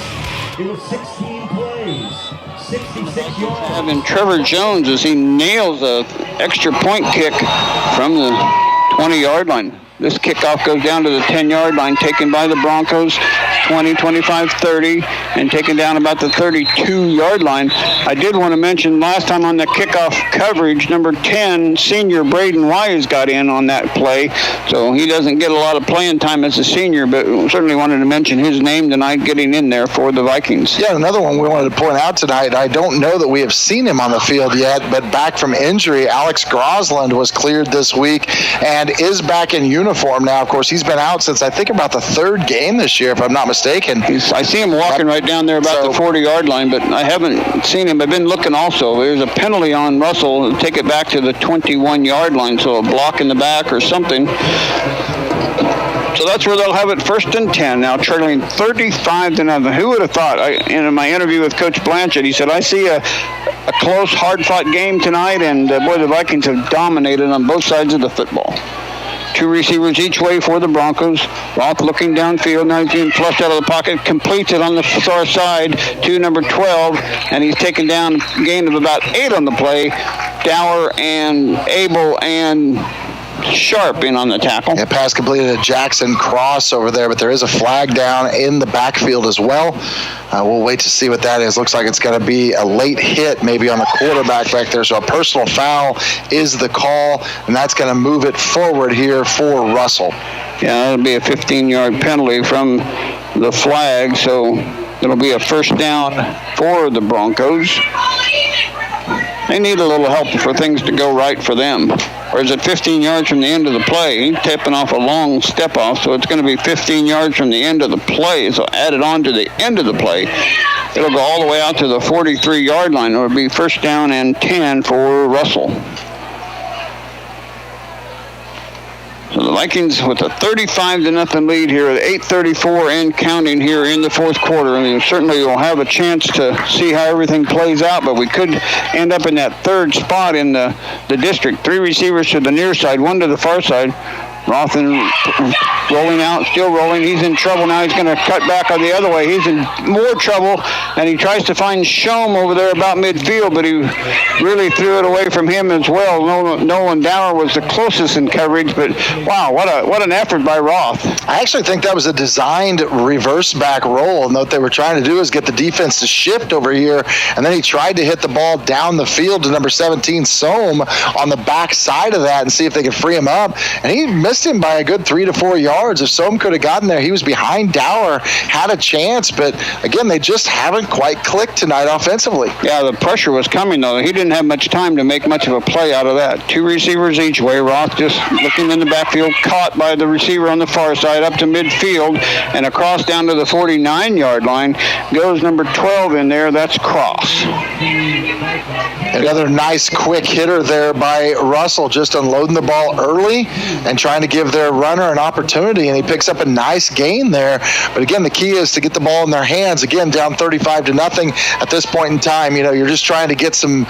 It was 16 plays, 66 yards. Having Trevor Jones as he nails a extra point kick from the 20-yard line. This kickoff goes down to the 10-yard line, taken by the Broncos, 20, 25, 30, and taken down about the 32-yard line. I did want to mention last time on the kickoff coverage, number 10, senior Braden Wise got in on that play, so he doesn't get a lot of playing time as a senior, but certainly wanted to mention his name tonight getting in there for the Vikings. Yeah, another one we wanted to point out tonight, I don't know that we have seen him on the field yet, but back from injury, Alex Grosland was cleared this week and is back in uniform now. Of course, he's been out since I think about the 3rd game this year, if I'm not mistaken. I see him walking right down there about the 40-yard line, but I haven't seen him. I've been looking also. There's a penalty on Russell. Take it back to the 21-yard line, so a block in the back or something. So that's where they'll have it 1st and 10. Now trailing 35-0. Who would have thought? In my interview with Coach Blanchett, he said, I see a close, hard-fought game tonight, and boy, the Vikings have dominated on both sides of the football. 2 receivers each way for the Broncos. Roth looking downfield. Now he's being flushed out of the pocket. Completes it on the far side to number 12. And he's taken down a gain of about 8 on the play. Dower and Abel and Sharp in on the tackle. Yeah, pass completed at Jackson Cross over there, but there is a flag down in the backfield as well. We'll wait to see what that is. Looks like it's going to be a late hit maybe on the quarterback back there. So a personal foul is the call, and that's going to move it forward here for Russell. Yeah, that'll be a 15-yard penalty from the flag, so it'll be a 1st down for the Broncos. They need a little help for things to go right for them. Or is it 15 yards from the end of the play? He's tapping off a long step off, so it's going to be 15 yards from the end of the play. So add it on to the end of the play. It'll go all the way out to the 43-yard line. It'll be 1st down and 10 for Russell. So the Vikings with a 35-0 lead here at 8:34 and counting here in the fourth quarter. I mean, certainly we'll have a chance to see how everything plays out, but we could end up in that 3rd spot in the district. 3 receivers to the near side, 1 to the far side. Roth rolling out, still rolling. He's in trouble now. He's going to cut back on the other way. He's in more trouble, and he tries to find Shom over there about midfield, but he really threw it away from him as well. Nolan Dower was the closest in coverage, but wow, what an effort by Roth. I actually think that was a designed reverse back roll, and what they were trying to do is get the defense to shift over here, and then he tried to hit the ball down the field to number 17, Sohm, on the back side of that and see if they could free him up, and he missed him by a good 3 to 4 yards. If Sohm could have gotten there, he was behind Dower, had a chance, but again, they just haven't quite clicked tonight offensively. Yeah, the pressure was coming, though. He didn't have much time to make much of a play out of that. 2 receivers each way. Roth just looking in the backfield, caught by the receiver on the far side up to midfield and across down to the 49-yard line. Goes number 12 in there. That's Cross. Another nice quick hitter there by Russell, just unloading the ball early and trying to give their runner an opportunity, and he picks up a nice gain there. But again, the key is to get the ball in their hands. Again, down 35 to nothing at this point in time. You know, you're just trying to get some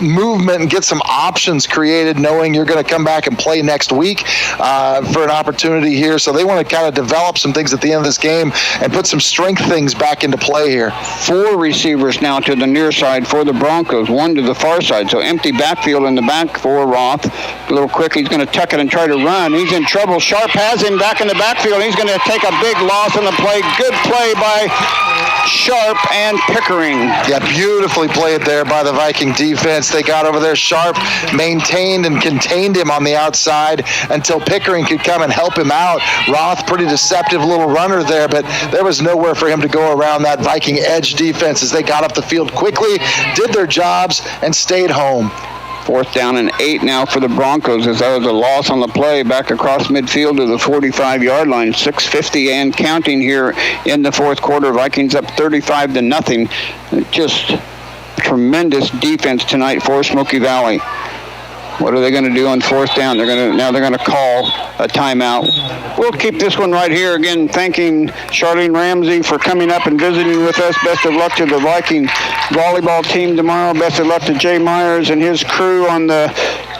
movement and get some options created, knowing you're going to come back and play next week for an opportunity here. So they want to kind of develop some things at the end of this game and put some strength things back into play here. 4 receivers now to the near side for the Broncos, 1 to the far side. So empty backfield in the back for Roth. A little quick, he's going to tuck it and try to run. He's in trouble. Sharp has him back in the backfield. He's going to take a big loss on the play. Good play by Sharp and Pickering. Yeah, beautifully played there by the Viking defense. They got over there. Sharp maintained and contained him on the outside until Pickering could come and help him out. Roth, pretty deceptive little runner there, but there was nowhere for him to go around that Viking edge defense as they got up the field quickly, did their jobs, and stayed home. 4th down and 8 now for the Broncos, as that was a loss on the play back across midfield to the 45-yard line. 6:50 and counting here in the fourth quarter. Vikings up 35 to nothing. Just tremendous defense tonight for Smoky Valley. What are they going to do on 4th down? They're going to call a timeout. We'll keep this one right here. Again, thanking Charlene Ramsey for coming up and visiting with us. Best of luck to the Viking volleyball team tomorrow. Best of luck to Jay Myers and his crew on the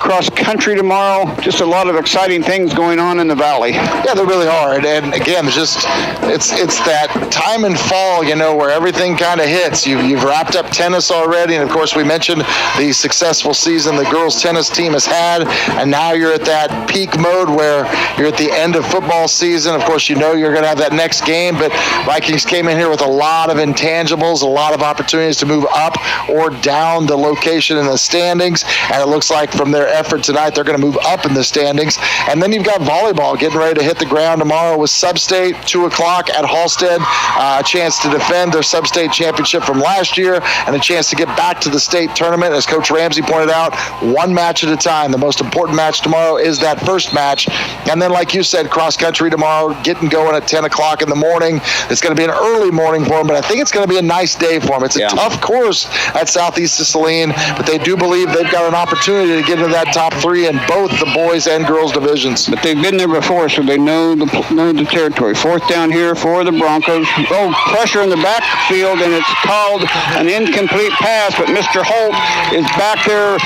cross country tomorrow. Just a lot of exciting things going on in the valley. Yeah, they really are. And again, it's that time in fall, you know, where everything kind of hits. You've wrapped up tennis already, and of course we mentioned the successful season the girls tennis team has had, and now you're at that peak mode where you're at the end of football season. Of course, you know you're going to have that next game, but Vikings came in here with a lot of intangibles, a lot of opportunities to move up or down the location in the standings, and it looks like from their effort tonight they're going to move up in the standings. And then you've got volleyball getting ready to hit the ground tomorrow with Sub-State, 2 o'clock at Halstead. A chance to defend their Sub-State championship from last year and a chance to get back to the state tournament. As Coach Ramsey pointed out, 1 match at a time. The most important match tomorrow is that first match. And then, like you said, cross country tomorrow, getting going at 10 o'clock in the morning. It's going to be an early morning for them, but I think it's going to be a nice day for them. It's a tough course at Southeast of Saline, but they do believe they've got an opportunity to get into that top 3 in both the boys and girls divisions. But they've been there before, so they know the territory. 4th down here for the Broncos. Oh, pressure in the backfield, and it's called an incomplete pass, but Mr. Holt is back there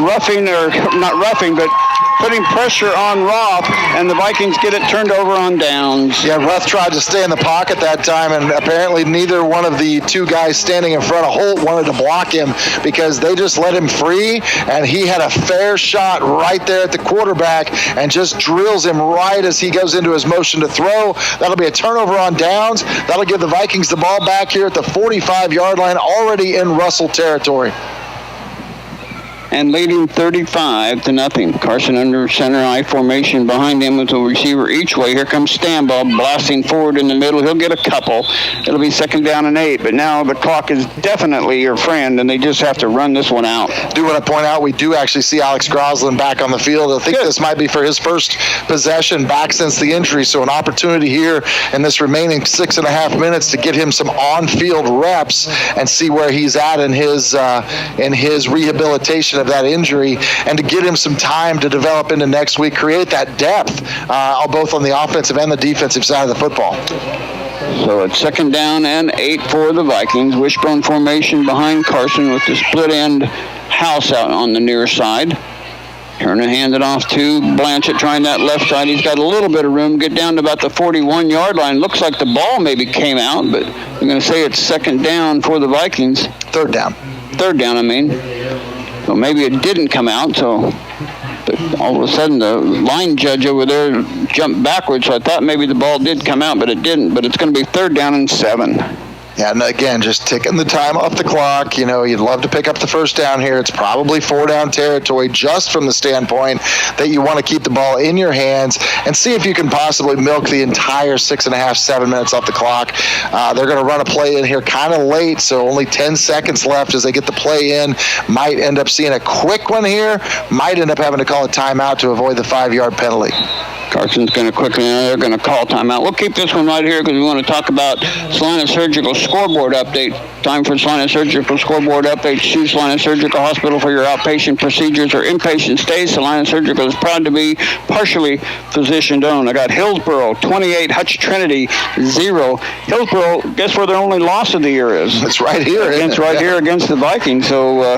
roughing, or not roughing, but putting pressure on Roth, and the Vikings get it turned over on downs. Yeah, Roth tried to stay in the pocket that time, and apparently neither one of the 2 guys standing in front of Holt wanted to block him because they just let him free, and he had a fair shot right there at the quarterback and just drills him right as he goes into his motion to throw. That'll be a turnover on downs. That'll give the Vikings the ball back here at the 45-yard line, already in Russell territory. And leading 35 to nothing. Carson under center I formation behind him with a receiver each way. Here comes Stambaugh blasting forward in the middle. He'll get a couple. It'll be 2nd down and 8. But now the clock is definitely your friend, and they just have to run this one out. I do want to point out we do actually see Alex Groslin back on the field. I think this might be for his first possession back since the injury. So an opportunity here in this remaining 6.5 minutes to get him some on-field reps and see where he's at in his rehabilitation of that injury, and to get him some time to develop into next week, create that depth both on the offensive and the defensive side of the football. So it's 2nd down and 8 for the Vikings. Wishbone formation behind Carson with the split end house out on the near side. Turner hand it off to Blanchett, trying that left side. He's got a little bit of room. Get down to about the 41-yard line. Looks like the ball maybe came out, but I'm going to say it's second down for the Vikings. Third down, I mean. So maybe it didn't come out, so all of a sudden the line judge over there jumped backwards, so I thought maybe the ball did come out, but it didn't. But it's going to be 3rd down and 7. Yeah, and again, just ticking the time off the clock. You'd love to pick up the first down here. It's probably 4-down territory just from the standpoint that you want to keep the ball in your hands and see if you can possibly milk the entire 6.5, 7 minutes off the clock. They're going to run a play in here kind of late, so only 10 seconds left as they get the play in. Might end up seeing a quick one here. Might end up having to call a timeout to avoid the 5-yard penalty. Carson's going to quickly, they're going to call timeout. We'll keep this one right here because we want to talk about Salina Surgical Scoreboard Update. Time for Salina Surgical Scoreboard Update. Choose Salina Surgical Hospital for your outpatient procedures or inpatient stays. Salina Surgical is proud to be partially physician-owned. I got Hillsboro, 28, Hutch Trinity, 0. Hillsboro, guess where their only loss of the year is? It's right here. Here against the Vikings. So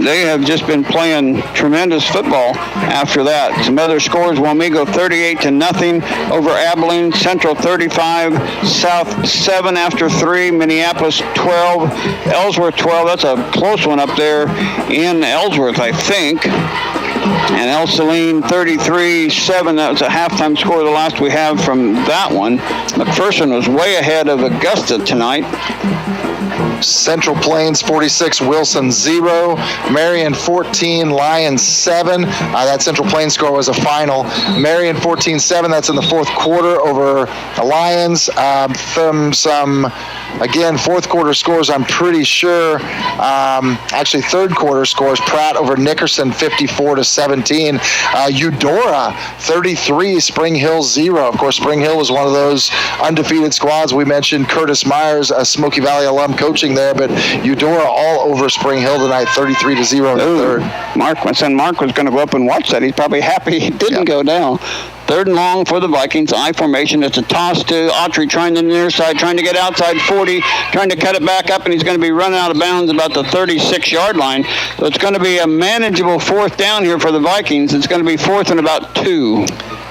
they have just been playing tremendous football after that. Some other scores, Wamego 38-0 over Abilene, Central 35, South 7 after 3, Minneapolis 12, Ellsworth 12. That's a close one up there in Ellsworth, I think. And El Saline 33-7. That was a halftime score, the last we have from that one. McPherson was way ahead of Augusta tonight. Central Plains 46, Wilson 0, Marion 14, Lions 7. That Central Plains score was a final. Marion 14-7. That's in the 4th quarter over the Lions. From some, again, 4th quarter scores, I'm pretty sure. Actually, 3rd quarter scores. Pratt over Nickerson 54-17. Eudora 33, Spring Hill 0. Of course, Spring Hill was one of those undefeated squads. We mentioned Curtis Myers, a Smoky Valley alum, coaching there, but Eudora all over Spring Hill tonight, 33-0 in the 3rd. Mark was going to go up and watch that. He's probably happy he didn't go down. 3rd and long for the Vikings. I formation. It's a toss to Autry, trying the near side, trying to get outside 40, trying to cut it back up, and he's going to be running out of bounds about the 36-yard line. So it's going to be a manageable 4th down here for the Vikings. It's going to be 4th and about 2.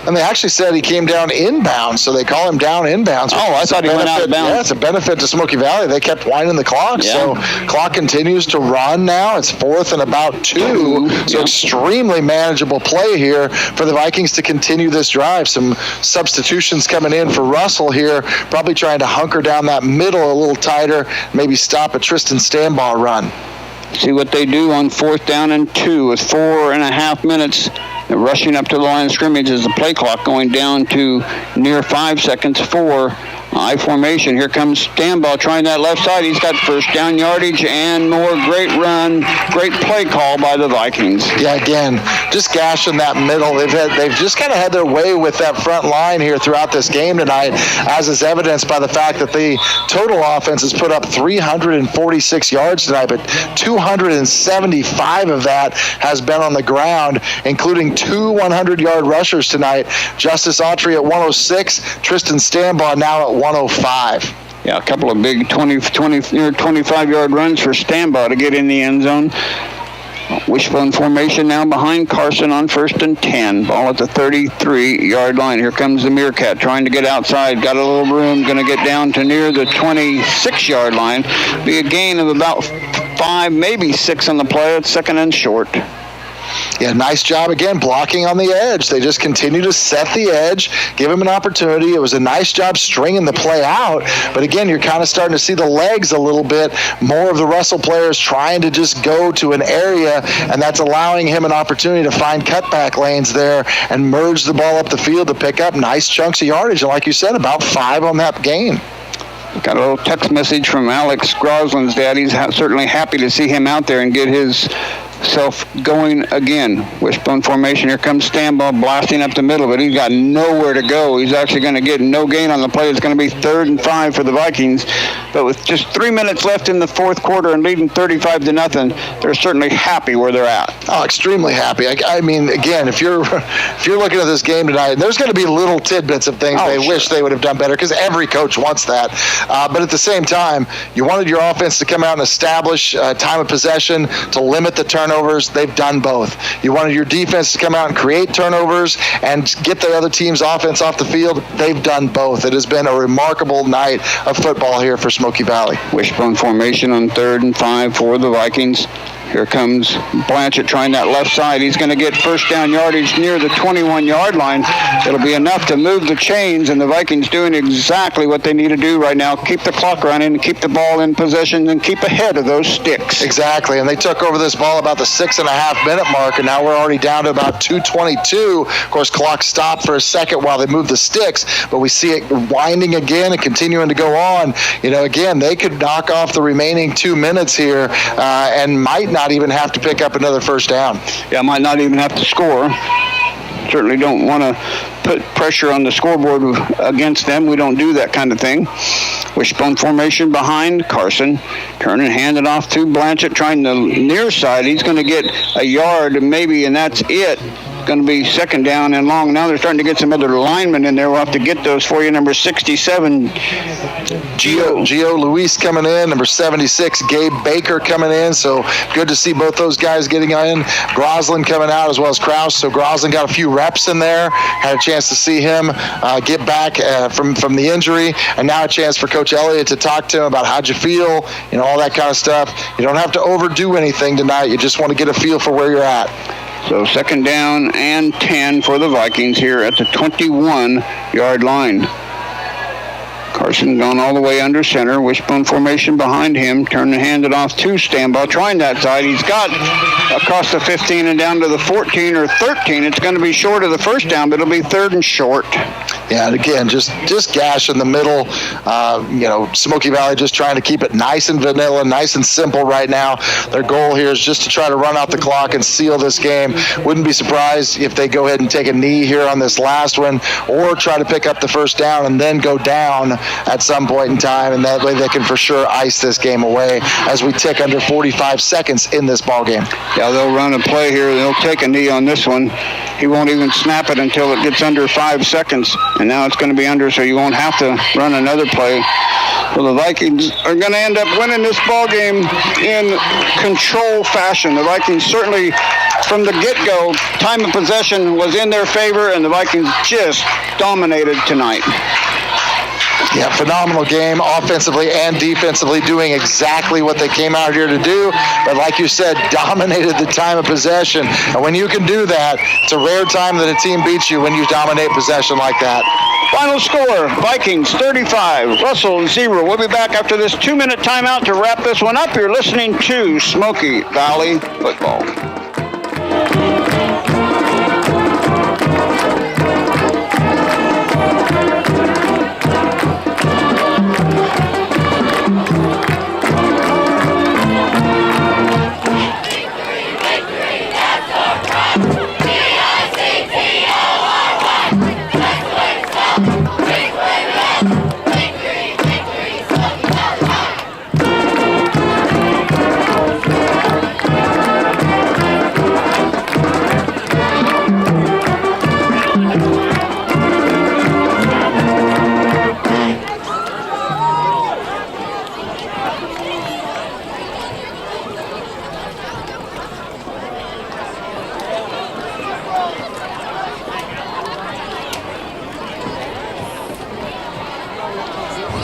And they actually said he came down inbounds, so they call him down inbounds. Oh, I thought he went out of bounds. Yeah, it's a benefit to Smoky Valley. They kept winding the clock, so clock continues to run now. It's 4th and about 2, so extremely manageable play here for the Vikings to continue this drive. Some substitutions coming in for Russell here, probably trying to hunker down that middle a little tighter, maybe stop a Tristan Stambaugh run. See what they do on 4th down and 2 with 4.5 minutes. They're rushing up to the line of scrimmage as the play clock going down to near 5 seconds for I formation. Here comes Stambaugh trying that left side. He's got first down yardage and more. Great run, great play call by the Vikings. Yeah, again, just gashing that middle. They've just kind of had their way with that front line here throughout this game tonight, as is evidenced by the fact that the total offense has put up 346 yards tonight, but 275 of that has been on the ground, including 2 100-yard rushers tonight. Justice Autry at 106, Tristan Stambaugh now at 105. Yeah, a couple of big near 25-yard runs for Stambaugh to get in the end zone. Wishbone formation now behind Carson on 1st and 10. Ball at the 33-yard line. Here comes the Meerkat trying to get outside. Got a little room. Going to get down to near the 26-yard line. Be a gain of about 5, maybe 6 on the play. It's 2nd and short. Yeah, nice job again blocking on the edge. They just continue to set the edge, give him an opportunity. It was a nice job stringing the play out. But again, you're kind of starting to see the legs a little bit. More of the Russell players trying to just go to an area, and that's allowing him an opportunity to find cutback lanes there and merge the ball up the field to pick up nice chunks of yardage. And like you said, about 5 on that gain. Got a little text message from Alex Groslin's dad. He's certainly happy to see him out there and get his self going again. Wishbone formation. Here comes Stambaugh blasting up the middle, but he's got nowhere to go. He's actually going to get no gain on the play. It's going to be 3rd and 5 for the Vikings. But with just 3 minutes left in the 4th quarter and leading 35-0, they're certainly happy where they're at. Oh, extremely happy. I mean, again, if you're looking at this game tonight, there's going to be little tidbits of things wish they would have done better, because every coach wants that. But at the same time, you wanted your offense to come out and establish time of possession to limit the turnover. turnovers. They've done both. You wanted your defense to come out and create turnovers and get the other team's offense off the field. They've done both. It has been a remarkable night of football here for Smoky Valley. Wishbone formation on 3rd and 5 for the Vikings. Here comes Blanchett trying that left side. He's going to get first down yardage near the 21-yard line. It'll be enough to move the chains, and the Vikings doing exactly what they need to do right now. Keep the clock running, keep the ball in possession, and keep ahead of those sticks. Exactly, and they took over this ball about the 6.5-minute mark, and now we're already down to about 2:22. Of course, clock stopped for a second while they moved the sticks, but we see it winding again and continuing to go on. Again, they could knock off the remaining 2 minutes here and might not even have to pick up another first down. Yeah, might not even have to score. Certainly don't want to put pressure on the scoreboard against them. We don't do that kind of thing. Wishbone formation behind Carson. Turn and hand it off to Blanchett, trying the near side. He's going to get a yard maybe, and that's it. Going to be second down and long. Now they're starting to get some other linemen in there. We'll have to get those for you. Number 67, Gio Luis coming in. Number 76, Gabe Baker coming in. So good to see both those guys getting in. Groslin coming out as well as Kraus. So Groslin got a few reps in there. Had a chance to see him get back from the injury. And now a chance for Coach Elliott to talk to him about how'd you feel, all that kind of stuff. You don't have to overdo anything tonight. You just want to get a feel for where you're at. So second down and 10 for the Vikings here at the 21-yard line. Carson gone all the way under center. Wishbone formation behind him. Turn and hand it off to Stambaugh. Trying that side. He's got across the 15 and down to the 14 or 13. It's going to be short of the first down, but it'll be 3rd and short. Yeah, and again, just gash in the middle. Smoky Valley just trying to keep it nice and vanilla, nice and simple right now. Their goal here is just to try to run out the clock and seal this game. Wouldn't be surprised if they go ahead and take a knee here on this last one, or try to pick up the first down and then go down at some point in time, and that way they can for sure ice this game away as we tick under 45 seconds in this ball game. Yeah, they'll run a play here. They'll take a knee on this one. He won't even snap it until it gets under 5 seconds. And now it's going to be under, so you won't have to run another play. Well, the Vikings are going to end up winning this ball game in control fashion. The Vikings certainly, from the get-go, time of possession was in their favor, and the Vikings just dominated tonight. Yeah, phenomenal game, offensively and defensively, doing exactly what they came out here to do. But like you said, dominated the time of possession. And when you can do that, it's a rare time that a team beats you when you dominate possession like that. Final score, Vikings 35, Russell 0. We'll be back after this 2-minute timeout to wrap this one up. You're listening to Smoky Valley Football.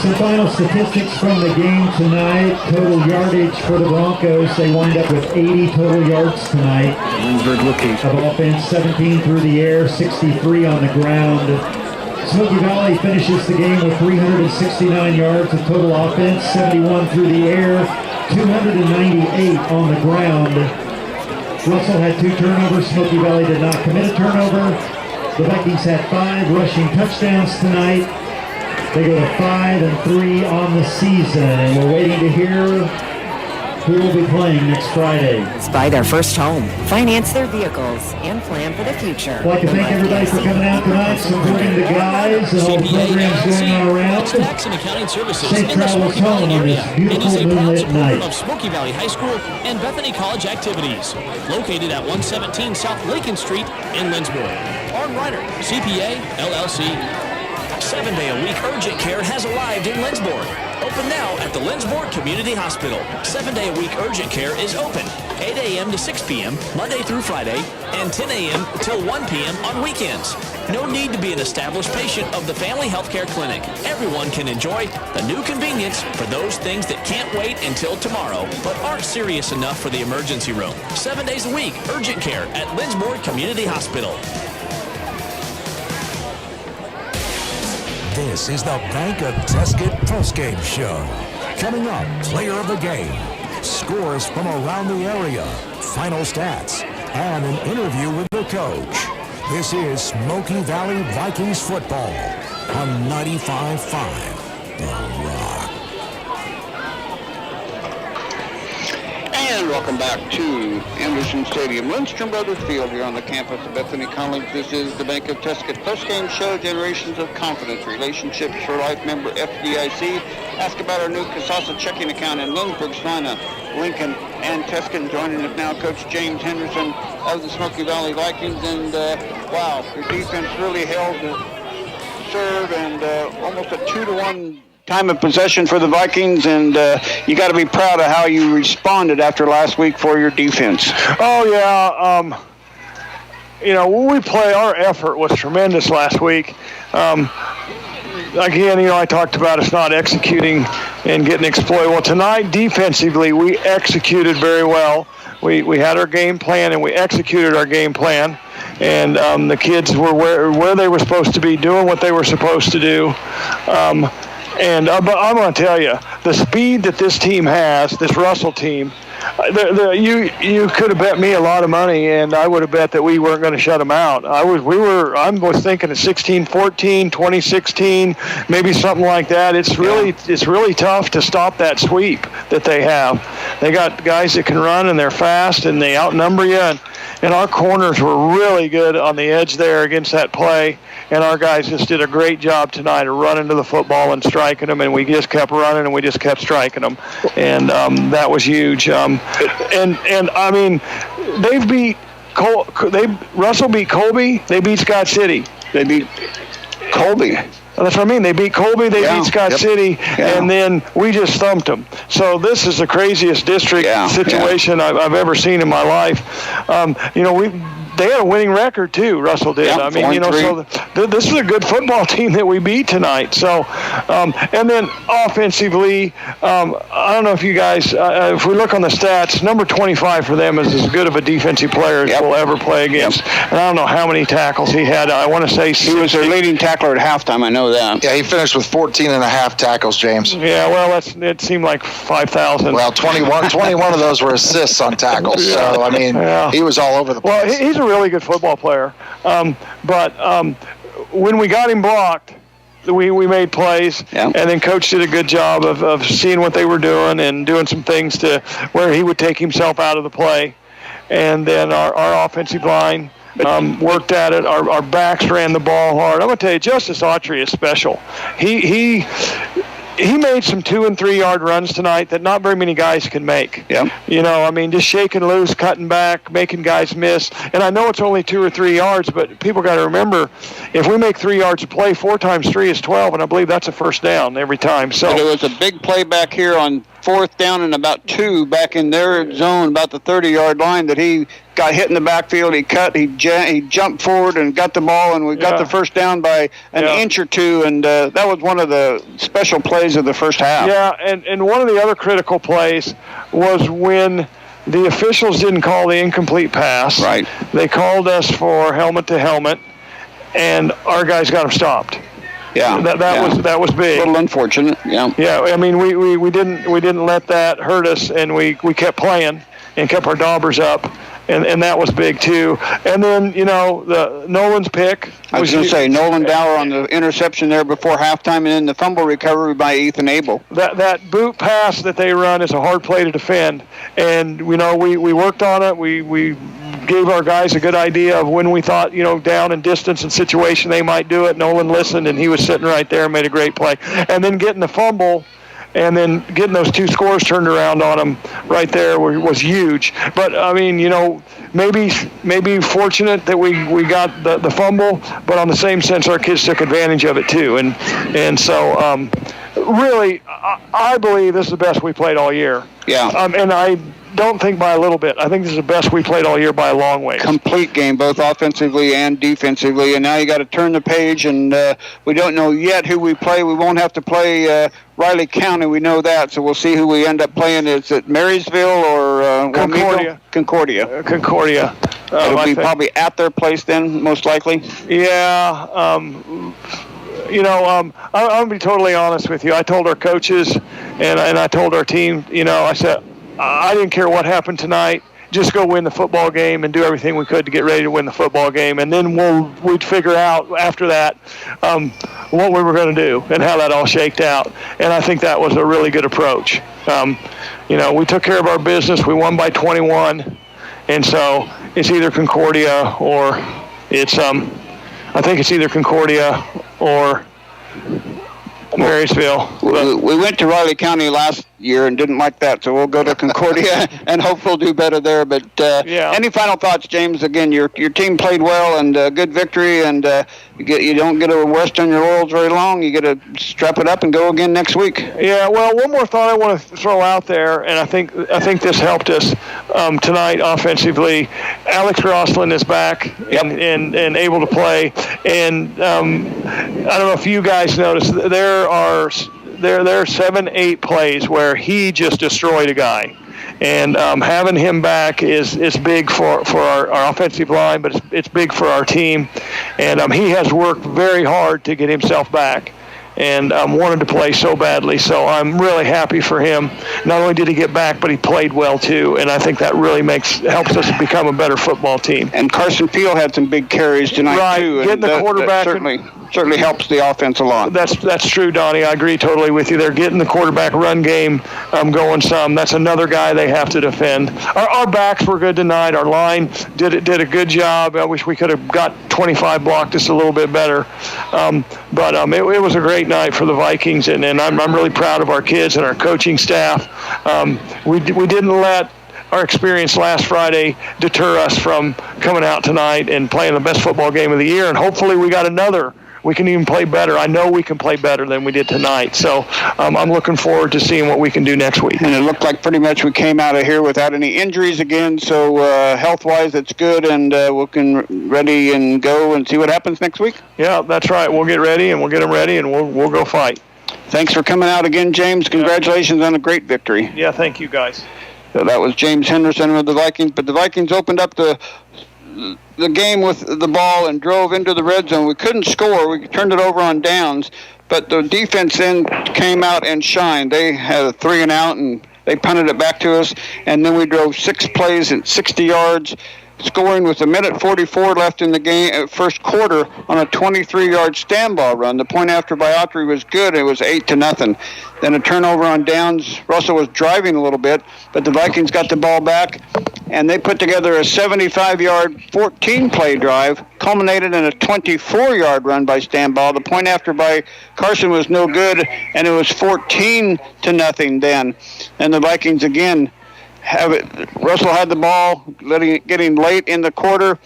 Some final statistics from the game tonight. Total yardage for the Broncos. They wind up with 80 total yards tonight. Of offense, 17 through the air, 63 on the ground. Smoky Valley finishes the game with 369 yards of total offense, 71 through the air, 298 on the ground. Russell had 2 turnovers. Smoky Valley did not commit a turnover. The Vikings had 5 rushing touchdowns tonight. They go to 5-3 on the season, and we're waiting to hear who will be playing next Friday. Buy their first home, finance their vehicles, and plan for the future. I'd like to thank everybody for coming out tonight, supporting the guys and all the programs going on around. Safe travels home on this beautiful moonlit night. Of Smoky Valley High School and Bethany College activities, located at 117 South Lincoln Street in Lindsborg. Arn Reiner, CPA, LLC. 7-day-a-week urgent care has arrived in Lindsborg. Open now at the Lindsborg Community Hospital. 7-day-a-week urgent care is open 8 a.m. to 6 p.m. Monday through Friday, and 10 a.m. till 1 p.m. on weekends. No need to be an established patient of the Family Healthcare Clinic. Everyone can enjoy the new convenience for those things that can't wait until tomorrow, but aren't serious enough for the emergency room. 7 days a week, urgent care at Lindsborg Community Hospital. This is the Bank of Teskett postgame show. Coming up, player of the game, scores from around the area, final stats, and an interview with the coach. This is Smoky Valley Vikings football on 95.5 The Rock. And welcome back to Anderson Stadium, Lindstrom Brothers Field here on the campus of Bethany College. This is the Bank of Teskett postgame show, Generations of Confidence, Relationships for Life, member FDIC. Ask about our new Casasa checking account in Lynnsburg, Salina, Lincoln, and Teskett. Joining us now, Coach James Henderson of the Smoky Valley Vikings. And wow, your defense really held the serve, and almost a 2-to-1 time of possession for the Vikings, and you got to be proud of how you responded after last week for your defense. Oh, yeah. When we play, our effort was tremendous last week. Again, I talked about us not executing and getting exploited. Well, tonight, defensively, we executed very well. We had our game plan, and we executed our game plan. And the kids were where they were supposed to be, doing what they were supposed to do. But I'm going to tell you, the speed that this team has, this Russell team, you could have bet me a lot of money, and I would have bet that we weren't going to shut them out. I was thinking of 16-14, 20-16, maybe something like that. It's really tough to stop that sweep that they have. They got guys that can run, and they're fast, and they outnumber you. And our corners were really good on the edge there against that play. And our guys just did a great job tonight of running to the football and striking them, and we just kept running and we just kept striking them, and that was huge. And I mean, Russell beat Colby, they beat Scott City, they beat Colby. That's what I mean. They beat Colby, they beat Scott City, and then we just thumped them. So this is the craziest district situation I've ever seen in my life. They had a winning record too. Russell did. I mean, so this is a good football team that we beat tonight. So, and then offensively, I don't know if you guys, if we look on the stats, number 25 for them is as good of a defensive player as we'll ever play against. And I don't know how many tackles he had. I want to say he was their leading tackler at halftime. I know that. Yeah, he finished with 14 and a half tackles, James. Yeah, well, it seemed like 5,000. Well, 21 of those were assists on tackles. So, I mean, he was all over the place. Well, he's a really good football player, but when we got him blocked, we made plays, and then Coach did a good job of seeing what they were doing and doing some things to where he would take himself out of the play, and then our offensive line worked at it. Our backs ran the ball hard. I'm going to tell you, Justice Autry is special. He made some 2- and 3-yard runs tonight that not very many guys can make. Yeah. I mean, just shaking loose, cutting back, making guys miss. And I know it's only 2 or 3 yards, but people got to remember, if we make 3 yards a play, 4 times 3 is 12, and I believe that's a first down every time. So but it was a big play back here on 4th down and about 2 back in their zone, about the 30-yard line, that he got hit in the backfield. He jumped forward and got the ball, and we got the first down by an inch or 2, and that was one of the special plays of the first half. Yeah, and one of the other critical plays was when the officials didn't call the incomplete pass. Right. They called us for helmet to helmet, and our guys got them stopped. Yeah, that was big. A little unfortunate. Yeah. Yeah, I mean we didn't let that hurt us, and we kept playing and kept our daubers up. And that was big too. And then the Nolan's pick. I was going to say Nolan Dower on the interception there before halftime, and then the fumble recovery by Ethan Abel. That boot pass that they run is a hard play to defend, and we worked on it. We gave our guys a good idea of when we thought down and distance and situation they might do it. Nolan listened, and he was sitting right there and made a great play. And then getting the fumble. And then getting those 2 scores turned around on them right there was huge. But, I mean, maybe fortunate that we got the fumble, but on the same sense, our kids took advantage of it too. And so, really, I believe this is the best we played all year. Yeah. And I don't think by a little bit. I think this is the best we played all year by a long way. Complete game, both offensively and defensively. And now you got to turn the page, and we don't know yet who we play. We won't have to play Riley County. We know that, so we'll see who we end up playing. Is it Marysville or Concordia? Concordia. It'll be probably at their place then, most likely. Yeah. I'm going to be totally honest with you. I told our coaches and I told our team, I said, I didn't care what happened tonight. Just go win the football game and do everything we could to get ready to win the football game. And then we'd figure out after that what we were going to do and how that all shaked out. And I think that was a really good approach. We took care of our business. We won by 21. And so it's either Concordia or it's I think it's either Concordia or Marysville. We went to Riley County last year and didn't like that, so we'll go to Concordia and hope we'll do better there. But any final thoughts, James? Again, your team played well and good victory, and you don't get to rest on your laurels very long. You get to strap it up and go again next week. Yeah. Well, one more thought I want to throw out there, and I think this helped us tonight offensively. Alex Roslin is back and able to play, and I don't know if you guys noticed there are 7-8 plays where he just destroyed a guy. And having him back is big for our offensive line, but it's big for our team. And he has worked very hard to get himself back and wanted to play so badly. So I'm really happy for him. Not only did he get back, but he played well too. And I think that really helps us become a better football team. And Carson Peel had some big carries tonight too. Getting the quarterback certainly helps the offense a lot. That's true, Donnie. I agree totally with you. They're getting the quarterback run game going some. That's another guy they have to defend. Our backs were good tonight. Our line did a good job. I wish we could have got 25 blocked just a little bit better. But it was a great night for the Vikings, and I'm really proud of our kids and our coaching staff. We didn't let our experience last Friday deter us from coming out tonight and playing the best football game of the year, and hopefully we got another. We can even play better. I know we can play better than we did tonight. So I'm looking forward to seeing what we can do next week. And it looked like pretty much we came out of here without any injuries again. So health-wise, it's good, and we can ready and go and see what happens next week. Yeah, that's right. We'll get ready, and we'll get them ready, and we'll go fight. Thanks for coming out again, James. Congratulations on a great victory. Yeah, thank you, guys. So that was James Henderson with the Vikings. But the Vikings opened up the game with the ball and drove into the red zone. We couldn't score. We turned it over on downs, but the defense then came out and shined. They had a 3-and-out, and they punted it back to us, and then we drove 6 plays at 60 yards, scoring with 1:44 left in the game, first quarter, on a 23-yard stand ball run. The point after by Autry was good. It was 8-0. Then a turnover on downs. Russell was driving a little bit, but the Vikings got the ball back, and they put together a 75-yard, 14-play drive, culminated in a 24-yard run by Stanball. The point after by Carson was no good, and it was 14-0 then. And the Vikings again have it. Russell had the ball, getting late in the quarter,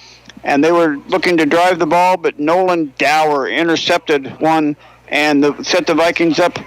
and they were looking to drive the ball, but Nolan Dower intercepted one and set the Vikings up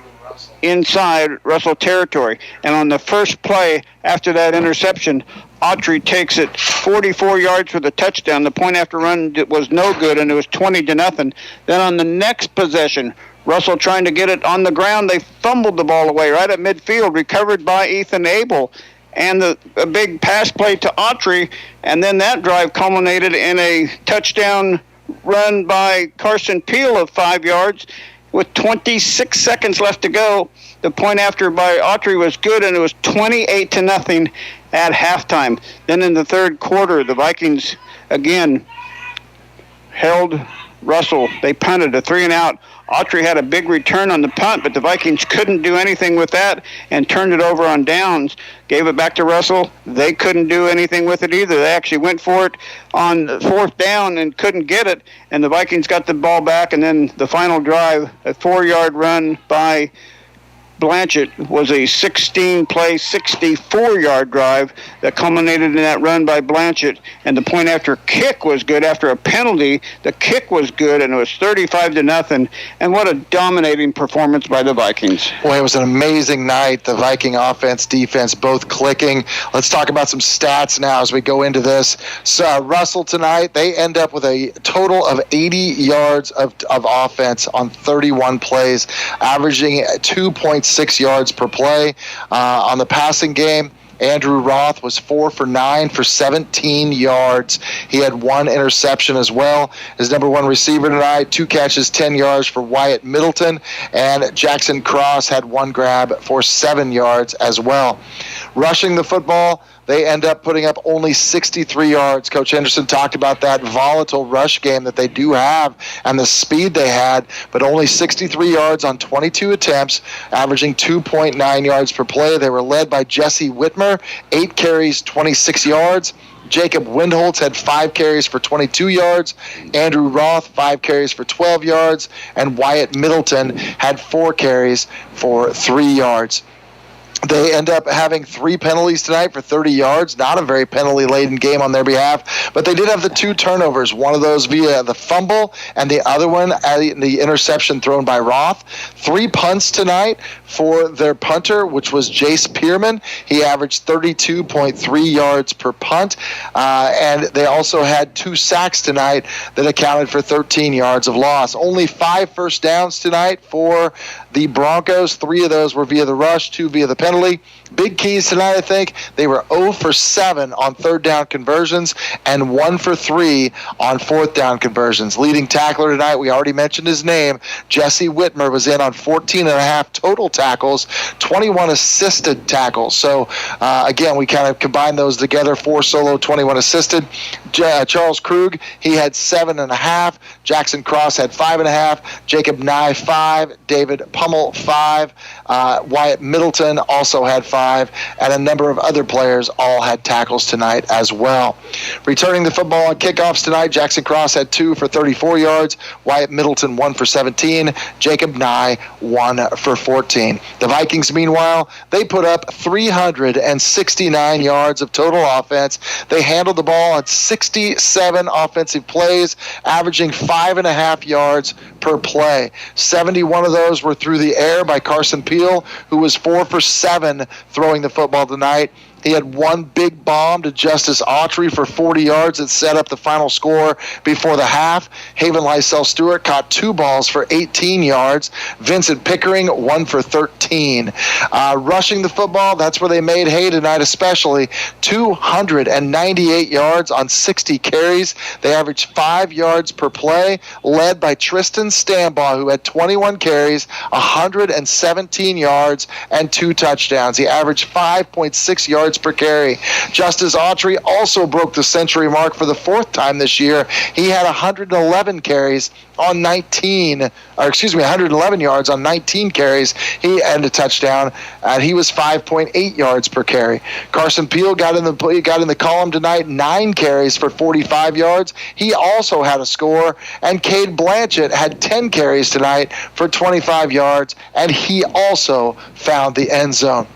inside Russell territory. And on the first play after that interception, Autry takes it 44 yards for the touchdown. The point after run was no good, and it was 20-0. Then on the next possession, Russell trying to get it on the ground, they fumbled the ball away right at midfield, recovered by Ethan Abel, and a big pass play to Autry, and then that drive culminated in a touchdown run by Carson Peel of 5 yards with 26 seconds left to go. The point after by Autry was good, and it was 28-0 at halftime. Then in the third quarter, the Vikings again held Russell. They punted a 3-and-out. Autry had a big return on the punt, but the Vikings couldn't do anything with that and turned it over on downs, gave it back to Russell. They couldn't do anything with it either. They actually went for it on fourth down and couldn't get it, and the Vikings got the ball back, and then the final drive, a 4-yard run by Blanchett was a 16-play, 64-yard drive that culminated in that run by Blanchett. And the point after kick was good. After a penalty, the kick was good, and it was 35-0. And what a dominating performance by the Vikings. Boy, it was an amazing night. The Viking offense, defense, both clicking. Let's talk about some stats now as we go into this. So Russell tonight, they end up with a total of 80 yards of offense on 31 plays, averaging 2.6 yards per play. On the passing game, Andrew Roth was 4 for 9 for 17 yards. He had 1 interception as well. His number 1 receiver tonight, 2 catches, 10 yards for Wyatt Middleton. And Jackson Cross had 1 grab for 7 yards as well. Rushing the football, they end up putting up only 63 yards. Coach Henderson talked about that volatile rush game that they do have and the speed they had, but only 63 yards on 22 attempts, averaging 2.9 yards per play. They were led by Jesse Whitmer, 8 carries, 26 yards. Jacob Windholtz had 5 carries for 22 yards. Andrew Roth, 5 carries for 12 yards. And Wyatt Middleton had 4 carries for 3 yards. They end up having 3 penalties tonight for 30 yards. Not a very penalty-laden game on their behalf, but they did have the 2 turnovers, one of those via the fumble and the other one the interception thrown by Roth. 3 punts tonight for their punter, which was Jace Pearman. He averaged 32.3 yards per punt, and they also had 2 sacks tonight that accounted for 13 yards of loss. Only 5 first downs tonight for the Broncos. 3 of those were via the rush, 2 via the penalty. Big keys tonight, I think. They were 0 for 7 on 3rd down conversions and 1 for 3 on 4th down conversions. Leading tackler tonight, we already mentioned his name, Jesse Whitmer, was in on 14.5 total tackles, 21 assisted tackles. So, again, we kind of combine those together, 4 solo, 21 assisted. Charles Krug, he had 7.5. Jackson Cross had 5.5. Jacob Nye, 5. David Pummel, 5. Wyatt Middleton also had 5, and a number of other players all had tackles tonight as well. Returning the football on kickoffs tonight, Jackson Cross had 2 for 34 yards, Wyatt Middleton 1 for 17, Jacob Nye 1 for 14. The Vikings, meanwhile, they put up 369 yards of total offense. They handled the ball on 67 offensive plays, averaging 5.5 yards per play. 71 of those were through the air by Carson Peel, who was 4 for 7 throwing the football tonight. He had 1 big bomb to Justice Autry for 40 yards that set up the final score before the half. Haven Lysell Stewart caught 2 balls for 18 yards. Vincent Pickering, 1 for 13. Rushing the football, that's where they made hay tonight, especially 298 yards on 60 carries. They averaged 5 yards per play, led by Tristan Stambaugh, who had 21 carries, 117 yards, and 2 touchdowns. He averaged 5.6 yards per carry. Justice Autry also broke the century mark for the 4th time this year. He had 111 carries on 111 yards on 19 carries. He had a touchdown, and he was 5.8 yards per carry. Carson Peel got in the column tonight, 9 carries for 45 yards. He also had a score, and Cade Blanchett had 10 carries tonight for 25 yards, and he also found the end zone.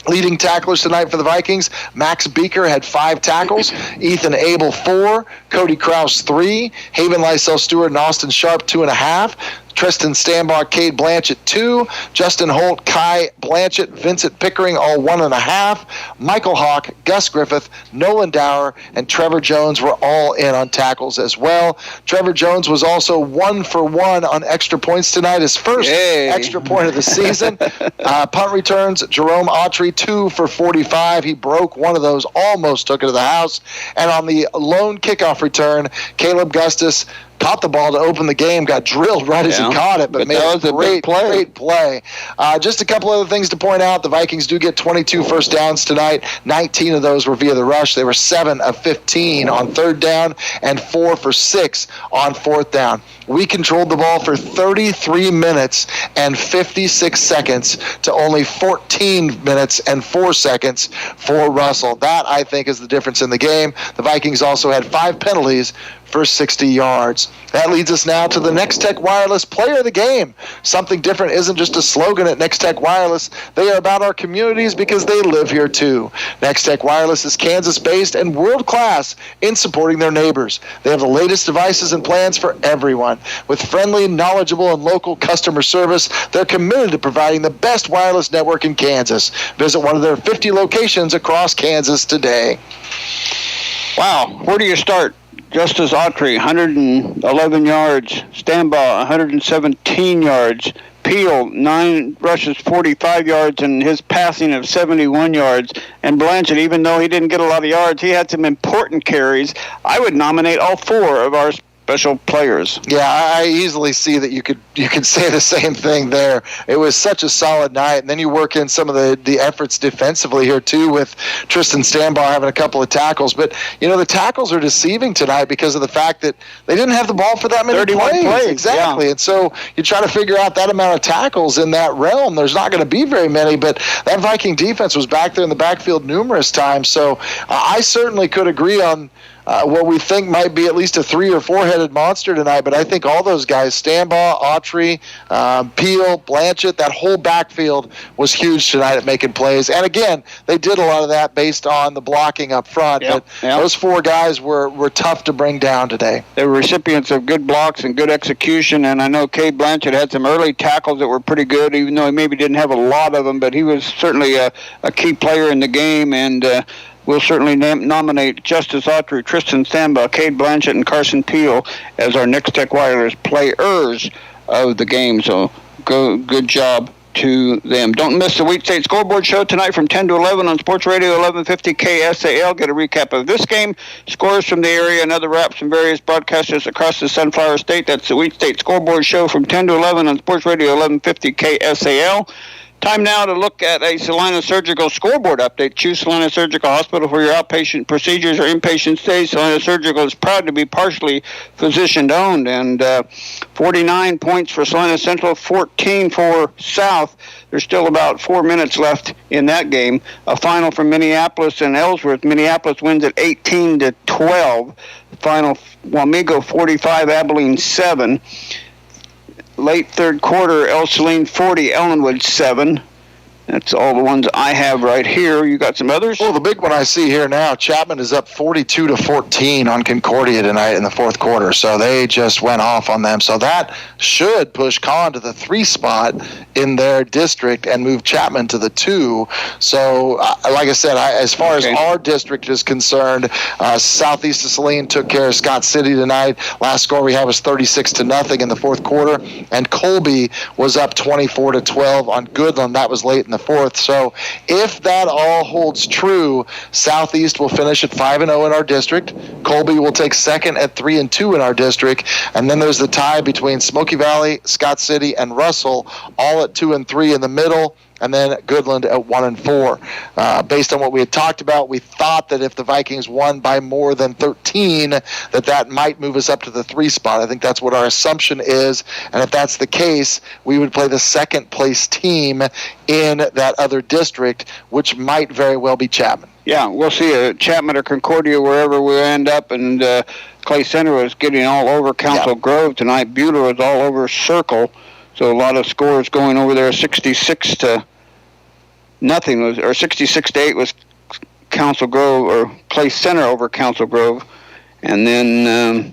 Leading tacklers tonight for the Vikings, Max Beaker had 5 tackles, Ethan Abel 4, Cody Krause 3, Haven Lysell Stewart and Austin Sharp 2.5, Tristan Stambaugh, Cade Blanchett 2, Justin Holt, Kai Blanchett, Vincent Pickering all 1.5, Michael Hawk, Gus Griffith, Nolan Dower, and Trevor Jones were all in on tackles as well. Trevor Jones was also 1 for 1 on extra points tonight, his first extra point of the season. Punt returns, Jerome Autry 2 for 45. He broke one of those, almost took it to the house. And on the lone kickoff return, Caleb Gustus caught the ball to open the game, got drilled right as he caught it, but made a great play. Just a couple other things to point out. The Vikings do get 22 first downs tonight. 19 of those were via the rush. They were 7 of 15 on 3rd down and 4 for 6 on 4th down. We controlled the ball for 33 minutes and 56 seconds to only 14 minutes and 4 seconds for Russell. That, I think, is the difference in the game. The Vikings also had 5 penalties for 60 yards. That leads us now to the Next Tech Wireless Player of the Game. Something different isn't just a slogan at Next Tech Wireless. They are about our communities because they live here too. Next Tech Wireless is Kansas-based and world-class in supporting their neighbors. They have the latest devices and plans for everyone. With friendly, knowledgeable, and local customer service, they're committed to providing the best wireless network in Kansas. Visit one of their 50 locations across Kansas today. Wow, where do you start? Justice Autry, 111 yards. Stambaugh, 117 yards. Peel, 9 rushes, 45 yards, and his passing of 71 yards. And Blanchett, even though he didn't get a lot of yards, he had some important carries. I would nominate all 4 of our special players. Yeah, I easily see that you could say the same thing there. It was such a solid night, and then you work in some of the efforts defensively here too, with Tristan Stambaugh having a couple of tackles. But the tackles are deceiving tonight because of the fact that they didn't have the ball for that many 31 plays. Exactly, yeah. And so you try to figure out that amount of tackles in that realm. There's not going to be very many, but that Viking defense was back there in the backfield numerous times. So I certainly could agree on what we think might be at least a 3 or 4-headed monster tonight, but I think all those guys, Stambaugh, Autry, Peel, Blanchett, that whole backfield was huge tonight at making plays. And again, they did a lot of that based on the blocking up front, but those 4 guys were tough to bring down today. They were recipients of good blocks and good execution, and I know Cade Blanchett had some early tackles that were pretty good, even though he maybe didn't have a lot of them, but he was certainly a key player in the game, and we'll certainly nominate Justice Autry, Tristan Stambaugh, Cade Blanchett, and Carson Peel as our Next Tech Wireless players of the game. So good job to them. Don't miss the Wheat State Scoreboard Show tonight from 10 to 11 on Sports Radio 1150 KSAL. Get a recap of this game, scores from the area, and other wraps from various broadcasters across the Sunflower State. That's the Wheat State Scoreboard Show from 10 to 11 on Sports Radio 1150 KSAL. Time now to look at a Salina Surgical scoreboard update. Choose Salina Surgical Hospital for your outpatient procedures or inpatient stays. Salina Surgical is proud to be partially physician-owned, and 49 points for Salina Central, 14 for South. There's still about 4 minutes left in that game. A final from Minneapolis and Ellsworth. Minneapolis wins at 18-12. Final, Wamego 45, Abilene 7. Late third quarter, El Saline 40, Ellenwood 7. That's all the ones I have right here. You got some others? Well, the big one I see here now, Chapman is up 42-14 on Concordia tonight in the fourth quarter. So they just went off on them. So that should push Conn to the 3 spot in their district and move Chapman to the 2. So, like I said, as far as our district is concerned, Southeast of Saline took care of Scott City tonight. Last score we had was 36-0 in the fourth quarter. And Colby was up 24-12 on Goodland. That was late in the fourth. So if that all holds true, Southeast will finish at 5-0 in our district. Colby will take second at 3-2 in our district. And then there's the tie between Smoky Valley, Scott City, and Russell, all at 2-3 in the middle. And then Goodland at 1-4. Based on what we had talked about, we thought that if the Vikings won by more than 13, that might move us up to the 3 spot. I think that's what our assumption is. And if that's the case, we would play the second place team in that other district, which might very well be Chapman. Yeah, we'll see Chapman or Concordia, wherever we end up. And Clay Center was getting all over Council Grove tonight. Beulah was all over Circle. So a lot of scores going over there. 66-0 was, or 66-8 was Council Grove, or Clay Center over Council Grove, and then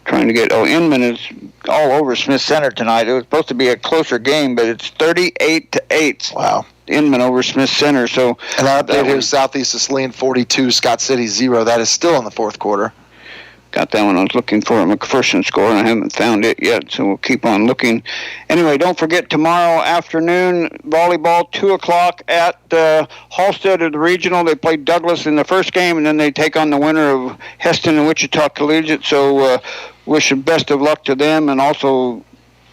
trying to get Inman is all over Smith Center tonight. It was supposed to be a closer game, but it's 38-8. Wow. Inman over Smith Center. So and our update here is Southeast of Saline 42, Scott City 0. That is still in the fourth quarter. Got that one. I was looking for a McPherson score, and I haven't found it yet, so we'll keep on looking. Anyway, don't forget, tomorrow afternoon, volleyball, 2 o'clock at Halstead of the Regional. They played Douglas in the first game, and then they take on the winner of Heston and Wichita Collegiate, so wish the best of luck to them, and also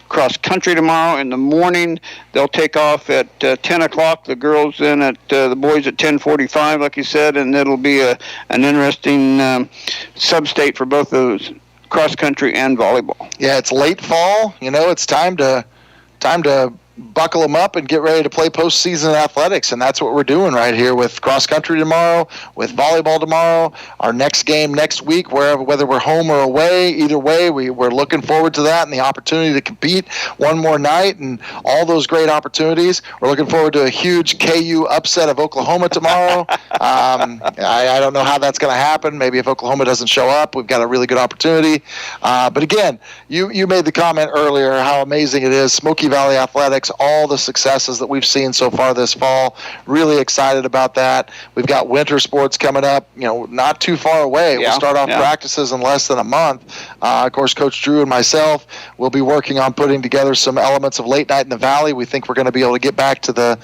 cross country tomorrow in the morning. They'll take off at 10 o'clock. The girls then at the boys at 10:45, like you said, and it'll be an interesting sub-state for both those cross country and volleyball. Yeah, it's late fall. It's time to buckle them up and get ready to play postseason athletics. And that's what we're doing right here with cross country tomorrow, with volleyball tomorrow, our next game next week, whether we're home or away. Either way, we're looking forward to that and the opportunity to compete one more night and all those great opportunities. We're looking forward to a huge KU upset of Oklahoma tomorrow. I don't know how that's going to happen. Maybe if Oklahoma doesn't show up, we've got a really good opportunity. But again, you made the comment earlier how amazing it is. Smoky Valley Athletics, all the successes that we've seen so far this fall. Really excited about that. We've got winter sports coming up, not too far away. We'll start off practices in less than a month. Of course, Coach Drew and myself will be working on putting together some elements of late night in the Valley. We think we're going to be able to get back to the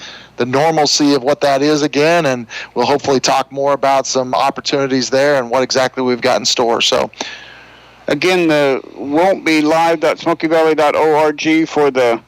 normalcy of what that is again, and we'll hopefully talk more about some opportunities there and what exactly we've got in store. So, again, won't be live.smokyvalley.org for the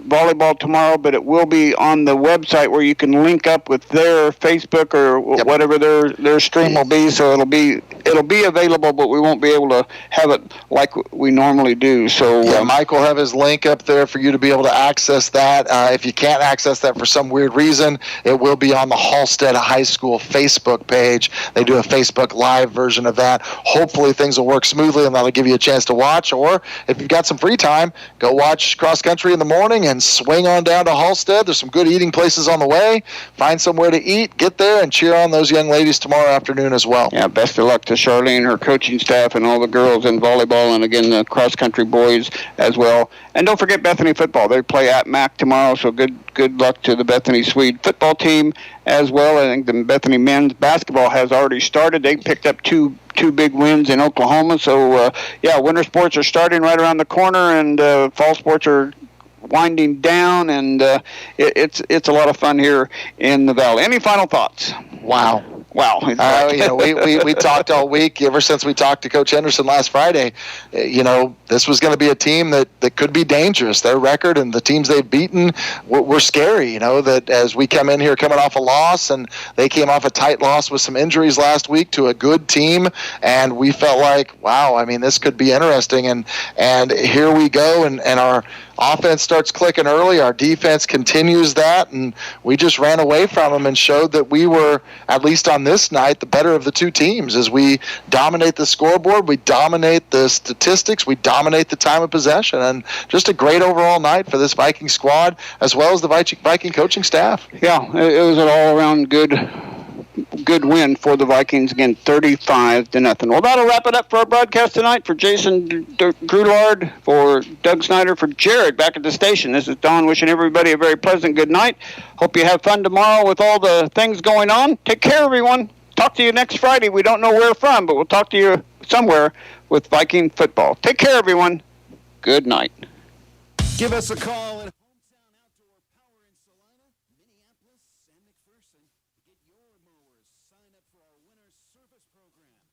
volleyball tomorrow, but it will be on the website where you can link up with their Facebook or whatever their stream will be. So it'll be available, but we won't be able to have it like we normally do. So Mike will have his link up there for you to be able to access that. If you can't access that for some weird reason, it will be on the Halstead High School Facebook page. They do a Facebook Live version of that. Hopefully things will work smoothly and that'll give you a chance to watch. Or if you've got some free time, go watch cross country in the morning and swing on down to Halstead. There's some good eating places on the way. Find somewhere to eat, get there, and cheer on those young ladies tomorrow afternoon as well. Yeah, best of luck to Charlene, her coaching staff, and all the girls in volleyball, and again, the cross-country boys as well. And don't forget Bethany football. They play at MAC tomorrow, so good luck to the Bethany Swede football team as well. I think the Bethany men's basketball has already started. They picked up two big wins in Oklahoma. So, winter sports are starting right around the corner, and fall sports are winding down, and it's a lot of fun here in the Valley. Any final thoughts? Wow. We talked all week ever since we talked to Coach Henderson last Friday. This was going to be a team that could be dangerous. Their record and the teams they've beaten were scary. That as we come in here coming off a loss, and they came off a tight loss with some injuries last week to a good team, and we felt like, wow, I mean, this could be interesting. And here we go, and our offense starts clicking early. Our defense continues that, and we just ran away from them and showed that we were, at least on this night, the better of the two teams. As we dominate the scoreboard, we dominate the statistics, we dominate the time of possession, and just a great overall night for this Viking squad as well as the Viking coaching staff. Yeah, it was an all-around good win for the Vikings, again, 35-0. Well, that'll wrap it up for our broadcast tonight. For Jason Grulard, for Doug Snyder, for Jared back at the station, this is Don wishing everybody a very pleasant good night. Hope you have fun tomorrow with all the things going on. Take care, everyone. Talk to you next Friday. We don't know where from, but we'll talk to you somewhere with Viking football. Take care, everyone. Good night. Give us a call at Hometown Outdoor Power in Salina, Minneapolis, and McPherson. Get your mowers. Sign up for our winter service program.